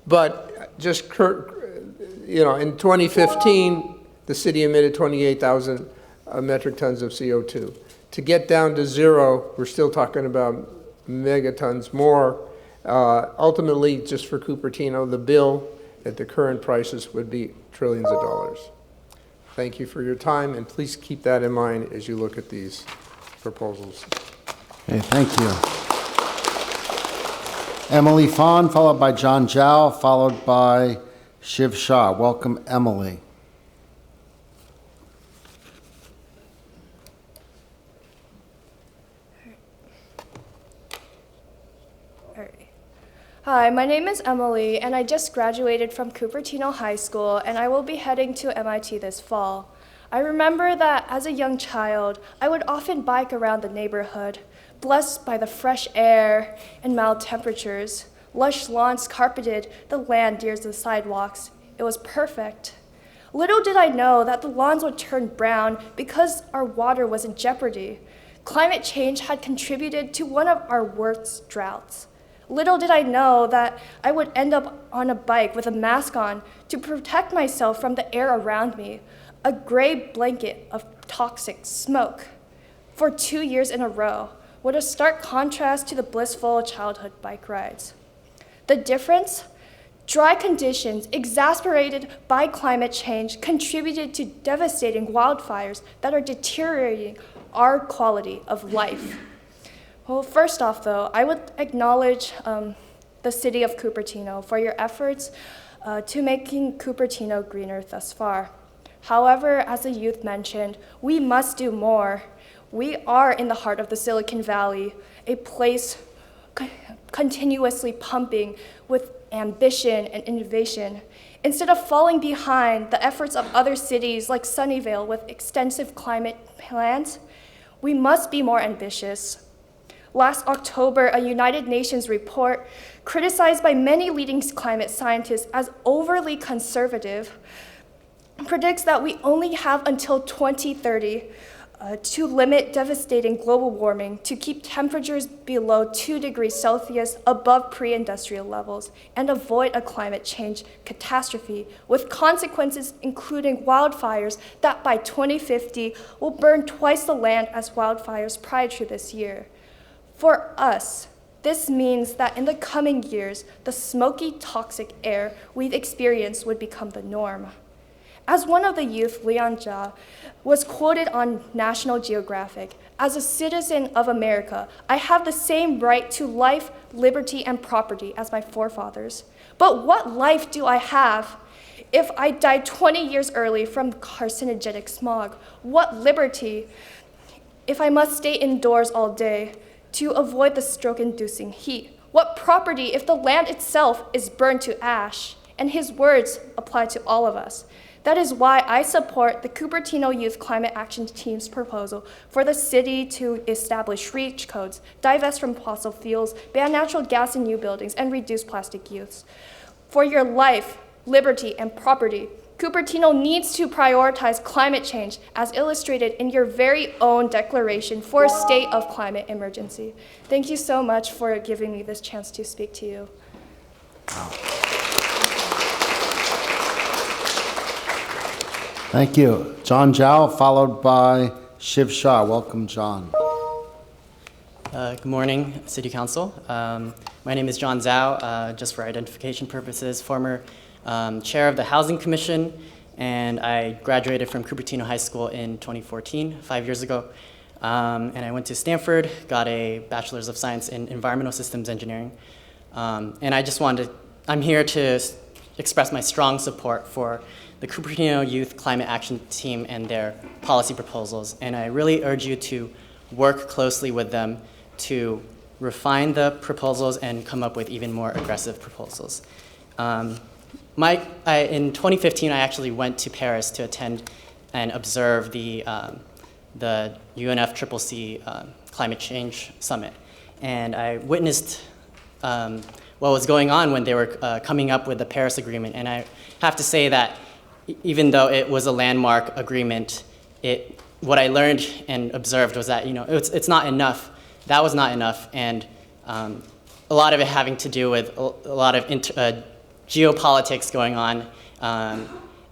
But just, in 2015, the city emitted 28,000 metric tons of CO2. To get down to 0, we're still talking about megatons more. Ultimately, just for Cupertino, the bill at the current prices would be trillions of dollars. Thank you for your time, and please keep that in mind as you look at these proposals. Okay, thank you. Emily Fawn, followed by John Zhao, followed by Shiv Shah. Welcome, Emily. Hi, my name is Emily, and I just graduated from Cupertino High School, and I will be heading to MIT this fall. I remember that as a young child, I would often bike around the neighborhood, blessed by the fresh air and mild temperatures. Lush lawns carpeted the land near the sidewalks. It was perfect. Little did I know that the lawns would turn brown because our water was in jeopardy. Climate change had contributed to one of our worst droughts. Little did I know that I would end up on a bike with a mask on to protect myself from the air around me, a gray blanket of toxic smoke. For 2 years in a row, what a stark contrast to the blissful childhood bike rides. The difference? Dry conditions exacerbated by climate change contributed to devastating wildfires that are deteriorating our quality of life. Well, first off, though, I would acknowledge the city of Cupertino for your efforts to making Cupertino greener thus far. However, as the youth mentioned, we must do more. We are in the heart of the Silicon Valley, a place continuously pumping with ambition and innovation. Instead of falling behind the efforts of other cities like Sunnyvale with extensive climate plans, we must be more ambitious. Last October, a United Nations report criticized by many leading climate scientists as overly conservative predicts that we only have until 2030 to limit devastating global warming, to keep temperatures below 2 degrees Celsius above pre-industrial levels, and avoid a climate change catastrophe with consequences including wildfires that by 2050 will burn twice the land as wildfires prior to this year. For us, this means that in the coming years, the smoky, toxic air we've experienced would become the norm. As one of the youth, Leon Jia, was quoted on National Geographic, as a citizen of America, I have the same right to life, liberty, and property as my forefathers. But what life do I have if I die 20 years early from carcinogenic smog? What liberty if I must stay indoors all day to avoid the stroke-inducing heat? What property if the land itself is burned to ash? And his words apply to all of us. That is why I support the Cupertino Youth Climate Action Team's proposal for the city to establish REACH codes, divest from fossil fuels, ban natural gas in new buildings, and reduce plastic use. For your life, liberty, and property, Cupertino needs to prioritize climate change as illustrated in your very own declaration for a state of climate emergency. Thank you so much for giving me this chance to speak to you. Thank you. John Zhao, followed by Shiv Shah. Welcome, John. Good morning, City Council. My name is John Zhao, just for identification purposes, former chair of the Housing Commission, and I graduated from Cupertino High School in 2014, 5 years ago. And I went to Stanford, got a Bachelor's of Science in Environmental Systems Engineering. And I'm here to express my strong support for the Cupertino Youth Climate Action Team and their policy proposals. And I really urge you to work closely with them to refine the proposals and come up with even more aggressive proposals. In 2015, I actually went to Paris to attend and observe the UNFCCC Climate Change Summit. And I witnessed what was going on when they were coming up with the Paris Agreement. And I have to say that even though it was a landmark agreement, what I learned and observed was that it's not enough. That was not enough, and a lot of it having to do with a lot of geopolitics going on,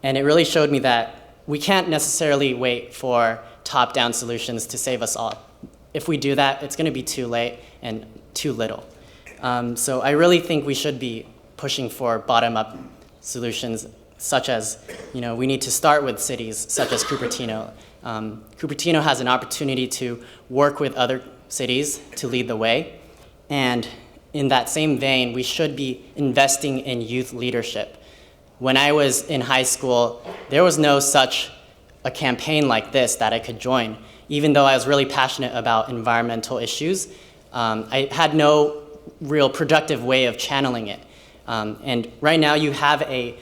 and it really showed me that we can't necessarily wait for top-down solutions to save us all. If we do that, it's going to be too late and too little. So I really think we should be pushing for bottom-up solutions, such as, we need to start with cities such as Cupertino. Cupertino has an opportunity to work with other cities to lead the way. And in that same vein, we should be investing in youth leadership. When I was in high school, there was no such a campaign like this that I could join. Even though I was really passionate about environmental issues, I had no real productive way of channeling it. And right now you have a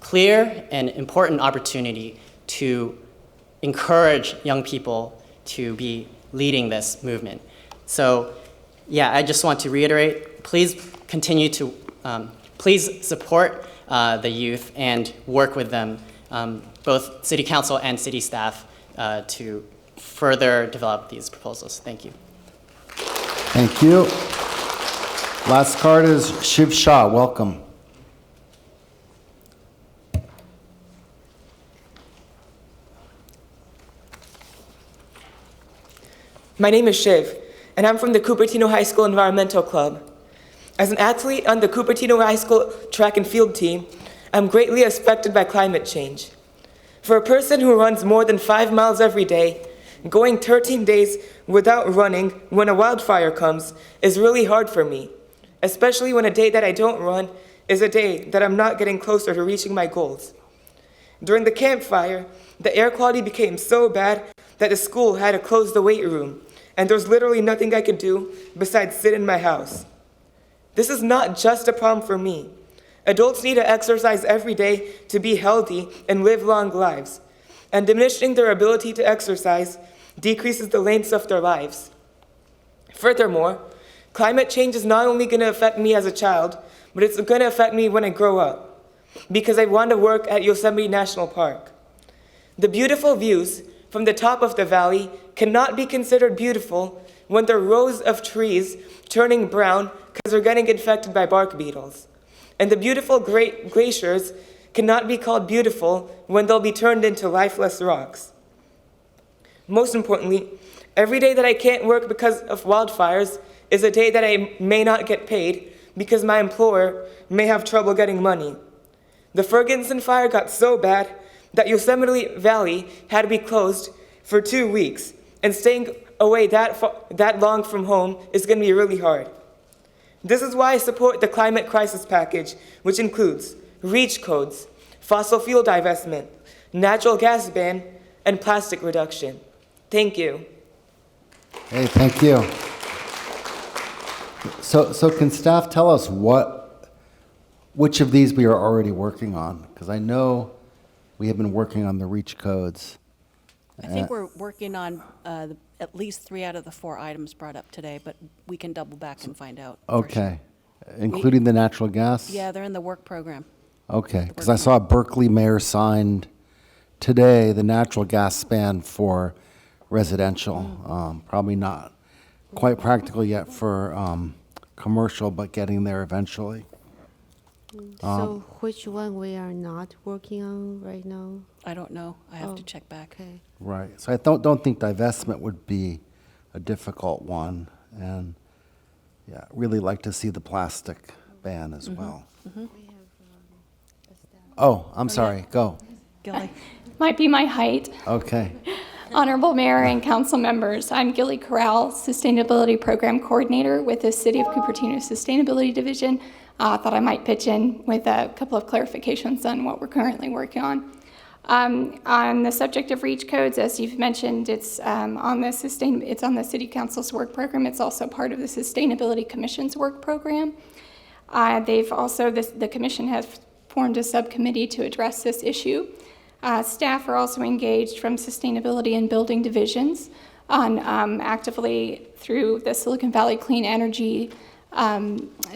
clear and important opportunity to encourage young people to be leading this movement. So yeah, I just want to reiterate, please continue to, please support the youth and work with them, both city council and city staff, to further develop these proposals. Thank you. Thank you. Last card is Shiv Shah. Welcome. My name is Shiv, and I'm from the Cupertino High School Environmental Club. As an athlete on the Cupertino High School track and field team, I'm greatly affected by climate change. For a person who runs more than 5 miles every day, going 13 days without running when a wildfire comes is really hard for me, especially when a day that I don't run is a day that I'm not getting closer to reaching my goals. During the campfire, the air quality became so bad that the school had to close the weight room, and there's literally nothing I could do besides sit in my house. This is not just a problem for me. Adults need to exercise every day to be healthy and live long lives, and diminishing their ability to exercise decreases the lengths of their lives. Furthermore, climate change is not only going to affect me as a child, but it's going to affect me when I grow up, because I want to work at Yosemite National Park. The beautiful views from the top of the valley cannot be considered beautiful when there are rows of trees turning brown because they're getting infected by bark beetles. And the beautiful great glaciers cannot be called beautiful when they'll be turned into lifeless rocks. Most importantly, every day that I can't work because of wildfires is a day that I may not get paid because my employer may have trouble getting money. The Ferguson fire got so bad that Yosemite Valley had to be closed for 2 weeks, and staying away that long from home is going to be really hard. This is why I support the climate crisis package, which includes REACH codes, fossil fuel divestment, natural gas ban, and plastic reduction. Thank you. Hey, thank you. So can staff tell us which of these we are already working on? Because I know we have been working on the REACH codes. I think we're working on at least 3 out of the 4 items brought up today, but we can double back and find out. Okay, including the natural gas? Yeah, they're in the work program. Okay, because I saw Berkeley mayor signed today the natural gas ban for residential. Probably not quite practical yet for commercial, but getting there eventually. So which one we are not working on right now? I don't know. I have to check back. Okay. Right. So I don't think divestment would be a difficult one, and yeah, really like to see the plastic ban as well. Oh, I'm sorry. Go. Gilly. Might be my height. Okay. Honorable Mayor and council members, I'm Gilly Corral, Sustainability Program Coordinator with the City of Cupertino Sustainability Division. Thought I might pitch in with a couple of clarifications on what we're currently working on. On the subject of REACH codes, as you've mentioned, it's on the City Council's work program. It's also part of the Sustainability Commission's work program. They've also, the Commission has formed a subcommittee to address this issue. Staff are also engaged from sustainability and building divisions on actively through the Silicon Valley Clean Energy,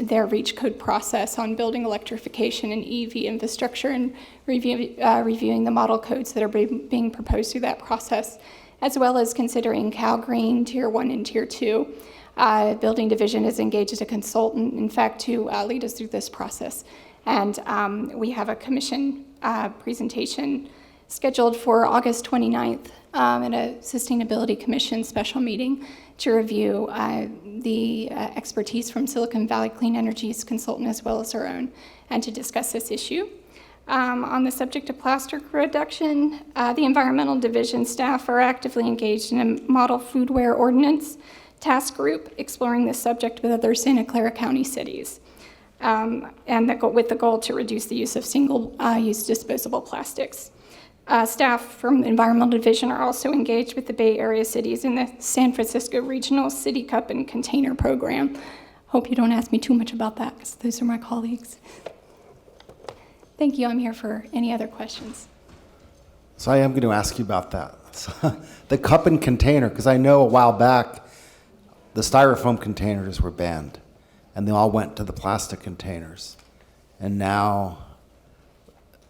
their REACH code process on building electrification and EV infrastructure, and reviewing the model codes that are being proposed through that process, as well as considering Cal Green Tier 1 and Tier 2. Building division is engaged as a consultant, in fact, to lead us through this process. And we have a commission presentation scheduled for August 29th at a Sustainability Commission special meeting to review the expertise from Silicon Valley Clean Energy's consultant as well as our own, and to discuss this issue. On the subject of plastic reduction, the Environmental Division staff are actively engaged in a model foodware ordinance task group exploring this subject with other Santa Clara County cities, and with the goal to reduce the use of single-use disposable plastics. Staff from the Environmental Division are also engaged with the Bay Area cities in the San Francisco Regional City Cup and Container Program. Hope you don't ask me too much about that, because those are my colleagues. Thank you. I'm here for any other questions. So I am going to ask you about that. The cup and container, because I know a while back the styrofoam containers were banned, and they all went to the plastic containers. And now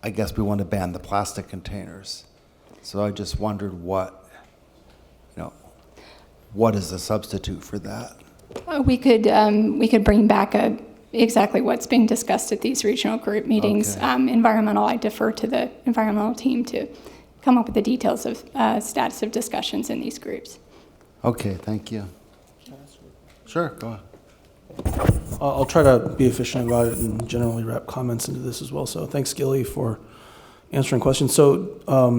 I guess we want to ban the plastic containers. So I just wondered what is the substitute for that? We could bring back exactly what's being discussed at these regional group meetings. Okay. Environmental, I defer to the environmental team to come up with the details of status of discussions in these groups. Okay, thank you. Sure, go on. I'll try to be efficient about it and generally wrap comments into this as well. So thanks, Gilly, for answering questions. So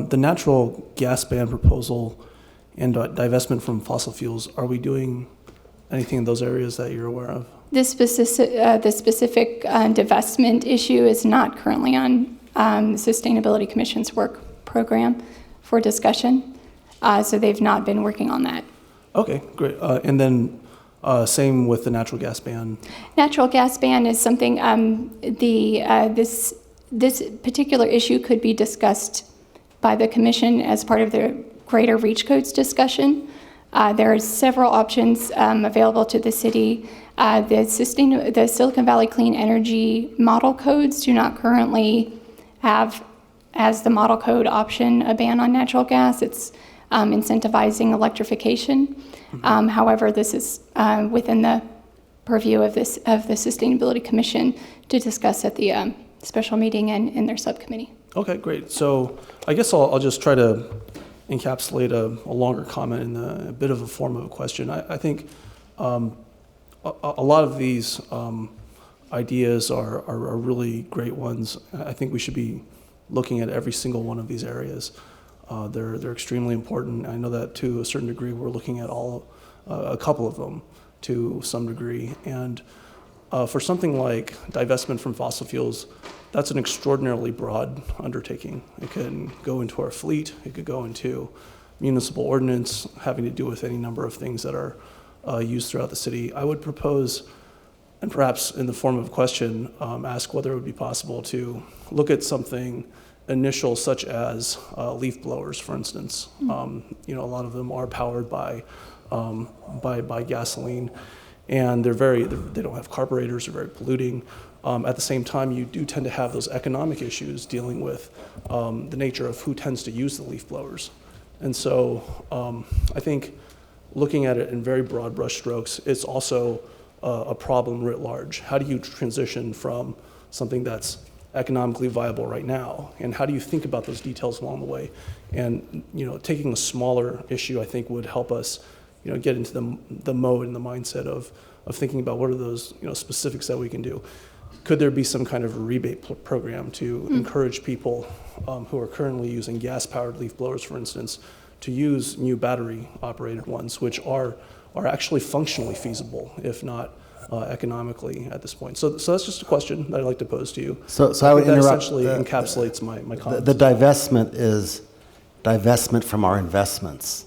the natural gas ban proposal and divestment from fossil fuels, are we doing anything in those areas that you're aware of? This specific divestment issue is not currently on the Sustainability Commission's work program for discussion, so they've not been working on that. Okay, great. And then same with the natural gas ban. Natural gas ban is something, this particular issue could be discussed by the Commission as part of the greater REACH codes discussion. There are several options available to the city. The Silicon Valley Clean Energy model codes do not currently have, as the model code option, a ban on natural gas. It's incentivizing electrification. However, this is within the purview of the Sustainability Commission to discuss at the special meeting and in their subcommittee. Okay, great. So I guess I'll just try to encapsulate a longer comment in a bit of a form of a question. I think a lot of these ideas are really great ones. I think we should be looking at every single one of these areas. They're extremely important. I know that to a certain degree we're looking at a couple of them to some degree. And for something like divestment from fossil fuels, that's an extraordinarily broad undertaking. It can go into our fleet, it could go into municipal ordinance, having to do with any number of things that are used throughout the city. I would propose, and perhaps in the form of a question, ask whether it would be possible to look at something initial, such as leaf blowers, for instance. A lot of them are powered by gasoline, and they don't have carburetors, they're very polluting. At the same time, you do tend to have those economic issues dealing with the nature of who tends to use the leaf blowers. And so I think looking at it in very broad brush strokes, it's also a problem writ large. How do you transition from something that's economically viable right now, and how do you think about those details along the way? And taking a smaller issue, I think, would help us get into the mode and the mindset of thinking about what are those specifics that we can do. Could there be some kind of rebate program to encourage people who are currently using gas-powered leaf blowers, for instance, to use new battery-operated ones, which are actually functionally feasible, if not economically at this point? So that's just a question that I'd like to pose to you. So I would that interrupt. essentially encapsulates my comments. The divestment is divestment from our investments.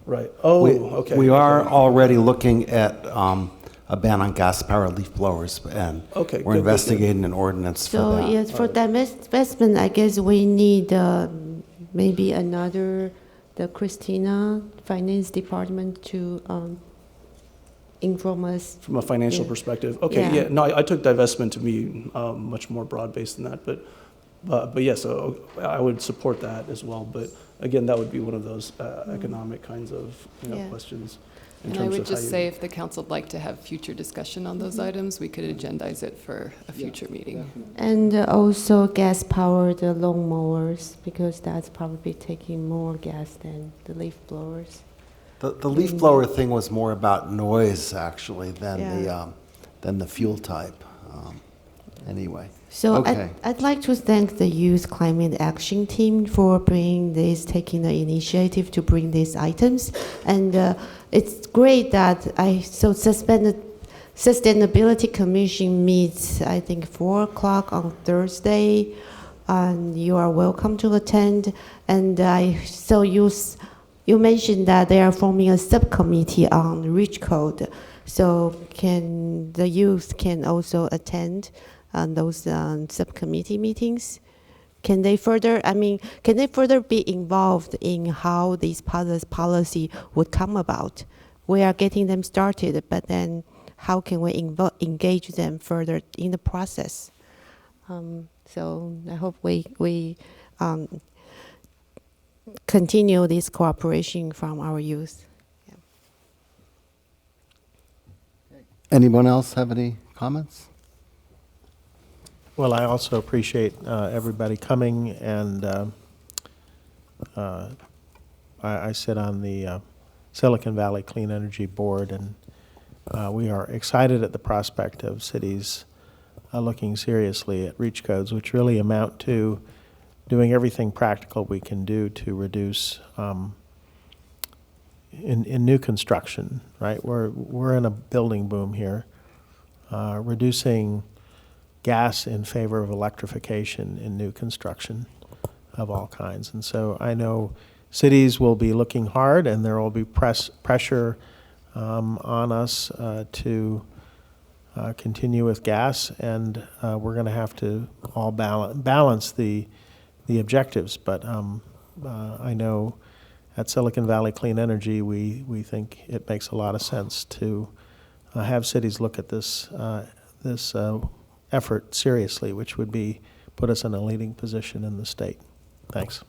Right. Oh, okay. We are already looking at a ban on gas-powered leaf blowers, and Okay, we're good. investigating an ordinance for So that. yes, for that investment, I guess we need maybe another, the Christina Finance Department to inform us. From a financial Yeah. perspective. Okay, yeah, no, I took divestment to be much more broad-based than that, but yes, I would support that as well. But again, that would be one of those economic kinds of Yeah. questions. In And I terms would of how just you- say if the council would like to have future discussion on those items, we could agendize it for a future meeting. And also gas-powered lawnmowers, because that's probably taking more gas than the leaf blowers. The leaf blower thing was more about noise, actually, Yeah. than the fuel type. Anyway. So Okay. I'd like to thank the Youth Climate Action Team for taking the initiative to bring these items. And it's great that Sustainability Commission meets, I think, 4 o'clock on Thursday, and you are welcome to attend. And you mentioned that they are forming a subcommittee on REACH code. So the youth can also attend those subcommittee meetings? Can they further be involved in how these policy would come about? We are getting them started, but then how can we engage them further in the process? So I hope we continue this cooperation from our youth. Anyone else have any comments? Well, I also appreciate everybody coming, and I sit on the Silicon Valley Clean Energy Board, and we are excited at the prospect of cities looking seriously at REACH codes, which really amount to doing everything practical we can do to reduce in new construction, right? We're in a building boom here, reducing gas in favor of electrification in new construction of all kinds. And so I know cities will be looking hard, and there will be pressure on us to continue with gas, and we're going to have to all balance the objectives. But I know at Silicon Valley Clean Energy, we think it makes a lot of sense to have cities look at this effort seriously, which would be put us in a leading position in the state. Thanks.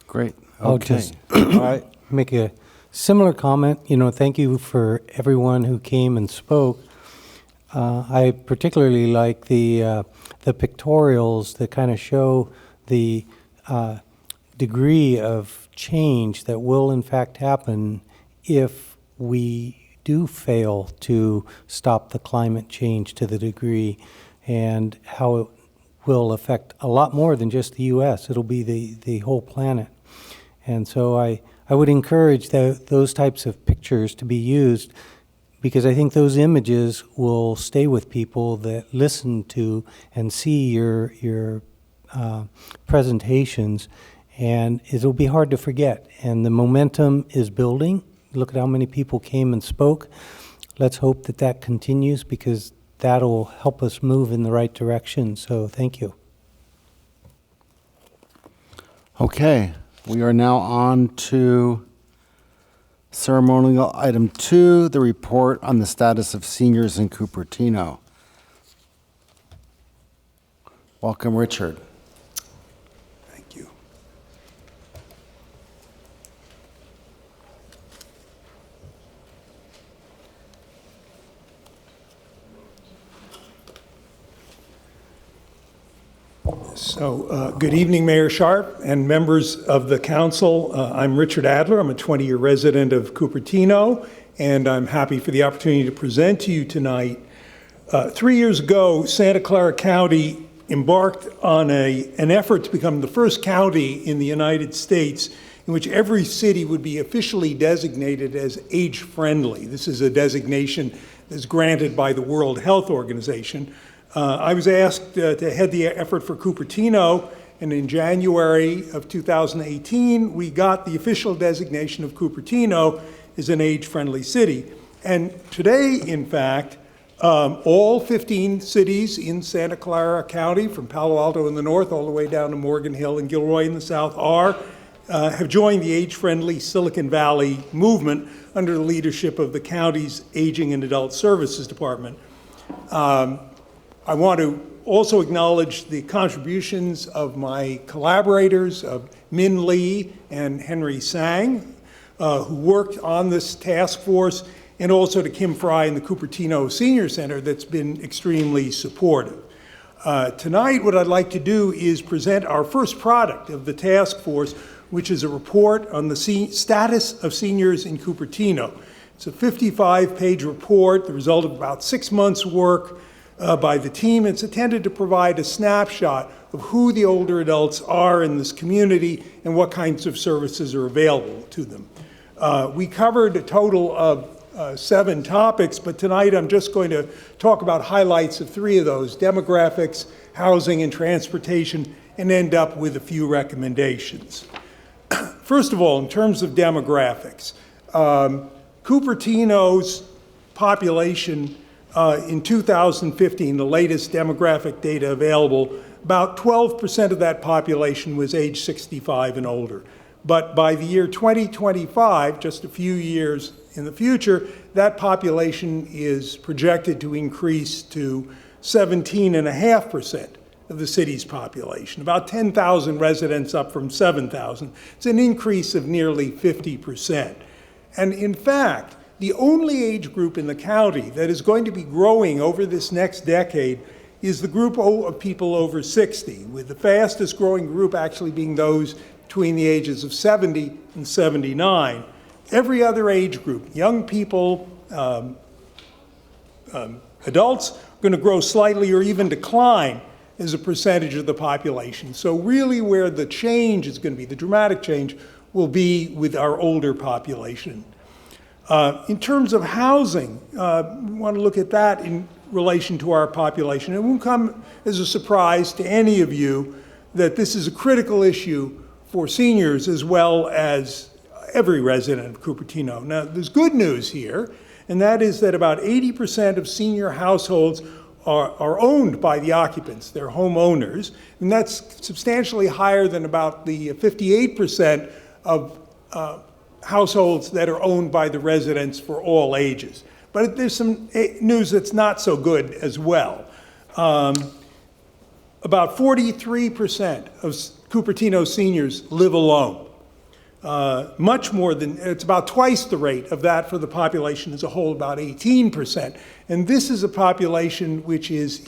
Great. I'll Okay. just make a similar comment. Thank you for everyone who came and spoke. I particularly like the pictorials that kind of show the degree of change that will in fact happen if we do fail to stop the climate change to the degree, and how it will affect a lot more than just the U.S. It'll be the whole planet. And so I would encourage those types of pictures to be used, because I think those images will stay with people that listen to and see your presentations, and it'll be hard to forget. And the momentum is building. Look at how many people came and spoke. Let's hope that continues, because that'll help us move in the right direction. So thank you. Okay, we are now on to ceremonial item 2, the report on the status of seniors in Cupertino. Welcome, Richard. Thank you. So, good evening, Mayor Sharp and members of the council. I'm Richard Adler. I'm a 20-year resident of Cupertino, and I'm happy for the opportunity to present to you tonight. 3 years ago, Santa Clara County embarked on an effort to become the first county in the United States in which every city would be officially designated as age-friendly. This is a designation that's granted by the World Health Organization. I was asked to head the effort for Cupertino, and in January of 2018, we got the official designation of Cupertino as an age-friendly city. And today, in fact, all 15 cities in Santa Clara County, from Palo Alto in the north all the way down to Morgan Hill and Gilroy in the south, have joined the age-friendly Silicon Valley movement under the leadership of the county's Aging and Adult Services Department. I want to also acknowledge the contributions of my collaborators, of Min Lee and Henry Sang, who worked on this task force, and also to Kim Fry and the Cupertino Senior Center that's been extremely supportive. Tonight, what I'd like to do is present our first product of the task force, which is a report on the status of seniors in Cupertino. It's a 55-page report, the result of about 6 months' work by the team. It's intended to provide a snapshot of who the older adults are in this community and what kinds of services are available to them. We covered a total of 7 topics, but tonight I'm just going to talk about highlights of 3 of those: demographics, housing, and transportation, and end up with a few recommendations. First of all, in terms of demographics, Cupertino's population in 2015, the latest demographic data available, about 12% of that population was age 65 and older. But by the year 2025, just a few years in the future, that population is projected to increase to 17.5% of the city's population, about 10,000 residents up from 7,000. It's an increase of nearly 50%. And in fact, the only age group in the county that is going to be growing over this next decade is the group of people over 60, with the fastest growing group actually being those between the ages of 70 and 79. Every other age group, young people, adults, are going to grow slightly or even decline as a percentage of the population. So really where the change is going to be, the dramatic change, will be with our older population. In terms of housing, we want to look at that in relation to our population. It won't come as a surprise to any of you that this is a critical issue for seniors as well as every resident of Cupertino. Now, there's good news here, and that is that about 80% of senior households are owned by the occupants. They're homeowners, and that's substantially higher than about the 58% of households that are owned by the residents for all ages. But there's some news that's not so good as well. About 43% of Cupertino seniors live alone. Much more than, it's about twice the rate of that for the population as a whole, about 18%. And this is a population which is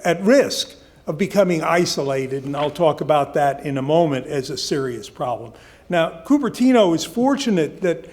at risk of becoming isolated, and I'll talk about that in a moment as a serious problem. Now, Cupertino is fortunate that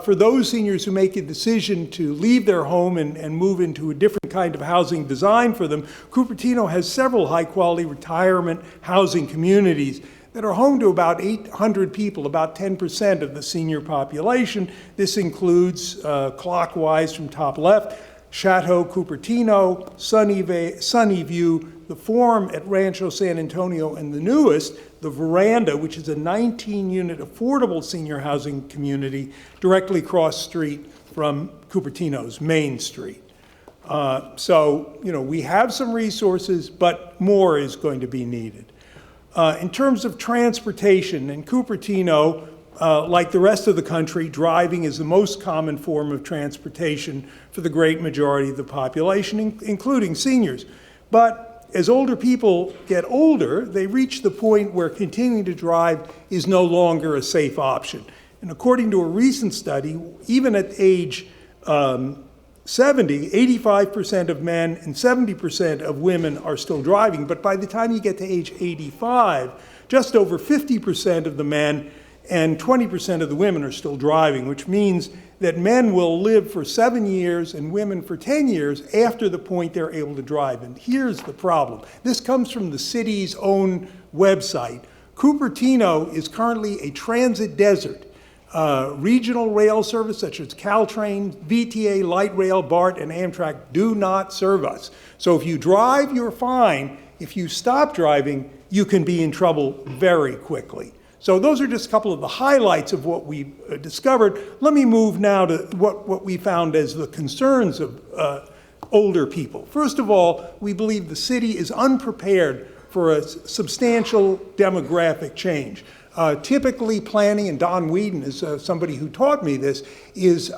for those seniors who make a decision to leave their home and move into a different kind of housing design for them, Cupertino has several high-quality retirement housing communities that are home to about 800 people, about 10% of the senior population. This includes, clockwise from top left, Chateau Cupertino, Sunnyview, the Forum at Rancho San Antonio, and the newest, the Veranda, which is a 19-unit affordable senior housing community directly across street from Cupertino's Main Street. So, we have some resources, but more is going to be needed. In terms of transportation, in Cupertino, like the rest of the country, driving is the most common form of transportation for the great majority of the population, including seniors. But as older people get older, they reach the point where continuing to drive is no longer a safe option. And according to a recent study, even at age 70, 85% of men and 70% of women are still driving. But by the time you get to age 85, just over 50% of the men and 20% of the women are still driving, which means that men will live for 7 years and women for 10 years after the point they're able to drive. And here's the problem. This comes from the city's own website. Cupertino is currently a transit desert. Regional rail service such as Caltrain, VTA, Light Rail, BART, and Amtrak do not serve us. So if you drive, you're fine. If you stop driving, you can be in trouble very quickly. So those are just a couple of the highlights of what we've discovered. Let me move now to what we found as the concerns of older people. First of all, we believe the city is unprepared for a substantial demographic change. Typically planning, and Don Whedon is somebody who taught me this, is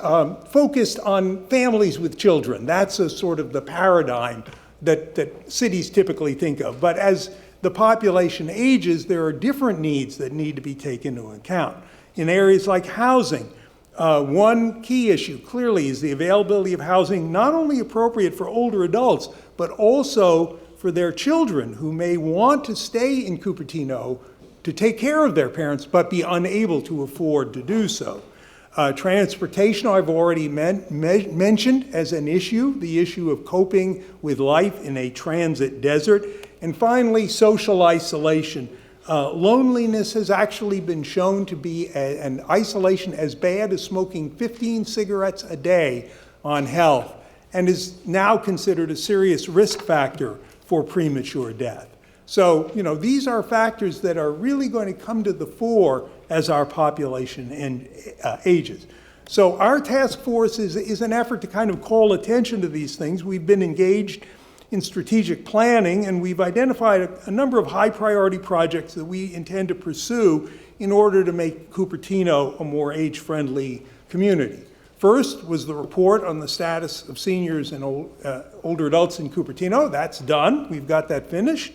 focused on families with children. That's a sort of the paradigm that cities typically think of. But as the population ages, there are different needs that need to be taken into account. In areas like housing, one key issue clearly is the availability of housing not only appropriate for older adults, but also for their children who may want to stay in Cupertino to take care of their parents, but be unable to afford to do so. Transportation, I've already mentioned as an issue, the issue of coping with life in a transit desert. And finally, social isolation. Loneliness has actually been shown to be an isolation as bad as smoking 15 cigarettes a day on health, and is now considered a serious risk factor for premature death. So, these are factors that are really going to come to the fore as our population ages. So our task force is an effort to kind of call attention to these things. We've been engaged in strategic planning, and we've identified a number of high priority projects that we intend to pursue in order to make Cupertino a more age-friendly community. First was the report on the status of seniors and older adults in Cupertino. That's done. We've got that finished.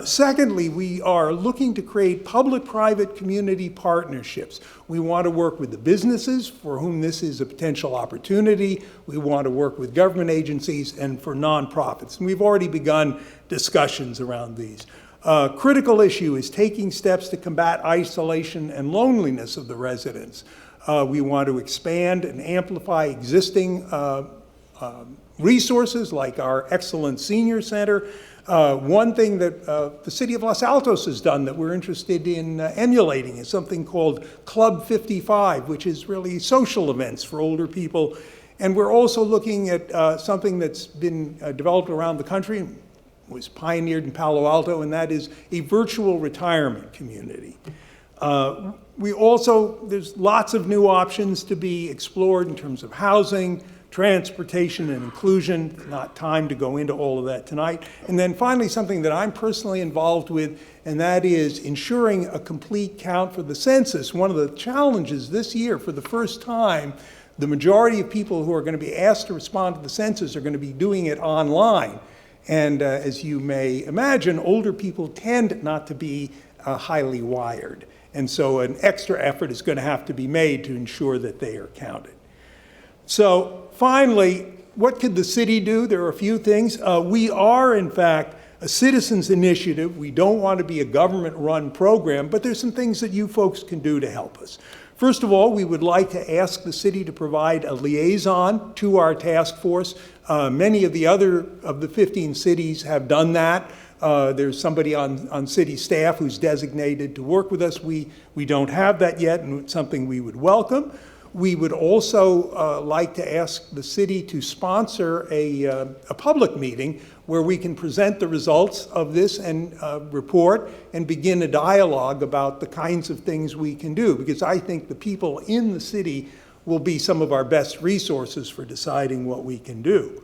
Secondly, we are looking to create public-private community partnerships. We want to work with the businesses for whom this is a potential opportunity. We want to work with government agencies and for nonprofits. And we've already begun discussions around these. Critical issue is taking steps to combat isolation and loneliness of the residents. We want to expand and amplify existing resources like our excellent senior center. One thing that the city of Los Altos has done that we're interested in emulating is something called Club 55, which is really social events for older people. And we're also looking at something that's been developed around the country, and was pioneered in Palo Alto, and that is a virtual retirement community. There's lots of new options to be explored in terms of housing, transportation, and inclusion. Not time to go into all of that tonight. And then finally, something that I'm personally involved with, and that is ensuring a complete count for the census. One of the challenges this year, for the first time, the majority of people who are going to be asked to respond to the census are going to be doing it online. And as you may imagine, older people tend not to be highly wired. And so an extra effort is going to have to be made to ensure that they are counted. So finally, what could the city do? There are a few things. We are, in fact, a citizens initiative. We don't want to be a government-run program, but there's some things that you folks can do to help us. First of all, we would like to ask the city to provide a liaison to our task force. Many of the 15 cities have done that. There's somebody on city staff who's designated to work with us. We don't have that yet, and it's something we would welcome. We would also like to ask the city to sponsor a public meeting where we can present the results of this and report and begin a dialogue about the kinds of things we can do, because I think the people in the city will be some of our best resources for deciding what we can do.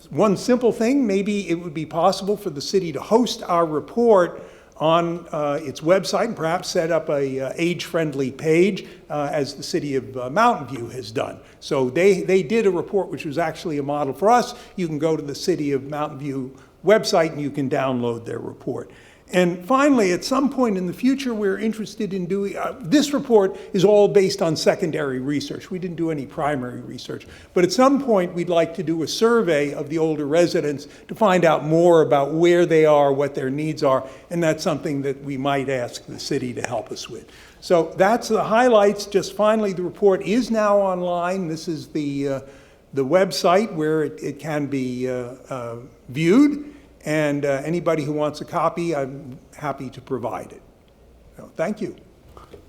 One simple thing, maybe it would be possible for the city to host our report on its website and perhaps set up a age-friendly page as the city of Mountain View has done. So they did a report which was actually a model for us. You can go to the city of Mountain View website and you can download their report. And finally, at some point in the future, we're interested in doing, this report is all based on secondary research. We didn't do any primary research. But at some point, we'd like to do a survey of the older residents to find out more about where they are, what their needs are, and that's something that we might ask the city to help us with. So that's the highlights. Just finally, the report is now online. This is the website where it can be viewed. And anybody who wants a copy, I'm happy to provide it. So, thank you.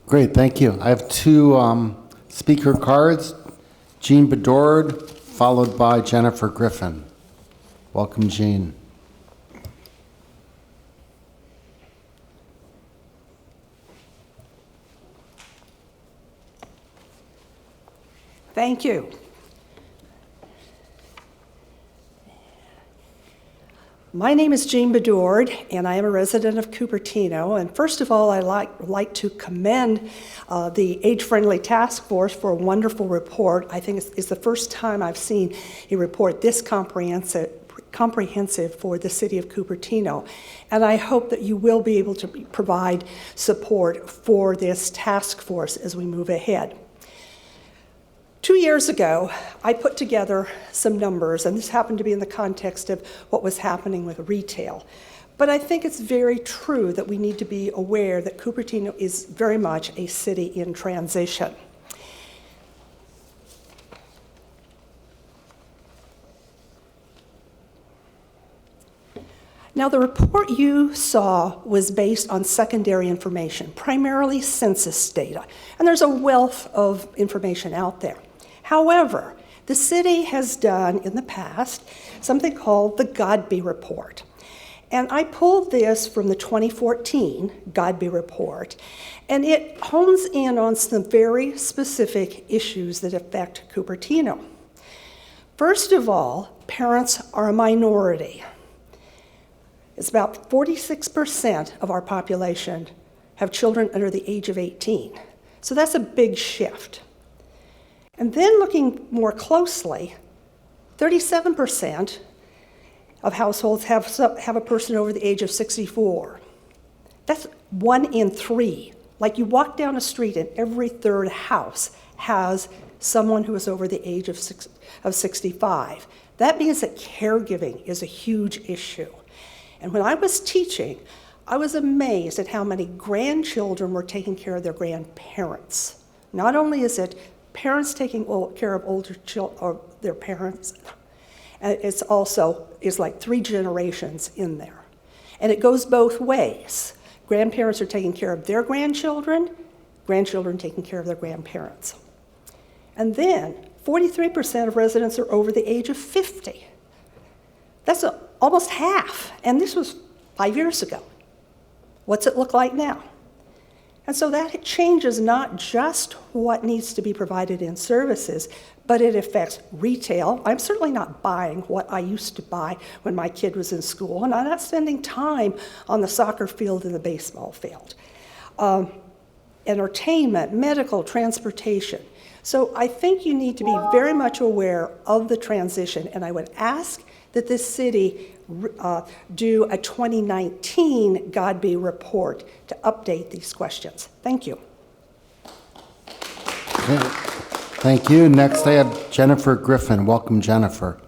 Great, thank you. I have two speaker cards. Jean Bedord, followed by Jennifer Griffin. Welcome, Jean. Thank you. My name is Jean Bedourde, and I am a resident of Cupertino. And first of all, I'd like to commend the Age-Friendly Task Force for a wonderful report. I think it's the first time I've seen a report this comprehensive for the city of Cupertino. And I hope that you will be able to provide support for this task force as we move ahead. 2 years ago, I put together some numbers, and this happened to be in the context of what was happening with retail. But I think it's very true that we need to be aware that Cupertino is very much a city in transition. Now, the report you saw was based on secondary information, primarily census data, and there's a wealth of information out there. However, the city has done in the past something called the Godby Report. And I pulled this from the 2014 Godby Report, and it hones in on some very specific issues that affect Cupertino. First of all, parents are a minority. It's about 46% of our population have children under the age of 18. So that's a big shift. And then looking more closely, 37% of households have a person over the age of 64. That's 1 in 3. Like you walk down a street and every third house has someone who is over the age of 65. That means that caregiving is a huge issue. And when I was teaching, I was amazed at how many grandchildren were taking care of their grandparents. Not only is it parents taking care of older children, or their parents, it's also like 3 generations in there. And it goes both ways. Grandparents are taking care of their grandchildren, grandchildren taking care of their grandparents. And then 43% of residents are over the age of 50. That's almost half, and this was 5 years ago. What's it look like now? And so that changes not just what needs to be provided in services, but it affects retail. I'm certainly not buying what I used to buy when my kid was in school, and I'm not spending time on the soccer field and the baseball field. Entertainment, medical, transportation. So I think you need to be very much aware of the transition, and I would ask that this city do a 2019 Godby report to update these questions. Thank you. Okay. Thank you. Next, I have Jennifer Griffin. Welcome, Jennifer.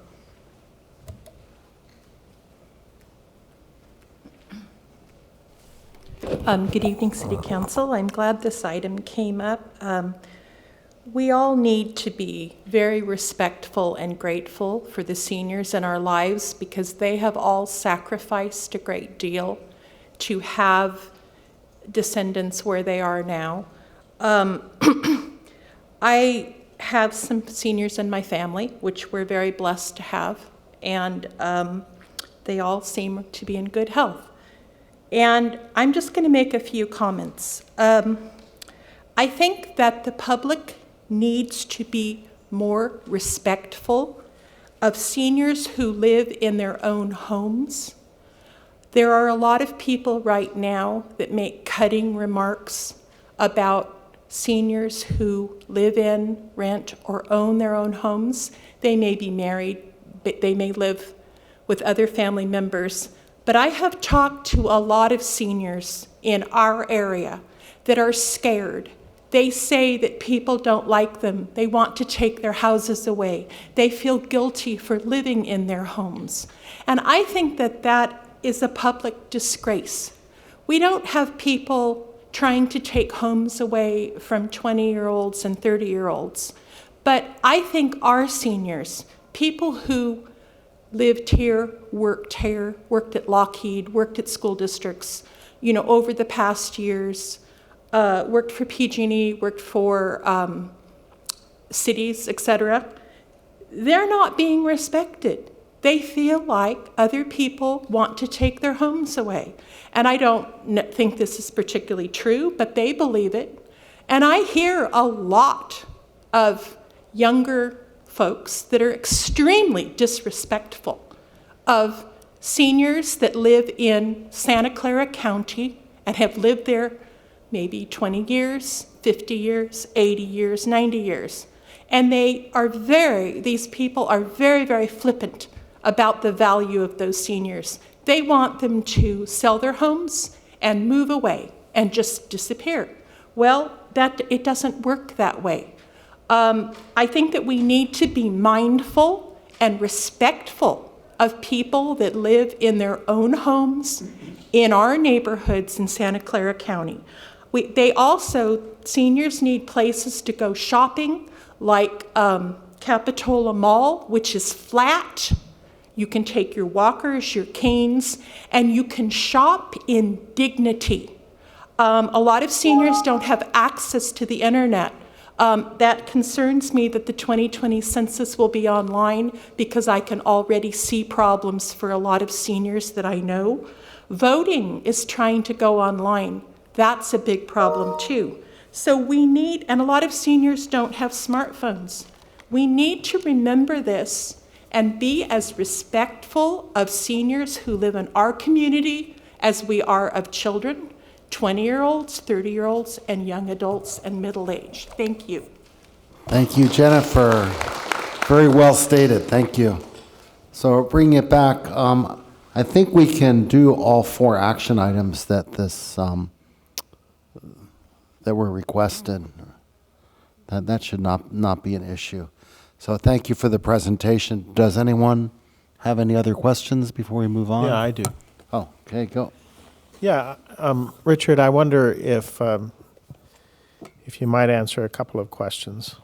Good evening, City Council. I'm glad this item came up. We all need to be very respectful and grateful for the seniors in our lives because they have all sacrificed a great deal to have descendants where they are now. I have some seniors in my family, which we're very blessed to have, and they all seem to be in good health. And I'm just going to make a few comments. I think that the public needs to be more respectful of seniors who live in their own homes. There are a lot of people right now that make cutting remarks about seniors who live in, rent, or own their own homes. They may be married, but they may live with other family members. But I have talked to a lot of seniors in our area that are scared. They say that people don't like them. They want to take their houses away. They feel guilty for living in their homes. And I think that that is a public disgrace. We don't have people trying to take homes away from 20-year-olds and 30-year-olds. But I think our seniors, people who lived here, worked at Lockheed, worked at school districts, over the past years, worked for PG&E, worked for cities, etc. They're not being respected. They feel like other people want to take their homes away. And I don't think this is particularly true, but they believe it. And I hear a lot of younger folks that are extremely disrespectful of seniors that live in Santa Clara County and have lived there maybe 20 years, 50 years, 80 years, 90 years. And these people are very, very flippant about the value of those seniors. They want them to sell their homes and move away and just disappear. Well, it doesn't work that way. I think that we need to be mindful and respectful of people that live in their own homes in our neighborhoods in Santa Clara County. Seniors need places to go shopping, like Capitola Mall, which is flat. You can take your walkers, your canes, and you can shop in dignity. A lot of seniors don't have access to the internet. That concerns me that the 2020 census will be online, because I can already see problems for a lot of seniors that I know. Voting is trying to go online. That's a big problem too. So and a lot of seniors don't have smartphones. We need to remember this and be as respectful of seniors who live in our community as we are of children, 20-year-olds, 30-year-olds, and young adults and middle-aged. Thank you. Thank you, Jennifer. Very well stated. Thank you. So bringing it back, I think we can do all 4 action items that that were requested. That should not be an issue. So thank you for the presentation. Does anyone have any other questions before we move on? Yeah, I do. Oh, okay, go. Yeah, Richard, I wonder if you might answer a couple of questions.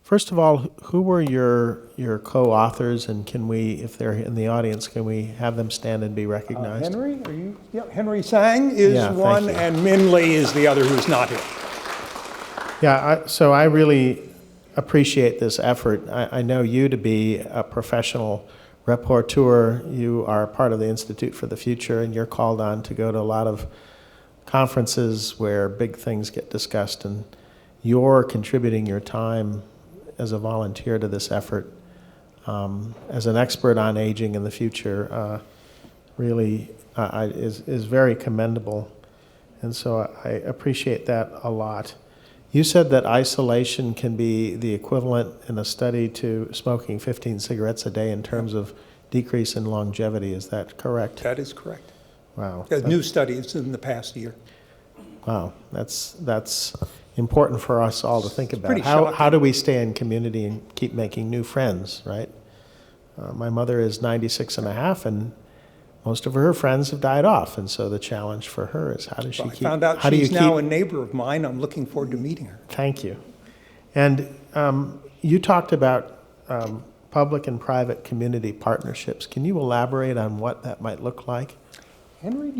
First of all, who were your co-authors, and can we, if they're in the audience, can we have them stand and be recognized? Henry, are you? Yeah, Henry Sang is one, and Min Lee is the other who's not here. Yeah, so I really appreciate this effort. I know you to be a professional rapporteur. You are part of the Institute for the Future, and you're called on to go to a lot of conferences where big things get discussed, and you're contributing your time as a volunteer to this effort. As an expert on aging in the future, really is very commendable, and so I appreciate that a lot. You said that isolation can be the equivalent in a study to smoking 15 cigarettes a day in terms of decrease in longevity. Is that correct? That is correct. Wow. A new study is in the past year. Wow, that's important for us all to think about. Pretty shocking. How do we stay in community and keep making new friends, right? My mother is 96 and a half, and most of her friends have died off, and so the challenge for her is how does she keep... I found out she's now a neighbor of mine. I'm looking forward to meeting her. Thank you. And you talked about public and private community partnerships. Can you elaborate on what that might look like? Henry,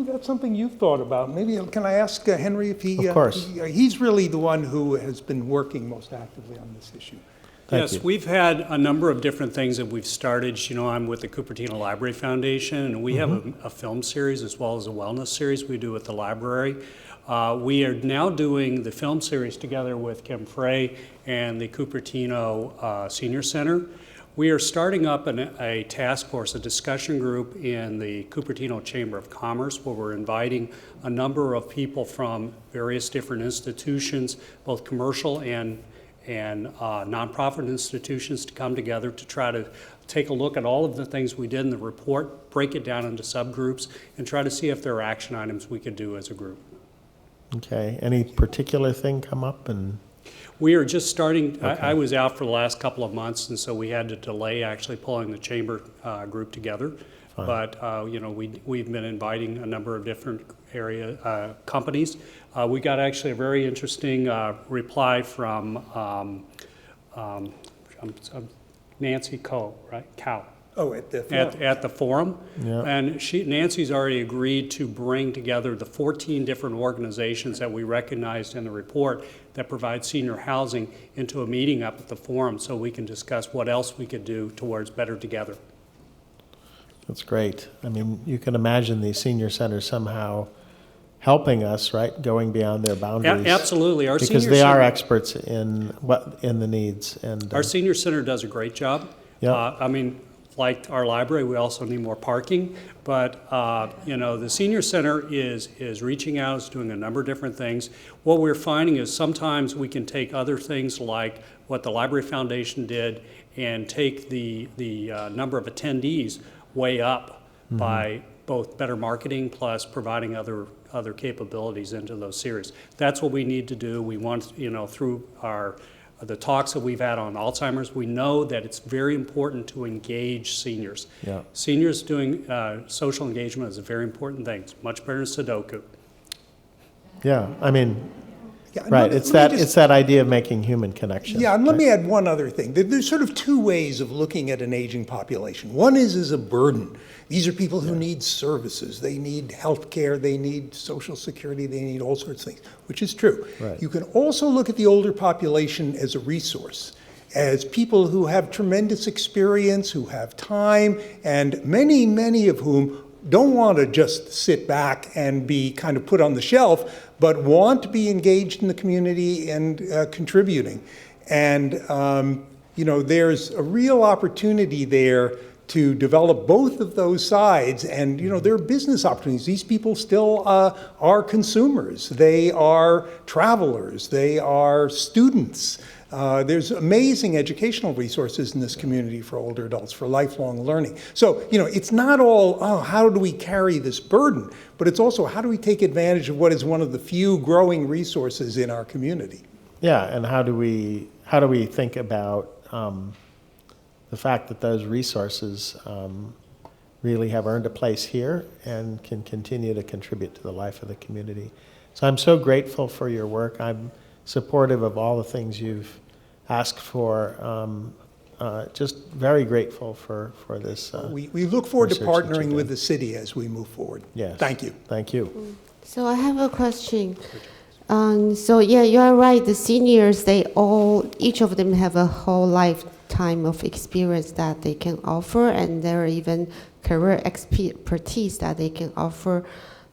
that's something you've thought about. Maybe, can I ask Henry if he... Of course. He's really the one who has been working most actively on this issue. Yes, we've had a number of different things that we've started. You know, I'm with the Cupertino Library Foundation, and we have a film series as well as a wellness series we do at the library. We are now doing the film series together with Kim Frey and the Cupertino Senior Center. We are starting up a task force, a discussion group in the Cupertino Chamber of Commerce, where we're inviting a number of people from various different institutions, both commercial and nonprofit institutions, to come together to try to take a look at all of the things we did in the report, break it down into subgroups, and try to see if there are action items we could do as a group. Okay. Any particular thing come up? And we are just starting. Okay. I was out for the last couple of months, and so we had to delay actually pulling the chamber group together. Fine. But you know, we've been inviting a number of different companies. We got actually a very interesting reply from Nancy Coe, right? Cow. Oh, at the forum. At the forum. Yeah. And Nancy's already agreed to bring together the 14 different organizations that we recognized in the report that provide senior housing into a meeting up at the forum, so we can discuss what else we could do towards Better Together. That's great. I mean, you can imagine these senior centers somehow helping us, right, going beyond their boundaries. Absolutely. Our because senior they are center- experts in the needs. And Our senior center does a great job. Yeah. I mean, like our library, we also need more parking. But, the senior center is reaching out, is doing a number of different things. What we're finding is sometimes we can take other things like what the Library Foundation did and take the number of attendees way up by both better marketing plus providing other capabilities into those series. That's what we need to do. We want, through the talks that we've had on Alzheimer's, we know that it's very important to engage seniors. Yeah. Seniors doing social engagement is a very important thing. It's much better than Sudoku. Yeah, I mean, Yeah, and right, let it's me that just- it's that idea of making human connection. Yeah, and let right? me add one other thing. There's sort of two ways of looking at an aging population. One is as a burden. These are people who need services. They need health care, they need social security, they need all sorts of things, which is true. Right. You can also look at the older population as a resource, as people who have tremendous experience, who have time, and many, many of whom don't want to just sit back and be kind of put on the shelf, but want to be engaged in the community and contributing. And, there's a real opportunity there to develop both of those sides. And, there are business opportunities. These people still are consumers. They are travelers. They are students. There's amazing educational resources in this community for older adults, for lifelong learning. So, it's not all, how do we carry this burden? But it's also, how do we take advantage of what is one of the few growing resources in our community? Yeah, and how do we think about the fact that those resources really have earned a place here and can continue to contribute to the life of the community. So I'm so grateful for your work. I'm supportive of all the things you've asked for. Just very grateful for this. We look forward to research that partnering you've with done. the city as we move forward. Yes. Thank you. Thank you. So I have a question. So yeah, you are right. The seniors, each of them have a whole lifetime of experience that they can offer, and there are even career expertise that they can offer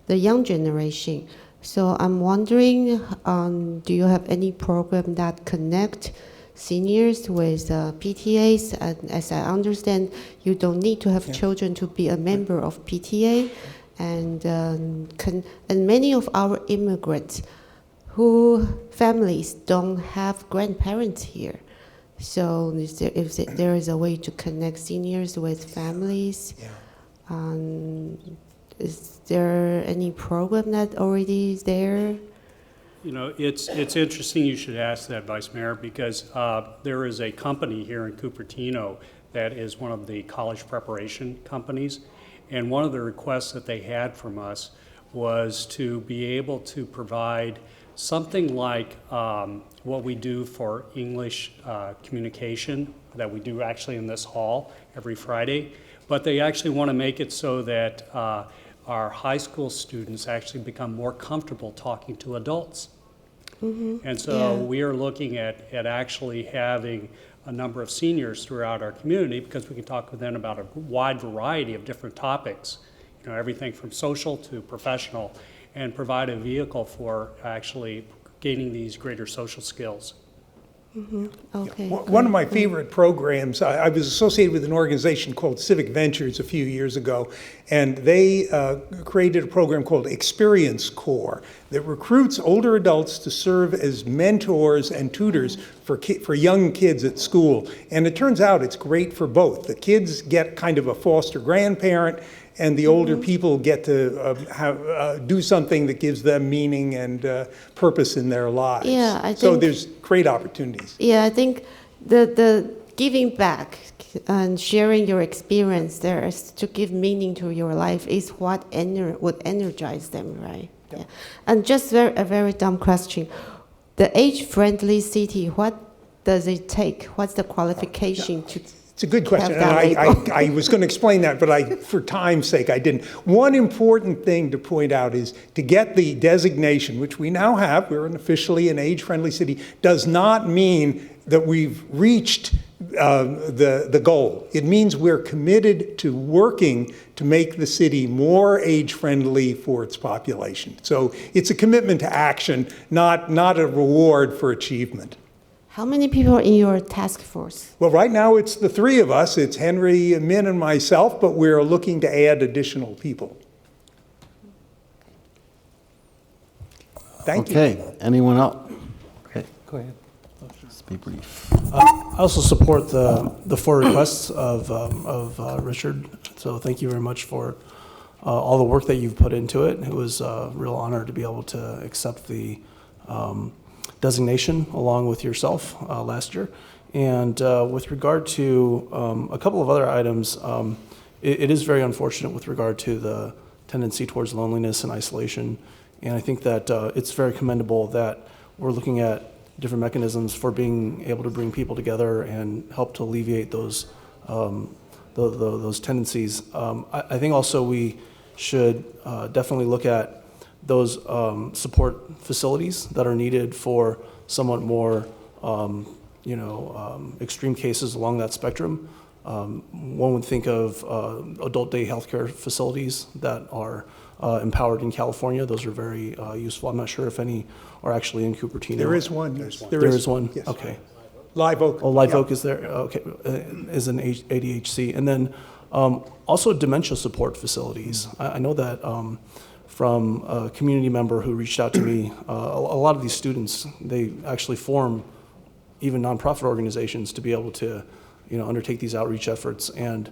the young generation. So I'm wondering, do you have any program that connect seniors with PTAs? And as I understand, you don't need to have children to be a member of PTA, and many of our immigrants who families don't have grandparents here. So if there is a way to connect seniors with families, is there any program that already is there? It's interesting you should ask that, Vice Mayor, because there is a company here in Cupertino that is one of the college preparation companies, and one of the requests that they had from us was to be able to provide something like what we do for English communication that we do actually in this hall every Friday, but they actually want to make it so that our high school students actually become more comfortable talking to adults. Mm-hmm. And so we are looking at actually having a number of seniors throughout our community, because we can talk with them about a wide variety of different topics, everything from social to professional, and provide a vehicle for actually gaining these greater social skills. Mm-hmm. Okay. One of my favorite programs, I was associated with an organization called Civic Ventures a few years ago, and they created a program called Experience Corps that recruits older adults to serve as mentors and tutors for young kids at school. And it turns out it's great for both. The kids get kind of a foster grandparent, and the older people get to do something that gives them meaning and purpose in their lives. Yeah, I so think- there's great opportunities. Yeah, I think the giving back and sharing your experience there is to give meaning to your life is what would energize them, right? Yeah. And just a very dumb question. The age-friendly city, what does it take? What's the qualification to It's a good question, have and that label? I was going to explain that, but for time's sake, I didn't. One important thing to point out is to get the designation, which we now have, we're officially an age-friendly city, does not mean that we've reached the goal. It means we're committed to working to make the city more age-friendly for its population. So it's a commitment to action, not a reward for achievement. How many people in your task force? Well, right now it's the three of us. It's Henry, Min, and myself, but we're looking to add additional people. Thank you. Okay, anyone else? Okay, Go ahead. just be brief. I also support the four requests of Richard. So thank you very much for all the work that you've put into it. It was a real honor to be able to accept the designation along with yourself last year. And with regard to a couple of other items, it is very unfortunate with regard to the tendency towards loneliness and isolation. And I think that it's very commendable that we're looking at different mechanisms for being able to bring people together and help to alleviate those tendencies. I think also we should definitely look at those support facilities that are needed for somewhat more, extreme cases along that spectrum. One would think of adult day healthcare facilities that are empowered in California. Those are very useful. I'm not sure if any are actually in Cupertino. There is one. Yes. There is one? Yes. Okay. Live Oak. Oh, Live Yeah. Oak is there? Okay, is an ADHC. And then also dementia support facilities. I know that from a community member who reached out to me, a lot of these students, they actually form even nonprofit organizations to be able to undertake these outreach efforts. And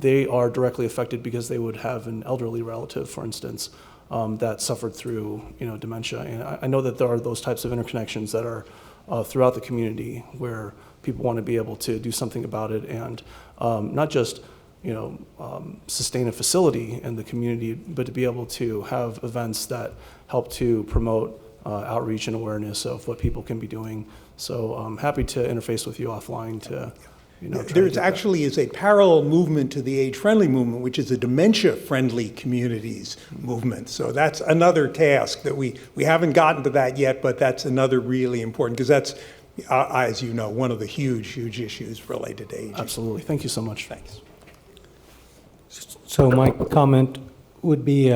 they are directly affected because they would have an elderly relative, for instance, that suffered through dementia. And I know that there are those types of interconnections that are throughout the community where people want to be able to do something about it and not just sustain a facility in the community, but to be able to have events that help to promote outreach and awareness of what people can be doing. So I'm happy to interface with you offline to There's actually is a parallel movement to the age-friendly movement, which is a dementia-friendly communities movement. So that's another task that we haven't gotten to that yet, but that's another really important, because that's, as you know, one of the huge issues related to aging. Absolutely. Thank you so much. Thanks. So my comment would be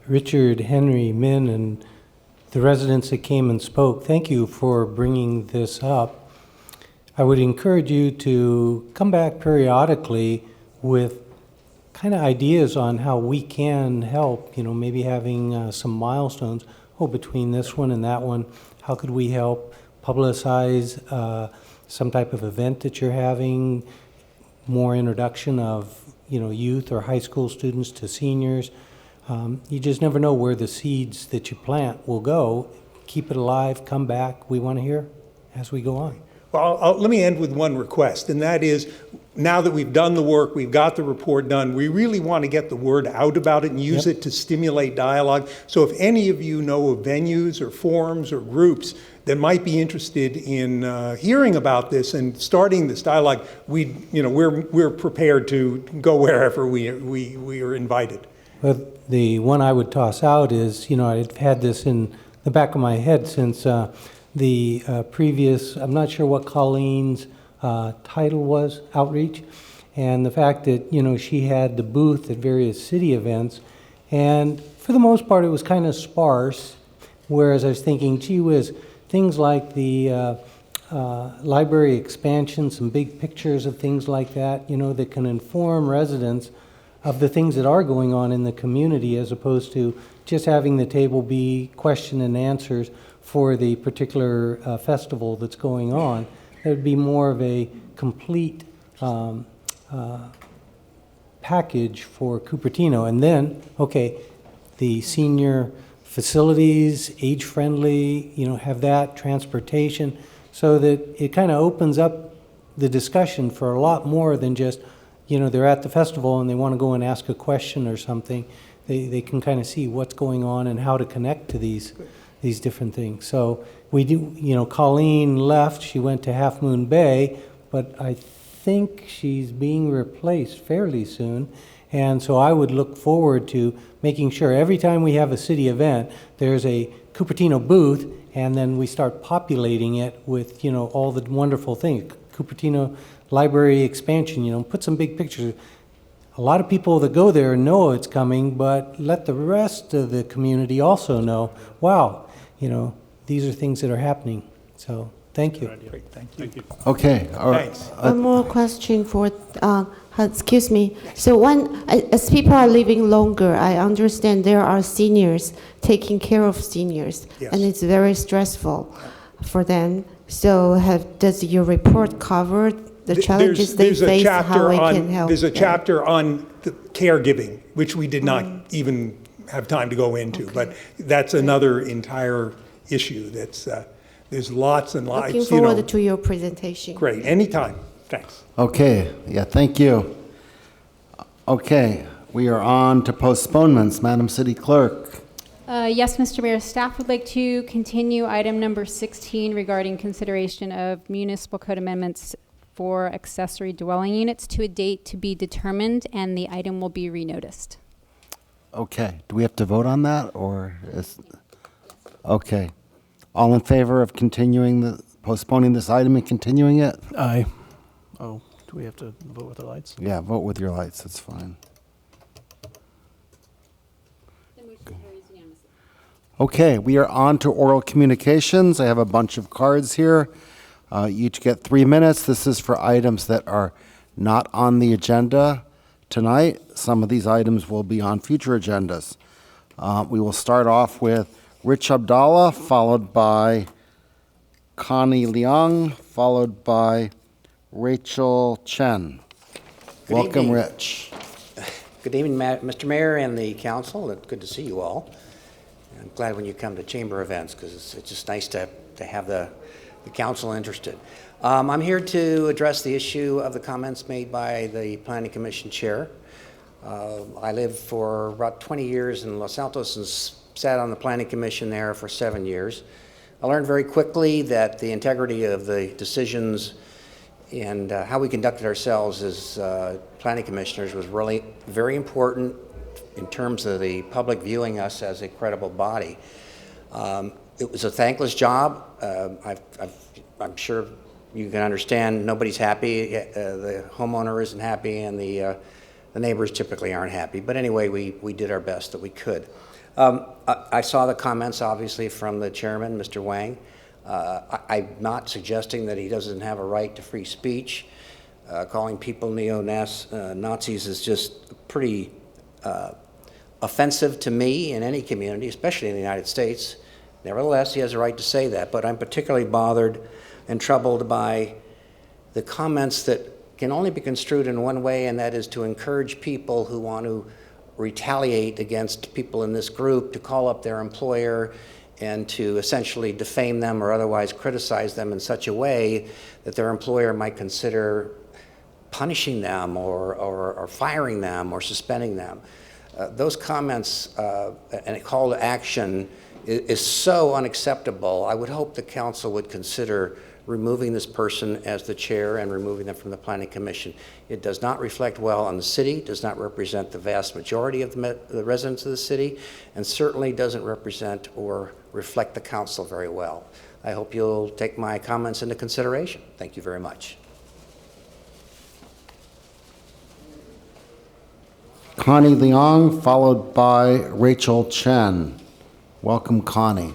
Richard, Henry, Min, and the residents that came and spoke, thank you for bringing this up. I would encourage you to come back periodically with kind of ideas on how we can help, maybe having some milestones. Between this one and that one, how could we help publicize some type of event that you're having, more introduction of, youth or high school students to seniors. You just never know where the seeds that you plant will go. Keep it alive, come back. We want to hear as we go on. Well, let me end with one request, and that is, now that we've done the work, we've got the report done, we really want to get the word out about it and use it to stimulate dialogue. So if any of you know of venues or forums or groups that might be interested in hearing about this and starting this dialogue, we're prepared to go wherever we are invited. But the one I would toss out is, I've had this in the back of my head since the previous, I'm not sure what Colleen's title was, outreach, and the fact that, she had the booth at various city events, and for the most part it was kind of sparse, whereas I was thinking, gee whiz, things like the library expansion, some big pictures of things like that, that can inform residents of the things that are going on in the community, as opposed to just having the table be question and answers for the particular festival that's going on. It would be more of a complete package for Cupertino. And then, the senior facilities, age-friendly, have that, transportation, so that it kind of opens up the discussion for a lot more than just, they're at the festival and they want to go and ask a question or something. They can kind of see what's going on and how to connect to these different things. So we do, Colleen left, she went to Half Moon Bay, but I think she's being replaced fairly soon. And so I would look forward to making sure every time we have a city event, there's a Cupertino booth, and then we start populating it with, all the wonderful things. Cupertino Library expansion, put some big pictures. A lot of people that go there know it's coming, but let the rest of the community also know, wow, these are things that are happening. So thank you. Great, thank you. Okay. All right. Thanks. One more question for, excuse me. So as people are living longer, I understand there are seniors taking care of seniors, Yes. and it's very stressful for them. So does your report cover the challenges they face, how we can help? There's a them? chapter on the caregiving, which we did not even have time to go into, but that's another entire issue. There's lots and lots. Looking forward to your presentation. Great, anytime. Thanks. Okay, yeah, thank you. Okay, we are on to postponements. Madam City Clerk. Yes, Mr. Mayor, staff would like to continue item number 16 regarding consideration of municipal code amendments for accessory dwelling units to a date to be determined, and the item will be renoticed. Okay, do we have to vote on that, or okay. All in favor of postponing this item and continuing it? Aye. Oh, do we have to vote with the lights? Yeah, vote with your lights, that's fine. Okay, we are on to oral communications. I have a bunch of cards here. You each get 3 minutes. This is for items that are not on the agenda tonight. Some of these items will be on future agendas. We will start off with Rich Abdallah, followed by Connie Leong, followed by Rachel Chen. Welcome, evening. Rich. Good evening, Mr. Mayor and the council. It's good to see you all. I'm glad when you come to chamber events because it's just nice to have the council interested. I'm here to address the issue of the comments made by the Planning Commission Chair. I lived for about 20 years in Los Altos and sat on the Planning Commission there for 7 years. I learned very quickly that the integrity of the decisions and how we conducted ourselves as planning commissioners was really very important in terms of the public viewing us as a credible body. It was a thankless job. I'm sure you can understand nobody's happy. The homeowner isn't happy, and the neighbors typically aren't happy. But anyway, we did our best that we could. I saw the comments, obviously, from the chairman, Mr. Wang. I'm not suggesting that he doesn't have a right to free speech. Calling people neo-Nazis is just pretty offensive to me in any community, especially in the United States. Nevertheless, he has a right to say that, but I'm particularly bothered and troubled by the comments that can only be construed in one way, and that is to encourage people who want to retaliate against people in this group to call up their employer and to essentially defame them or otherwise criticize them in such a way that their employer might consider punishing them or firing them or suspending them. Those comments and a call to action is so unacceptable. I would hope the council would consider removing this person as the chair and removing them from the Planning Commission. It does not reflect well on the city, does not represent the vast majority of the residents of the city, and certainly doesn't represent or reflect the council very well. I hope you'll take my comments into consideration. Thank you very much. Connie Leong, followed by Rachel Chen. Welcome, Connie.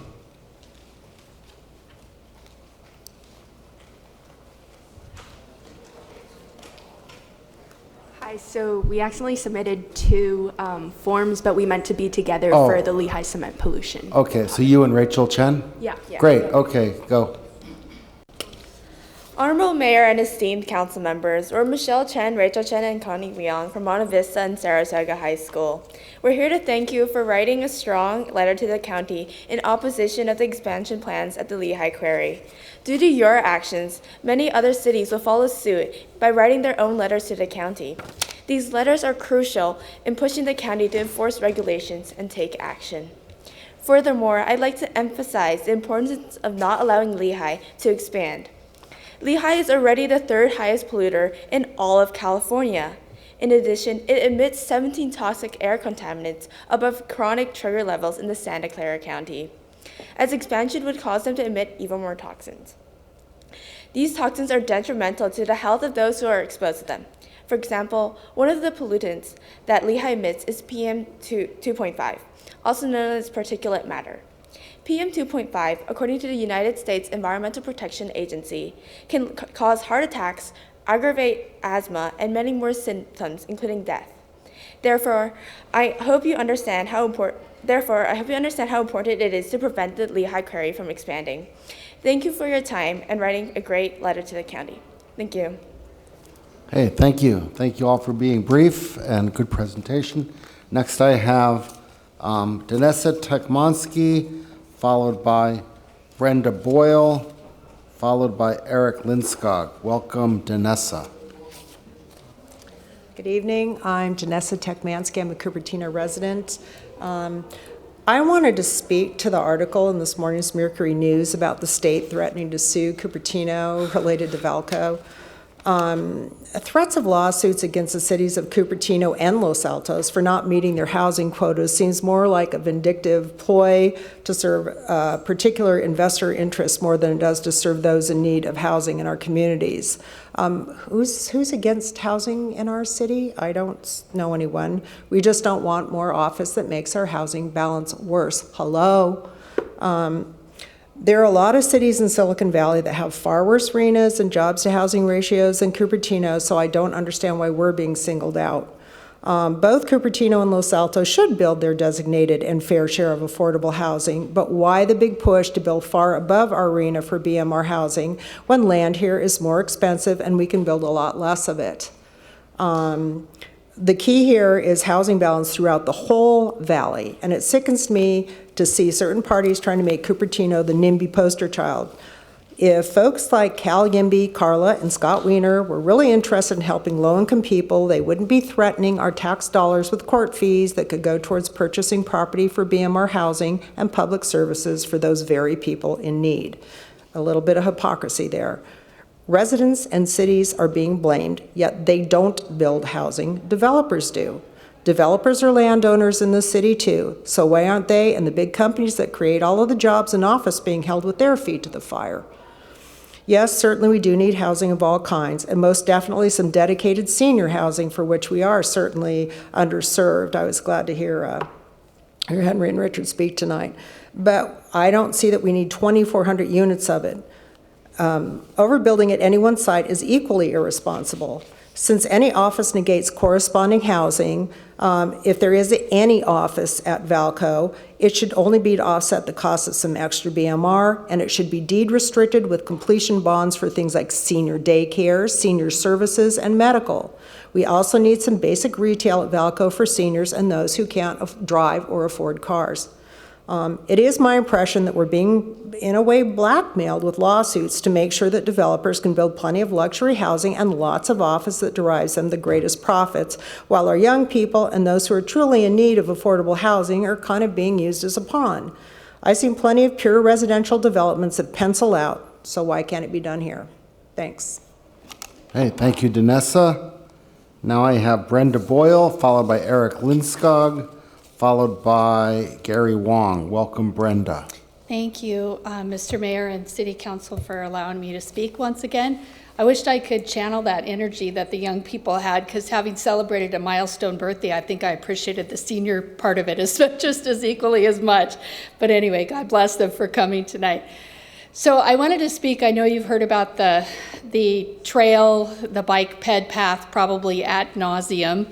Hi, so we actually submitted two forms, but we meant to be together Oh. for the Lehigh cement pollution. Okay, so you and Rachel Chen? Yeah. Great, okay, go. Honorable Mayor and esteemed council members, we're Michelle Chen, Rachel Chen, and Connie Leong from Monte Vista and Saratoga High School. We're here to thank you for writing a strong letter to the county in opposition of the expansion plans at the Lehigh Quarry. Due to your actions, many other cities will follow suit by writing their own letters to the county. These letters are crucial in pushing the county to enforce regulations and take action. Furthermore, I'd like to emphasize the importance of not allowing Lehigh to expand. Lehigh is already the third highest polluter in all of California. In addition, it emits 17 toxic air contaminants above chronic trigger levels in the Santa Clara County, as expansion would cause them to emit even more toxins. These toxins are detrimental to the health of those who are exposed to them. For example, one of the pollutants that Lehigh emits is PM 2.5, also known as particulate matter. PM 2.5, according to the United States Environmental Protection Agency, can cause heart attacks, aggravate asthma, and many more symptoms, including death. Therefore, I hope you understand how important it is to prevent the Lehigh Quarry from expanding. Thank you for your time and writing a great letter to the county. Thank you. Hey, thank you. Thank you all for being brief and good presentation. Next I have Danessa Tekmonsky, followed by Brenda Boyle, followed by Eric Linskog. Welcome, Danessa. Good evening. I'm Danessa Tekmansky. I'm a Cupertino resident. I wanted to speak to the article in this morning's Mercury News about the state threatening to sue Cupertino related to Valco. Threats of lawsuits against the cities of Cupertino and Los Altos for not meeting their housing quotas seems more like a vindictive ploy to serve particular investor interests more than it does to serve those in need of housing in our communities. Who's against housing in our city? I don't know anyone. We just don't want more office that makes our housing balance worse. Hello? There are a lot of cities in Silicon Valley that have far worse RENAs and jobs to housing ratios than Cupertino, so I don't understand why we're being singled out. Both Cupertino and Los Altos should build their designated and fair share of affordable housing, but why the big push to build far above our RENA for BMR housing when land here is more expensive and we can build a lot less of it? The key here is housing balance throughout the whole valley, and it sickens me to see certain parties trying to make Cupertino the NIMBY poster child. If folks like Cal Yimby, Carla, and Scott Wiener were really interested in helping low-income people, they wouldn't be threatening our tax dollars with court fees that could go towards purchasing property for BMR housing and public services for those very people in need. A little bit of hypocrisy there. Residents and cities are being blamed, yet they don't build housing, developers do. Developers are landowners in the city too, so why aren't they and the big companies that create all of the jobs and office being held with their feet to the fire? Yes, certainly we do need housing of all kinds, and most definitely some dedicated senior housing for which we are certainly underserved. I was glad to hear Henry and Richard speak tonight. But I don't see that we need 2,400 units of it. Overbuilding at any one site is equally irresponsible. Since any office negates corresponding housing, if there is any office at Valco, it should only be to offset the cost of some extra BMR, and it should be deed restricted with completion bonds for things like senior daycare, senior services, and medical. We also need some basic retail at Valco for seniors and those who can't drive or afford cars. It is my impression that we're being, in a way, blackmailed with lawsuits to make sure that developers can build plenty of luxury housing and lots of office that derives them the greatest profits, while our young people and those who are truly in need of affordable housing are kind of being used as a pawn. I've seen plenty of pure residential developments that pencil out, so why can't it be done here? Thanks. Hey, thank you, Danessa. Now I have Brenda Boyle, followed by Eric Linskog, followed by Gary Wong. Welcome, Brenda. Thank you, Mr. Mayor and City Council, for allowing me to speak once again. I wished I could channel that energy that the young people had, because having celebrated a milestone birthday, I think I appreciated the senior part of it just as equally as much. But anyway, God bless them for coming tonight. So I wanted to speak. I know you've heard about the trail, the bike ped path, probably ad nauseum.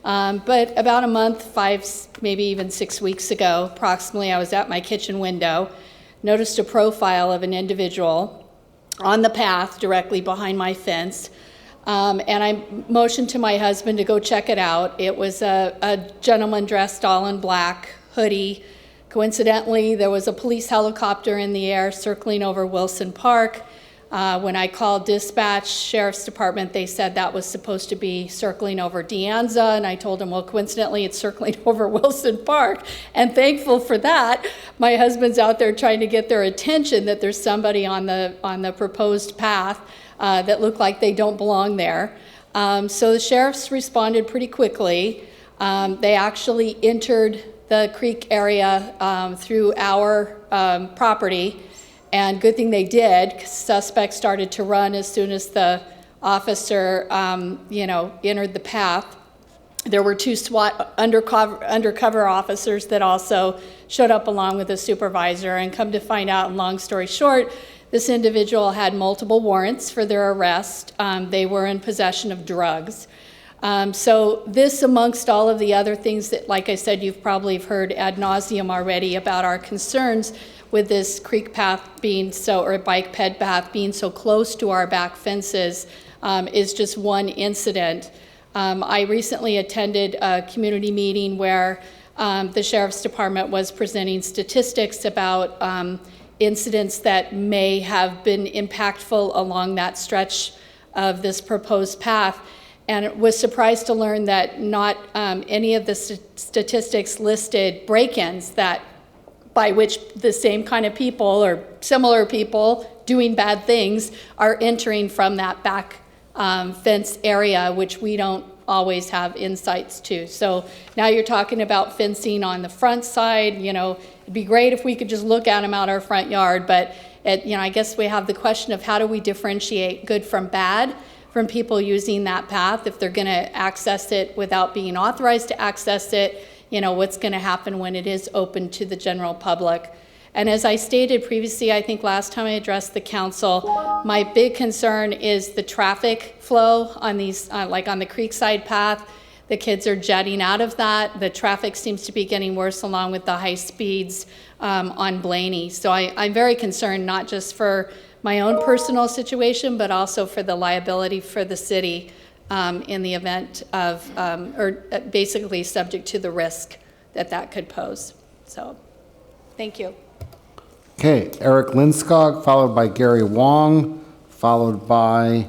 But about a month, 5, maybe even 6 weeks ago, approximately, I was at my kitchen window, noticed a profile of an individual on the path directly behind my fence, and I motioned to my husband to go check it out. It was a gentleman dressed all in black, hoodie. Coincidentally, there was a police helicopter in the air circling over Wilson Park. When I called dispatch, sheriff's department, they said that was supposed to be circling over De Anza, and I told them, well, coincidentally, it's circling over Wilson Park. And thankful for that, my husband's out there trying to get their attention that there's somebody on the proposed path that look like they don't belong there. So the sheriffs responded pretty quickly. They actually entered the creek area through our property, And good thing they did, 'cause suspects started to run as soon as the officer, entered the path. There were 2 SWAT undercover officers that also showed up along with the supervisor, and come to find out, long story short, this individual had multiple warrants for their arrest. They were in possession of drugs. So this, amongst all of the other things that, like I said, you've probably heard ad nauseum already about our concerns with this creek path being or bike ped path being so close to our back fences, is just one incident. I recently attended a community meeting where the Sheriff's Department was presenting statistics about incidents that may have been impactful along that stretch of this proposed path, and was surprised to learn that not any of the statistics listed break-ins by which the same kind of people or similar people doing bad things are entering from that back fence area, which we don't always have insights to. So now you're talking about fencing on the front side. It'd be great if we could just look at them out our front yard, but I guess we have the question of how do we differentiate good from bad from people using that path if they're going to access it without being authorized to access it. What's going to happen when it is open to the general public. And as I stated previously, I think last time I addressed the council, my big concern is the traffic flow on these, like on the Creekside path. The kids are jetting out of that. The traffic seems to be getting worse along with the high speeds on Blaney. So I'm very concerned, not just for my own personal situation, but also for the liability for the city in the event of, or basically subject to the risk that could pose. So, thank you. Okay, Eric Linskog, followed by Gary Wong, followed by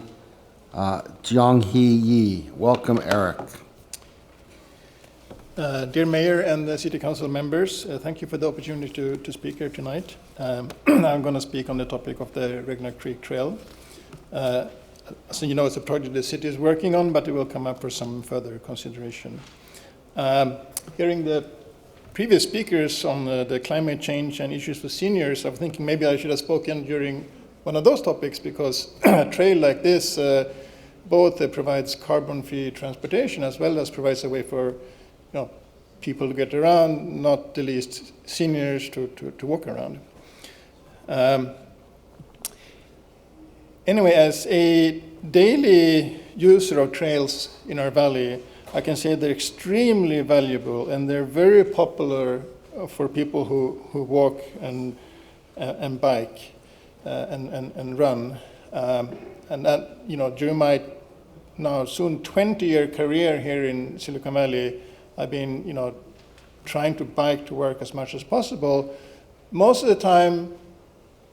Jianghee Yi. Welcome, Eric. Dear Mayor and the City Council members, thank you for the opportunity to speak here tonight. I'm going to speak on the topic of the Regna Creek Trail. So you know, it's a project the city is working on, but it will come up for some further consideration. Hearing the previous speakers on the climate change and issues for seniors, I'm thinking maybe I should have spoken during one of those topics, because a trail like this both provides carbon-free transportation as well as provides a way for people to get around, not the least seniors to walk around. Anyway, as a daily user of trails in our valley, I can say they're extremely valuable, and they're very popular for people who walk and bike and run. And that, during my now soon 20-year career here in Silicon Valley, I've been, trying to bike to work as much as possible. Most of the time,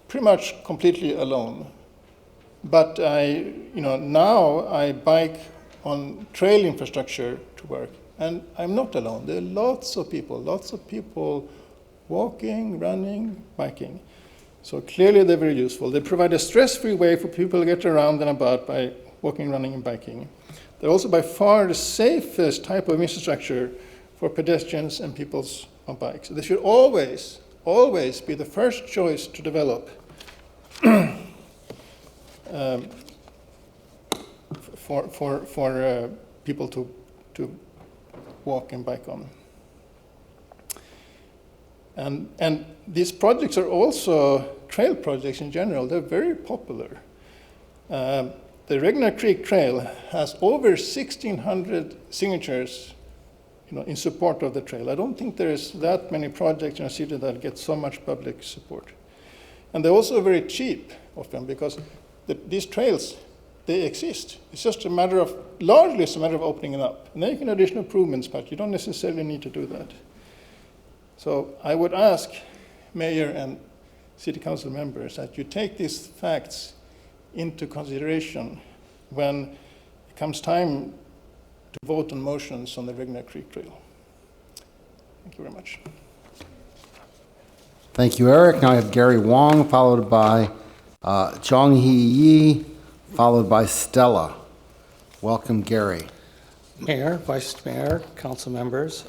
pretty much completely alone. But now I bike on trail infrastructure to work, and I'm not alone. There are lots of people walking, running, biking. So clearly they're very useful. They provide a stress-free way for people to get around and about by walking, running, and biking. They're also by far the safest type of infrastructure for pedestrians and people on bikes. They should always be the first choice to develop for people to walk and bike on. And these projects are also trail projects in general. They're very popular. The Regna Creek Trail has over 1,600 signatures, in support of the trail. I don't think there's that many projects in a city that get so much public support. And they're also very cheap often, because these trails, they exist. It's just largely it's a matter of opening them up. And then you can do additional improvements, but you don't necessarily need to do that. So I would ask Mayor and City Council members that you take these facts into consideration when it comes time to vote on motions on the Regna Creek Trail. Thank you very much. Thank you, Eric. Now I have Gary Wong, followed by Jianghee Yi, followed by Stella. Welcome, Gary. Mayor, Vice Mayor, council members,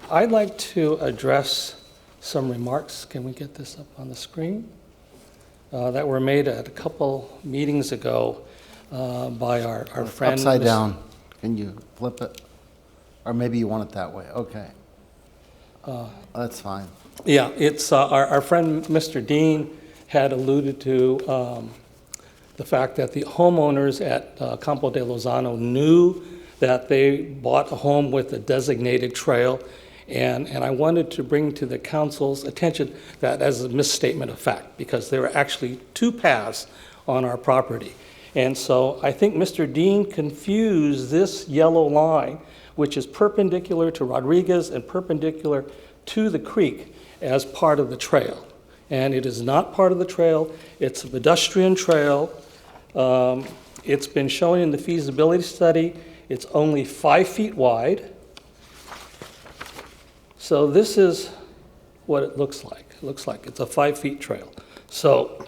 I'd like to address some remarks. Can we get this up on the screen? that were made a couple meetings ago by our friend. Upside Miss- down. Can you flip it? Or maybe you want it that way. Okay. That's fine. Yeah, it's our friend Mr. Dean had alluded to the fact that the homeowners at Campo de Lozano knew that they bought a home with a designated trail, and I wanted to bring to the council's attention that as a misstatement of fact, because there were actually 2 paths on our property. And so I think Mr. Dean confused this yellow line, which is perpendicular to Rodriguez and perpendicular to the creek, as part of the trail. And it is not part of the trail. It's a pedestrian trail. It's been shown in the feasibility study. It's only 5 feet wide. So this is what it looks like. It looks like it's a 5 feet trail. So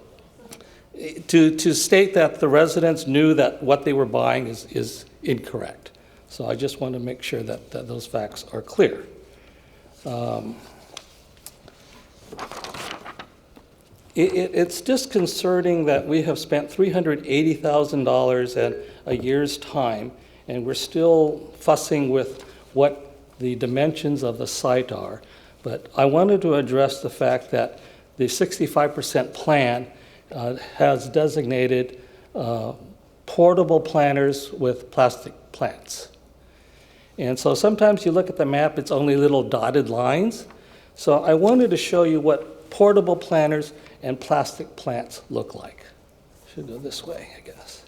to state that the residents knew that what they were buying is incorrect. So I just want to make sure that those facts are clear. It's disconcerting that we have spent $380,000 in a year's time, and we're still fussing with what the dimensions of the site are. But I wanted to address the fact that the 65% plan has designated portable planters with plastic plants. And so sometimes you look at the map, it's only little dotted lines. So I wanted to show you what portable planters and plastic plants look like. Should go this way, I guess.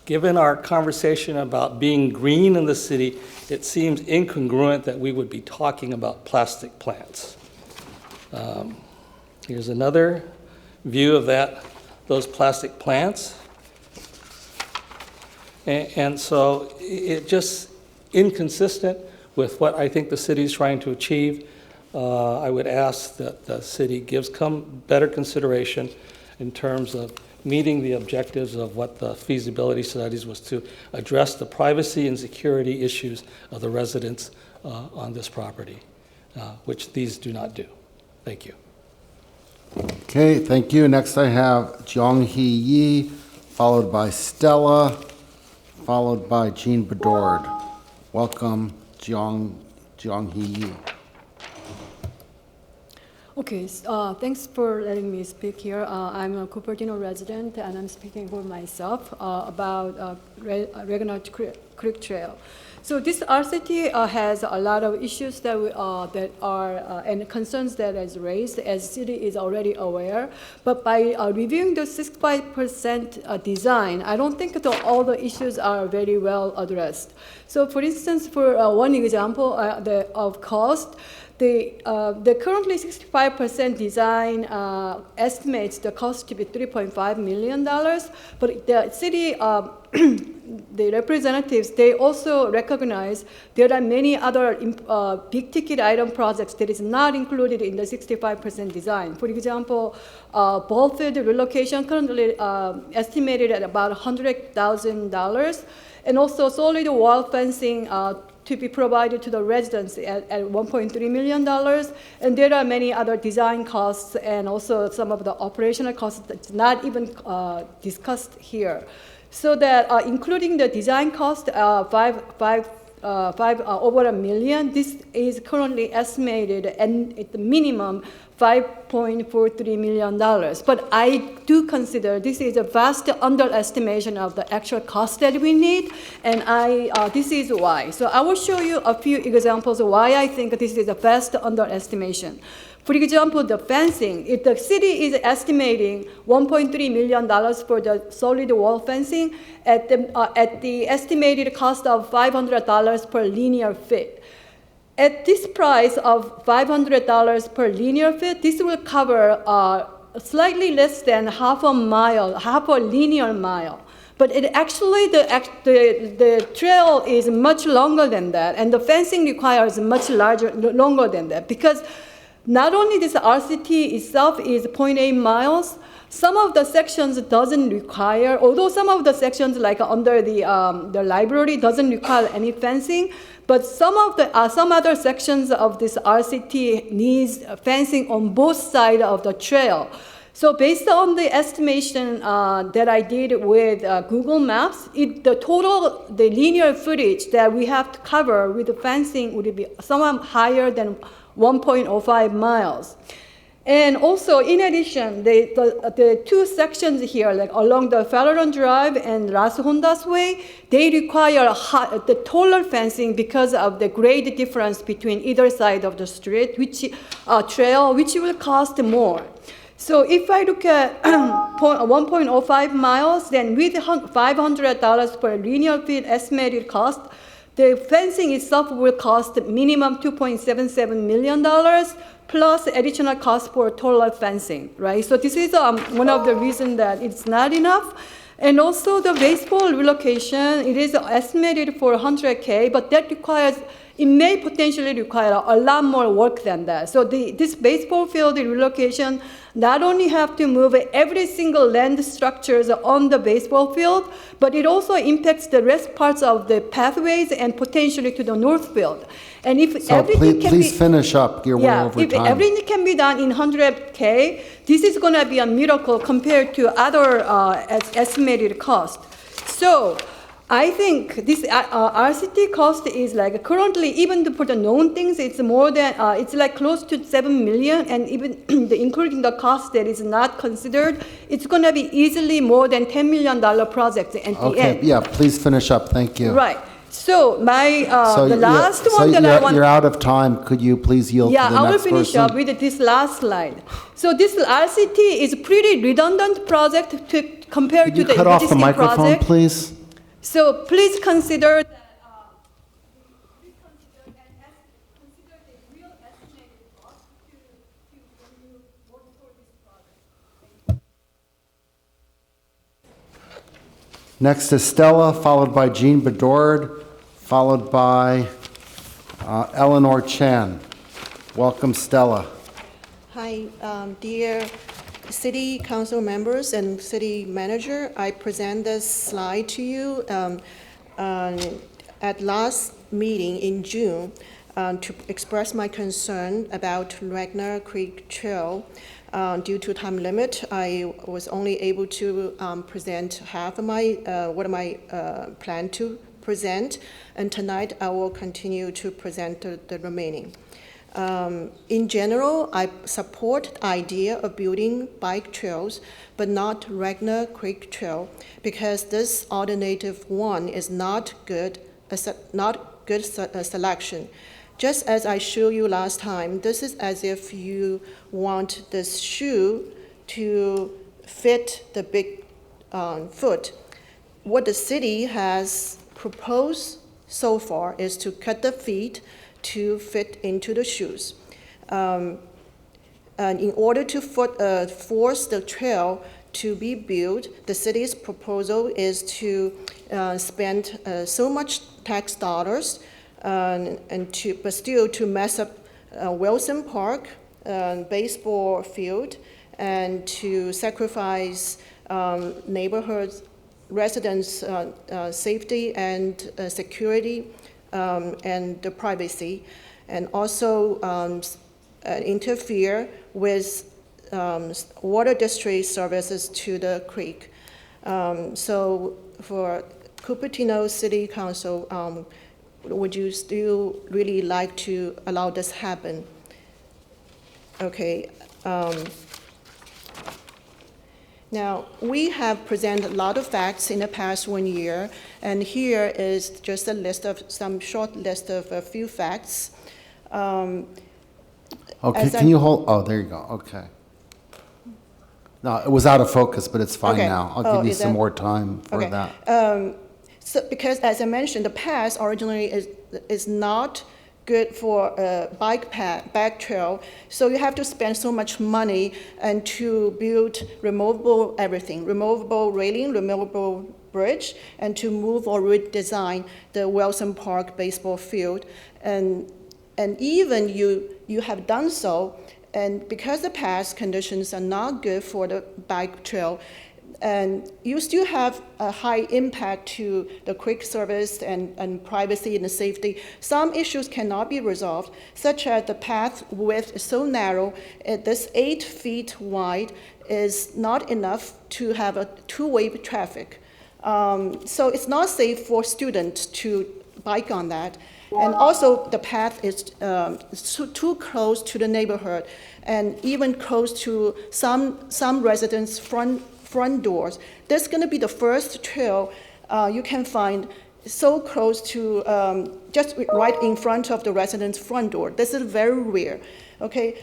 Given our conversation about being green in the city, it seems incongruent that we would be talking about plastic plants. Here's another view of those plastic plants. And so it just inconsistent with what I think the city is trying to achieve. I would ask that the city gives better consideration in terms of meeting the objectives of what the feasibility studies was, to address the privacy and security issues of the residents on this property, which these do not do. Thank you. Okay, thank you. Next I have Jiang Hee Yi, followed by Stella, followed by Jean Bedord. Welcome, Jiang Hee Yi. Okay, thanks for letting me speak here. I'm a Cupertino resident, and I'm speaking for myself about Regular Creek Trail. So this RCT has a lot of issues that are and concerns that is raised, as the city is already aware. But by reviewing the 65% design, I don't think that all the issues are very well addressed. So, for instance, for one example of cost, the currently 65% design estimates the cost to be $3.5 million, but the city, the representatives, they also recognize there are many other big-ticket item projects that is not included in the 65% design. For example, ball field relocation currently estimated at about $100,000, and also solid wall fencing to be provided to the residents at $1.3 million. And there are many other design costs and also some of the operational costs that's not even discussed here. So that including the design cost, over $1 million, this is currently estimated and at the minimum $5.43 million. But I do consider this is a vast underestimation of the actual cost that we need, and this is why. So I will show you a few examples of why I think this is a vast underestimation. For example, the fencing. If the city is estimating $1.3 million for the solid wall fencing at the estimated cost of $500 per linear feet. At this price of $500 per linear feet, this will cover slightly less than half a linear mile. But it actually, the trail is much longer than that, and the fencing requires much longer than that, because not only this RCT itself is 0.8 miles, Some of the sections doesn't require, although some of the sections like under the library doesn't require any fencing, but some other sections of this RCT needs fencing on both sides of the trail. So based on the estimation that I did with Google Maps, the linear footage that we have to cover with the fencing would be somewhat higher than 1.05 miles. And also, in addition, the two sections here, like along the Federal Drive and Las Hondas Way, they require the taller fencing because of the grade difference between either side of the street, trail, which will cost more. So if I look at 1.05 miles, then with $500 per linear feet estimated cost, the fencing itself will cost minimum $2.77 million plus additional cost for taller fencing, right? So this is one of the reasons that it's not enough. And also the baseball relocation, it is estimated for $100K, but it may potentially require a lot more work than that. So this baseball field relocation not only have to move every single land structures on the baseball field, but it also impacts the rest parts of the pathways and potentially to the north field. And if So everything please finish up. You're way over if time. everything can be done in $100K, this is going to be a miracle compared to other estimated cost. So I think this RCT cost is like currently, even for the known things, it's more than, it's like close to $7 million, and even including the cost that is not considered, it's going to be easily more than $10 million project at the Okay, end. yeah, please finish up. Thank you. Right. So my So the last so one that I want. you're out of time. Could you please yield to the next person? I will finish up with this last slide. So this RCT is a pretty redundant project compared to the Cut off the existing microphone, project. please. So please consider that. Next is Stella, followed by Jean Bedord, followed by Eleanor Chan. Welcome, Stella. Hi, dear City Council members and City Manager. I present this slide to you at last meeting in June to express my concern about Wagner Creek Trail. Due to time limit, I was only able to present half of my what I plan to present, and tonight I will continue to present the remaining. In general, I support the idea of building bike trails, but not Wagner Creek Trail, because this alternative one is not good selection. Just as I showed you last time, this is as if you want this shoe to fit the big foot. What the city has proposed so far is to cut the feet to fit into the shoes. And in order to force the trail to be built, the city's proposal is to spend so much tax dollars but still to mess up Wilson Park, baseball field, and to sacrifice neighborhoods, residents' safety and security and the privacy, and also interfere with water district services to the creek. So for Cupertino City Council, would you still really like to allow this happen? Okay. Now, we have presented a lot of facts in the past 1 year, and here is just a list of some short list of a few facts. Okay, can you hold? Oh, there you go. Okay. No, it was out of focus, but it's fine now. I'll give you some more time for that. So, because as I mentioned, the path originally is not good for a bike trail, so you have to spend so much money and to build removable everything, removable railing, removable bridge, and to move or redesign the Wilson Park baseball field. And even you have done so, And because the past conditions are not good for the bike trail, and you still have a high impact to the quick service and privacy and the safety. Some issues cannot be resolved, such as the path width is so narrow, this 8 feet wide is not enough to have a two-way traffic. So it's not safe for students to bike on that. And also the path is too close to the neighborhood and even close to some residents' front doors. This is going to be the first trail you can find so close to just right in front of the resident's front door. This is very rare. Okay,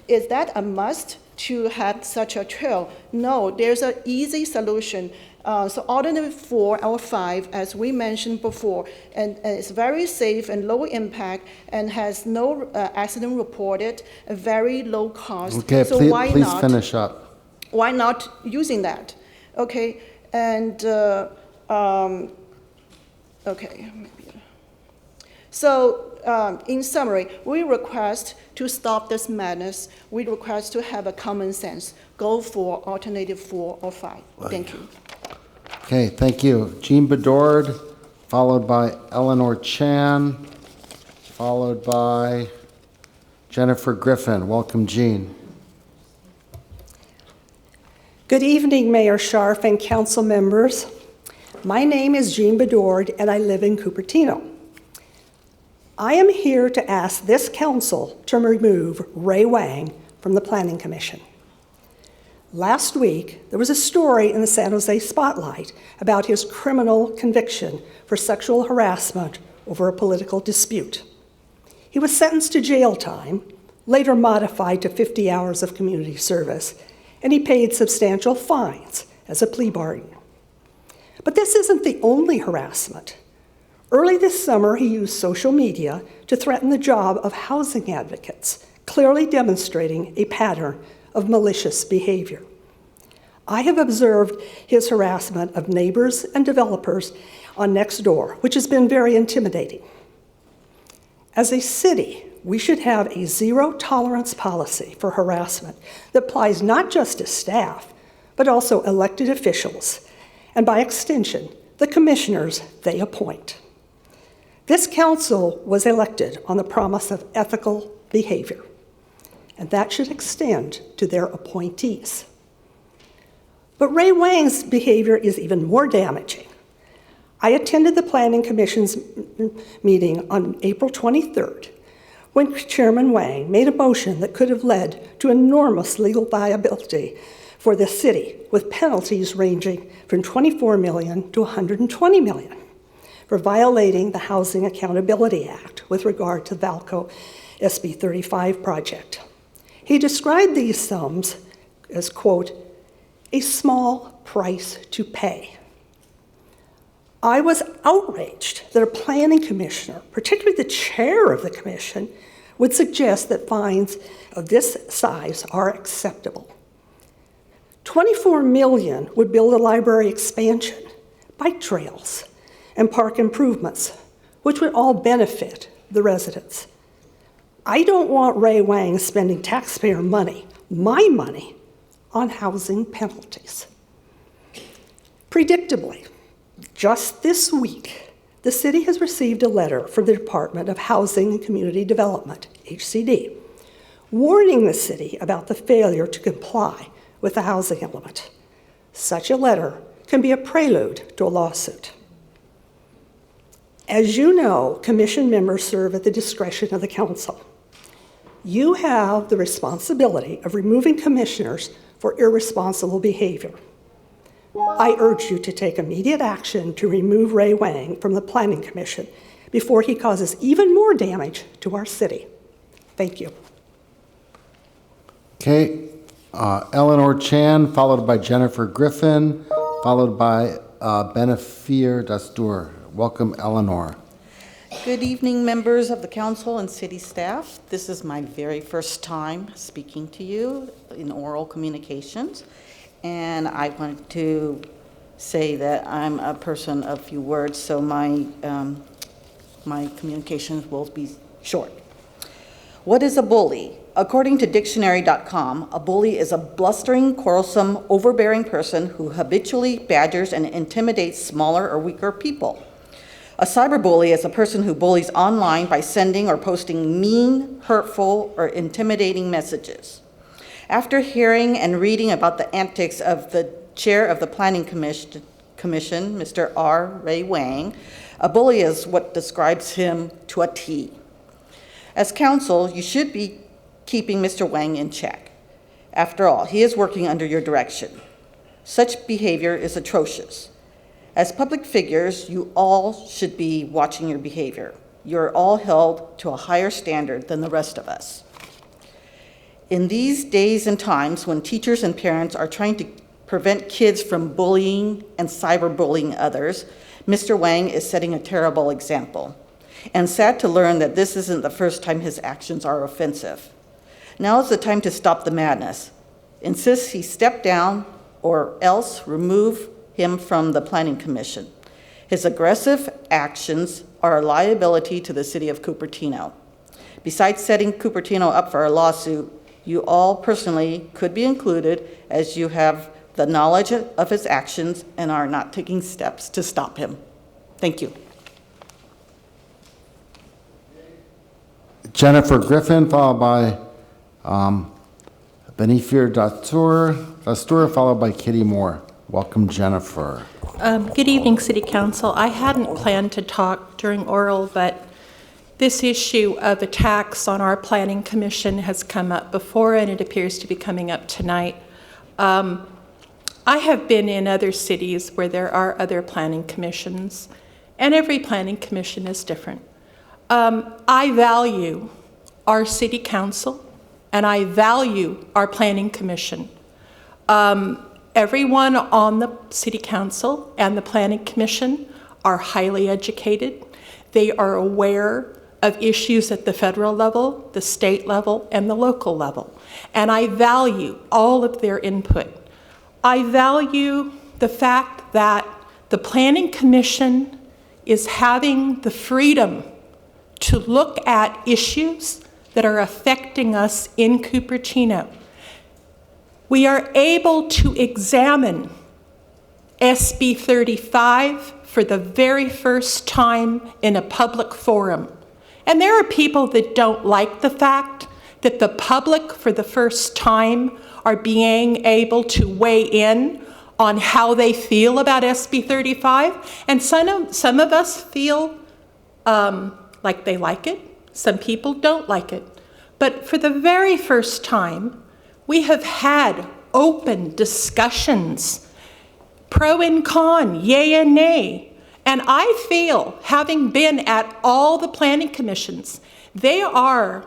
is that a must to have such a trail? No, there's an easy solution. So alternative 4 or 5, as we mentioned before, and it's very safe and low impact and has no accident reported, a very low cost. Okay, so please finish up. Why not using that? Okay, and okay. So in summary, we request to stop this madness. We request to have a common sense. Go for alternative 4 or 5. Thank you. Okay, thank you. Jean Bedord, followed by Eleanor Chan, followed by Jennifer Griffin. Welcome, Jean. Good evening, Mayor Scharf and council members. My name is Jean Bedord, and I live in Cupertino. I am here to ask this council to remove Ray Wang from the Planning Commission. Last week, there was a story in the San Jose Spotlight about his criminal conviction for sexual harassment over a political dispute. He was sentenced to jail time, later modified to 50 hours of community service, and he paid substantial fines as a plea bargain. But this isn't the only harassment. Early this summer, he used social media to threaten the job of housing advocates, clearly demonstrating a pattern of malicious behavior. I have observed his harassment of neighbors and developers on Nextdoor, which has been very intimidating. As a city, we should have a zero-tolerance policy for harassment that applies not just to staff, but also elected officials, and by extension, the commissioners they appoint. This council was elected on the promise of ethical behavior, and that should extend to their appointees. But Ray Wang's behavior is even more damaging. I attended the Planning Commission's meeting on April 23rd, when Chairman Wang made a motion that could have led to enormous legal liability for the city, with penalties ranging from $24 million to $120 million for violating the Housing Accountability Act with regard to Valco SB 35 project. He described these sums as, quote, a small price to pay. I was outraged that a planning commissioner, particularly the chair of the commission, would suggest that fines of this size are acceptable. $24 million would build a library expansion, bike trails, and park improvements, which would all benefit the residents. I don't want Ray Wang spending taxpayer money, my money, on housing penalties. Predictably, just this week, the city has received a letter from the Department of Housing and Community Development, HCD, warning the city about the failure to comply with the housing element. Such a letter can be a prelude to a lawsuit. As you know, commission members serve at the discretion of the council. You have the responsibility of removing commissioners for irresponsible behavior. I urge you to take immediate action to remove Ray Wang from the Planning Commission before he causes even more damage to our city. Thank you. Okay, Eleanor Chan, followed by Jennifer Griffin, followed by Benefir Dastur. Welcome, Eleanor. Good evening, members of the council and city staff. This is my very first time speaking to you in oral communications, and I want to say that I'm a person of few words, so my communications will be short. What is a bully? According to dictionary.com, a bully is a blustering, quarrelsome, overbearing person who habitually badgers and intimidates smaller or weaker people. A cyberbully is a person who bullies online by sending or posting mean, hurtful, or intimidating messages. After hearing and reading about the antics of the chair of the Planning Commission, Mr. R. Ray Wang, a bully is what describes him to a T. As council, you should be keeping Mr. Wang in check. After all, he is working under your direction. Such behavior is atrocious. As public figures, you all should be watching your behavior. You're all held to a higher standard than the rest of us. In these days and times when teachers and parents are trying to prevent kids from bullying and cyberbullying others, Mr. Wang is setting a terrible example. And sad to learn that this isn't the first time his actions are offensive. Now is the time to stop the madness. Insist he step down or else remove him from the Planning Commission. His aggressive actions are a liability to the city of Cupertino. Besides setting Cupertino up for a lawsuit, you all personally could be included as you have the knowledge of his actions and are not taking steps to stop him. Thank you. Jennifer Griffin, followed by Benifir Dastur, followed by Kitty Moore. Welcome, Jennifer. Good evening, City Council. I hadn't planned to talk during oral, but this issue of attacks on our Planning Commission has come up before, and it appears to be coming up tonight. I have been in other cities where there are other planning commissions, and every planning commission is different. I value our City Council, and I value our Planning Commission. Everyone on the City Council and the Planning Commission are highly educated. They are aware of issues at the federal level, the state level, and the local level. And I value all of their input. I value the fact that the Planning Commission is having the freedom to look at issues that are affecting us in Cupertino. We are able to examine SB 35 for the very first time in a public forum. And there are people that don't like the fact that the public, for the first time, are being able to weigh in on how they feel about SB 35. And some of us feel like they like it. Some people don't like it. But for the very first time, we have had open discussions, pro and con, yay and nay. And I feel, having been at all the planning commissions, they are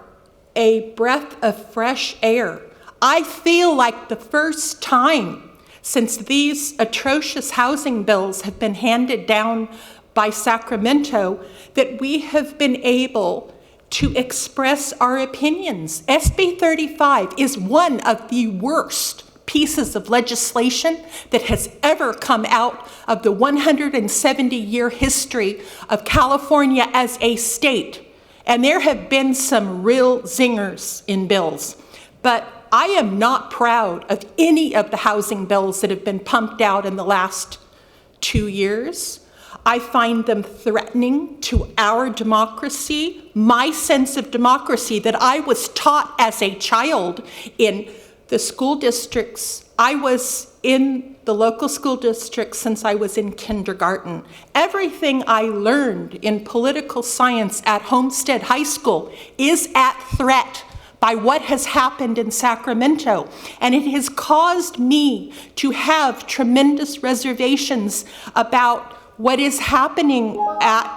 a breath of fresh air. I feel like the first time since these atrocious housing bills have been handed down by Sacramento that we have been able to express our opinions. SB 35 is one of the worst pieces of legislation that has ever come out of the 170-year history of California as a state. And there have been some real zingers in bills. But I am not proud of any of the housing bills that have been pumped out in the last 2 years. I find them threatening to our democracy, my sense of democracy that I was taught as a child in the school districts. I was in the local school district since I was in kindergarten. Everything I learned in political science at Homestead High School is at threat by what has happened in Sacramento. And it has caused me to have tremendous reservations about what is happening at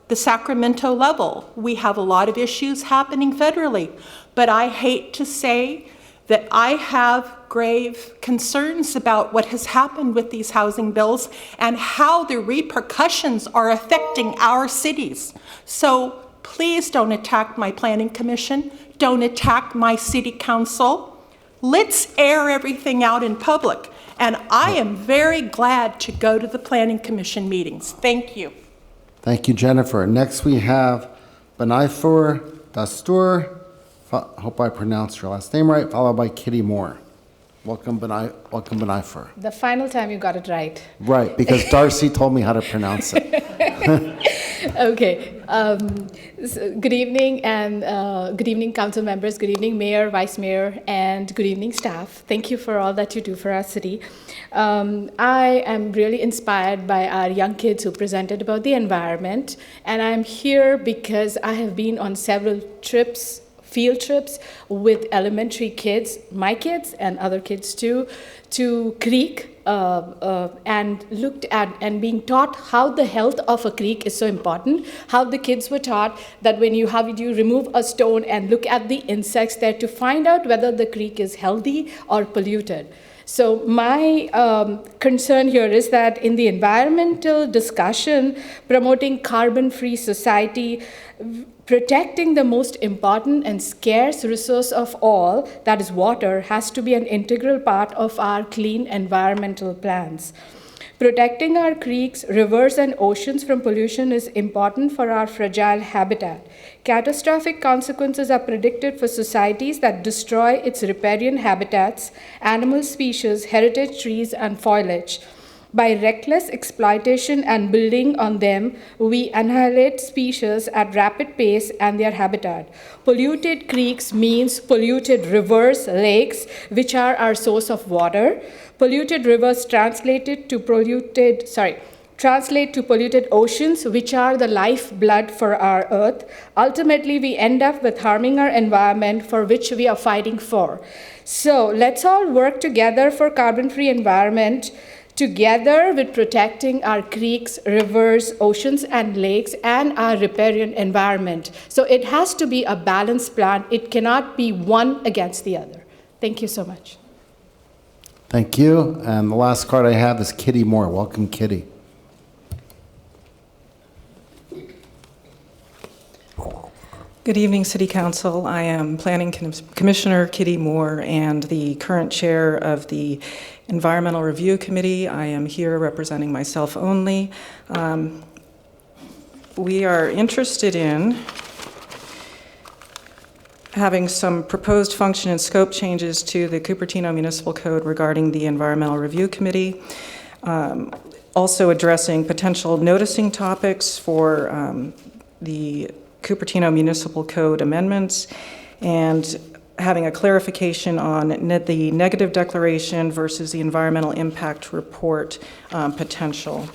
the Sacramento level. We have a lot of issues happening federally, but I hate to say that I have grave concerns about what has happened with these housing bills and how the repercussions are affecting our cities. So please don't attack my planning commission. Don't attack my city council. Let's air everything out in public. And I am very glad to go to the Planning Commission meetings. Thank you. Thank you, Jennifer. Next we have Benifir Dastur, hope I pronounced your last name right, followed by Kitty Moore. Welcome, Benifer. The final time you got it right. Right, because Darcy told me how to pronounce it. Okay. So good evening, and good evening, council members. Good evening, mayor, vice mayor, and good evening, staff. Thank you for all that you do for our city. I am really inspired by our young kids who presented about the environment, and I'm here because I have been on several trips, field trips with elementary kids, my kids and other kids too, to creek and looked at and being taught how the health of a creek is so important, how the kids were taught that when you remove a stone and look at the insects there to find out whether the creek is healthy or polluted. So my concern here is that in the environmental discussion, promoting carbon-free society, protecting the most important and scarce resource of all, that is water, has to be an integral part of our clean environmental plans. Protecting our creeks, rivers, and oceans from pollution is important for our fragile habitat. Catastrophic consequences are predicted for societies that destroy its riparian habitats, animal species, heritage trees, and foliage. By reckless exploitation and building on them, we annihilate species at rapid pace and their habitat. Polluted creeks means polluted rivers, lakes, which are our source of water. Polluted rivers translate to polluted oceans, which are the lifeblood for our earth. Ultimately, we end up with harming our environment for which we are fighting for. So let's all work together for carbon-free environment, together with protecting our creeks, rivers, oceans, and lakes, and our riparian environment. So it has to be a balanced plan. It cannot be one against the other. Thank you so much. Thank you. And the last card I have is Kitty Moore. Welcome, Kitty. Good evening, City Council. I am Planning Commissioner Kitty Moore and the current chair of the Environmental Review Committee. I am here representing myself only. We are interested in having some proposed function and scope changes to the Cupertino Municipal Code regarding the Environmental Review Committee. Also addressing potential noticing topics for the Cupertino Municipal Code amendments, and having a clarification on the negative declaration versus the environmental impact report potential.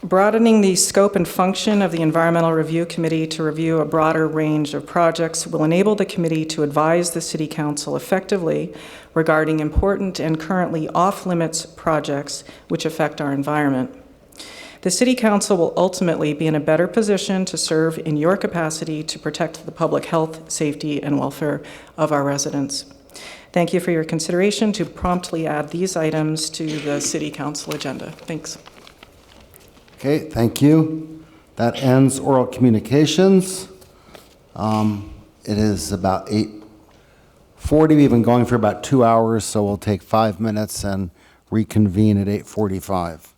Broadening the scope and function of the Environmental Review Committee to review a broader range of projects will enable the committee to advise the City Council effectively regarding important and currently off-limits projects which affect our environment. The City Council will ultimately be in a better position to serve in your capacity to protect the public health, safety, and welfare of our residents. Thank you for your consideration to promptly add these items to the City Council agenda. Thanks. Okay, thank you. That ends oral communications. It is about 8:40. We've been going for about 2 hours, so we'll take 5 minutes and reconvene at 8:45.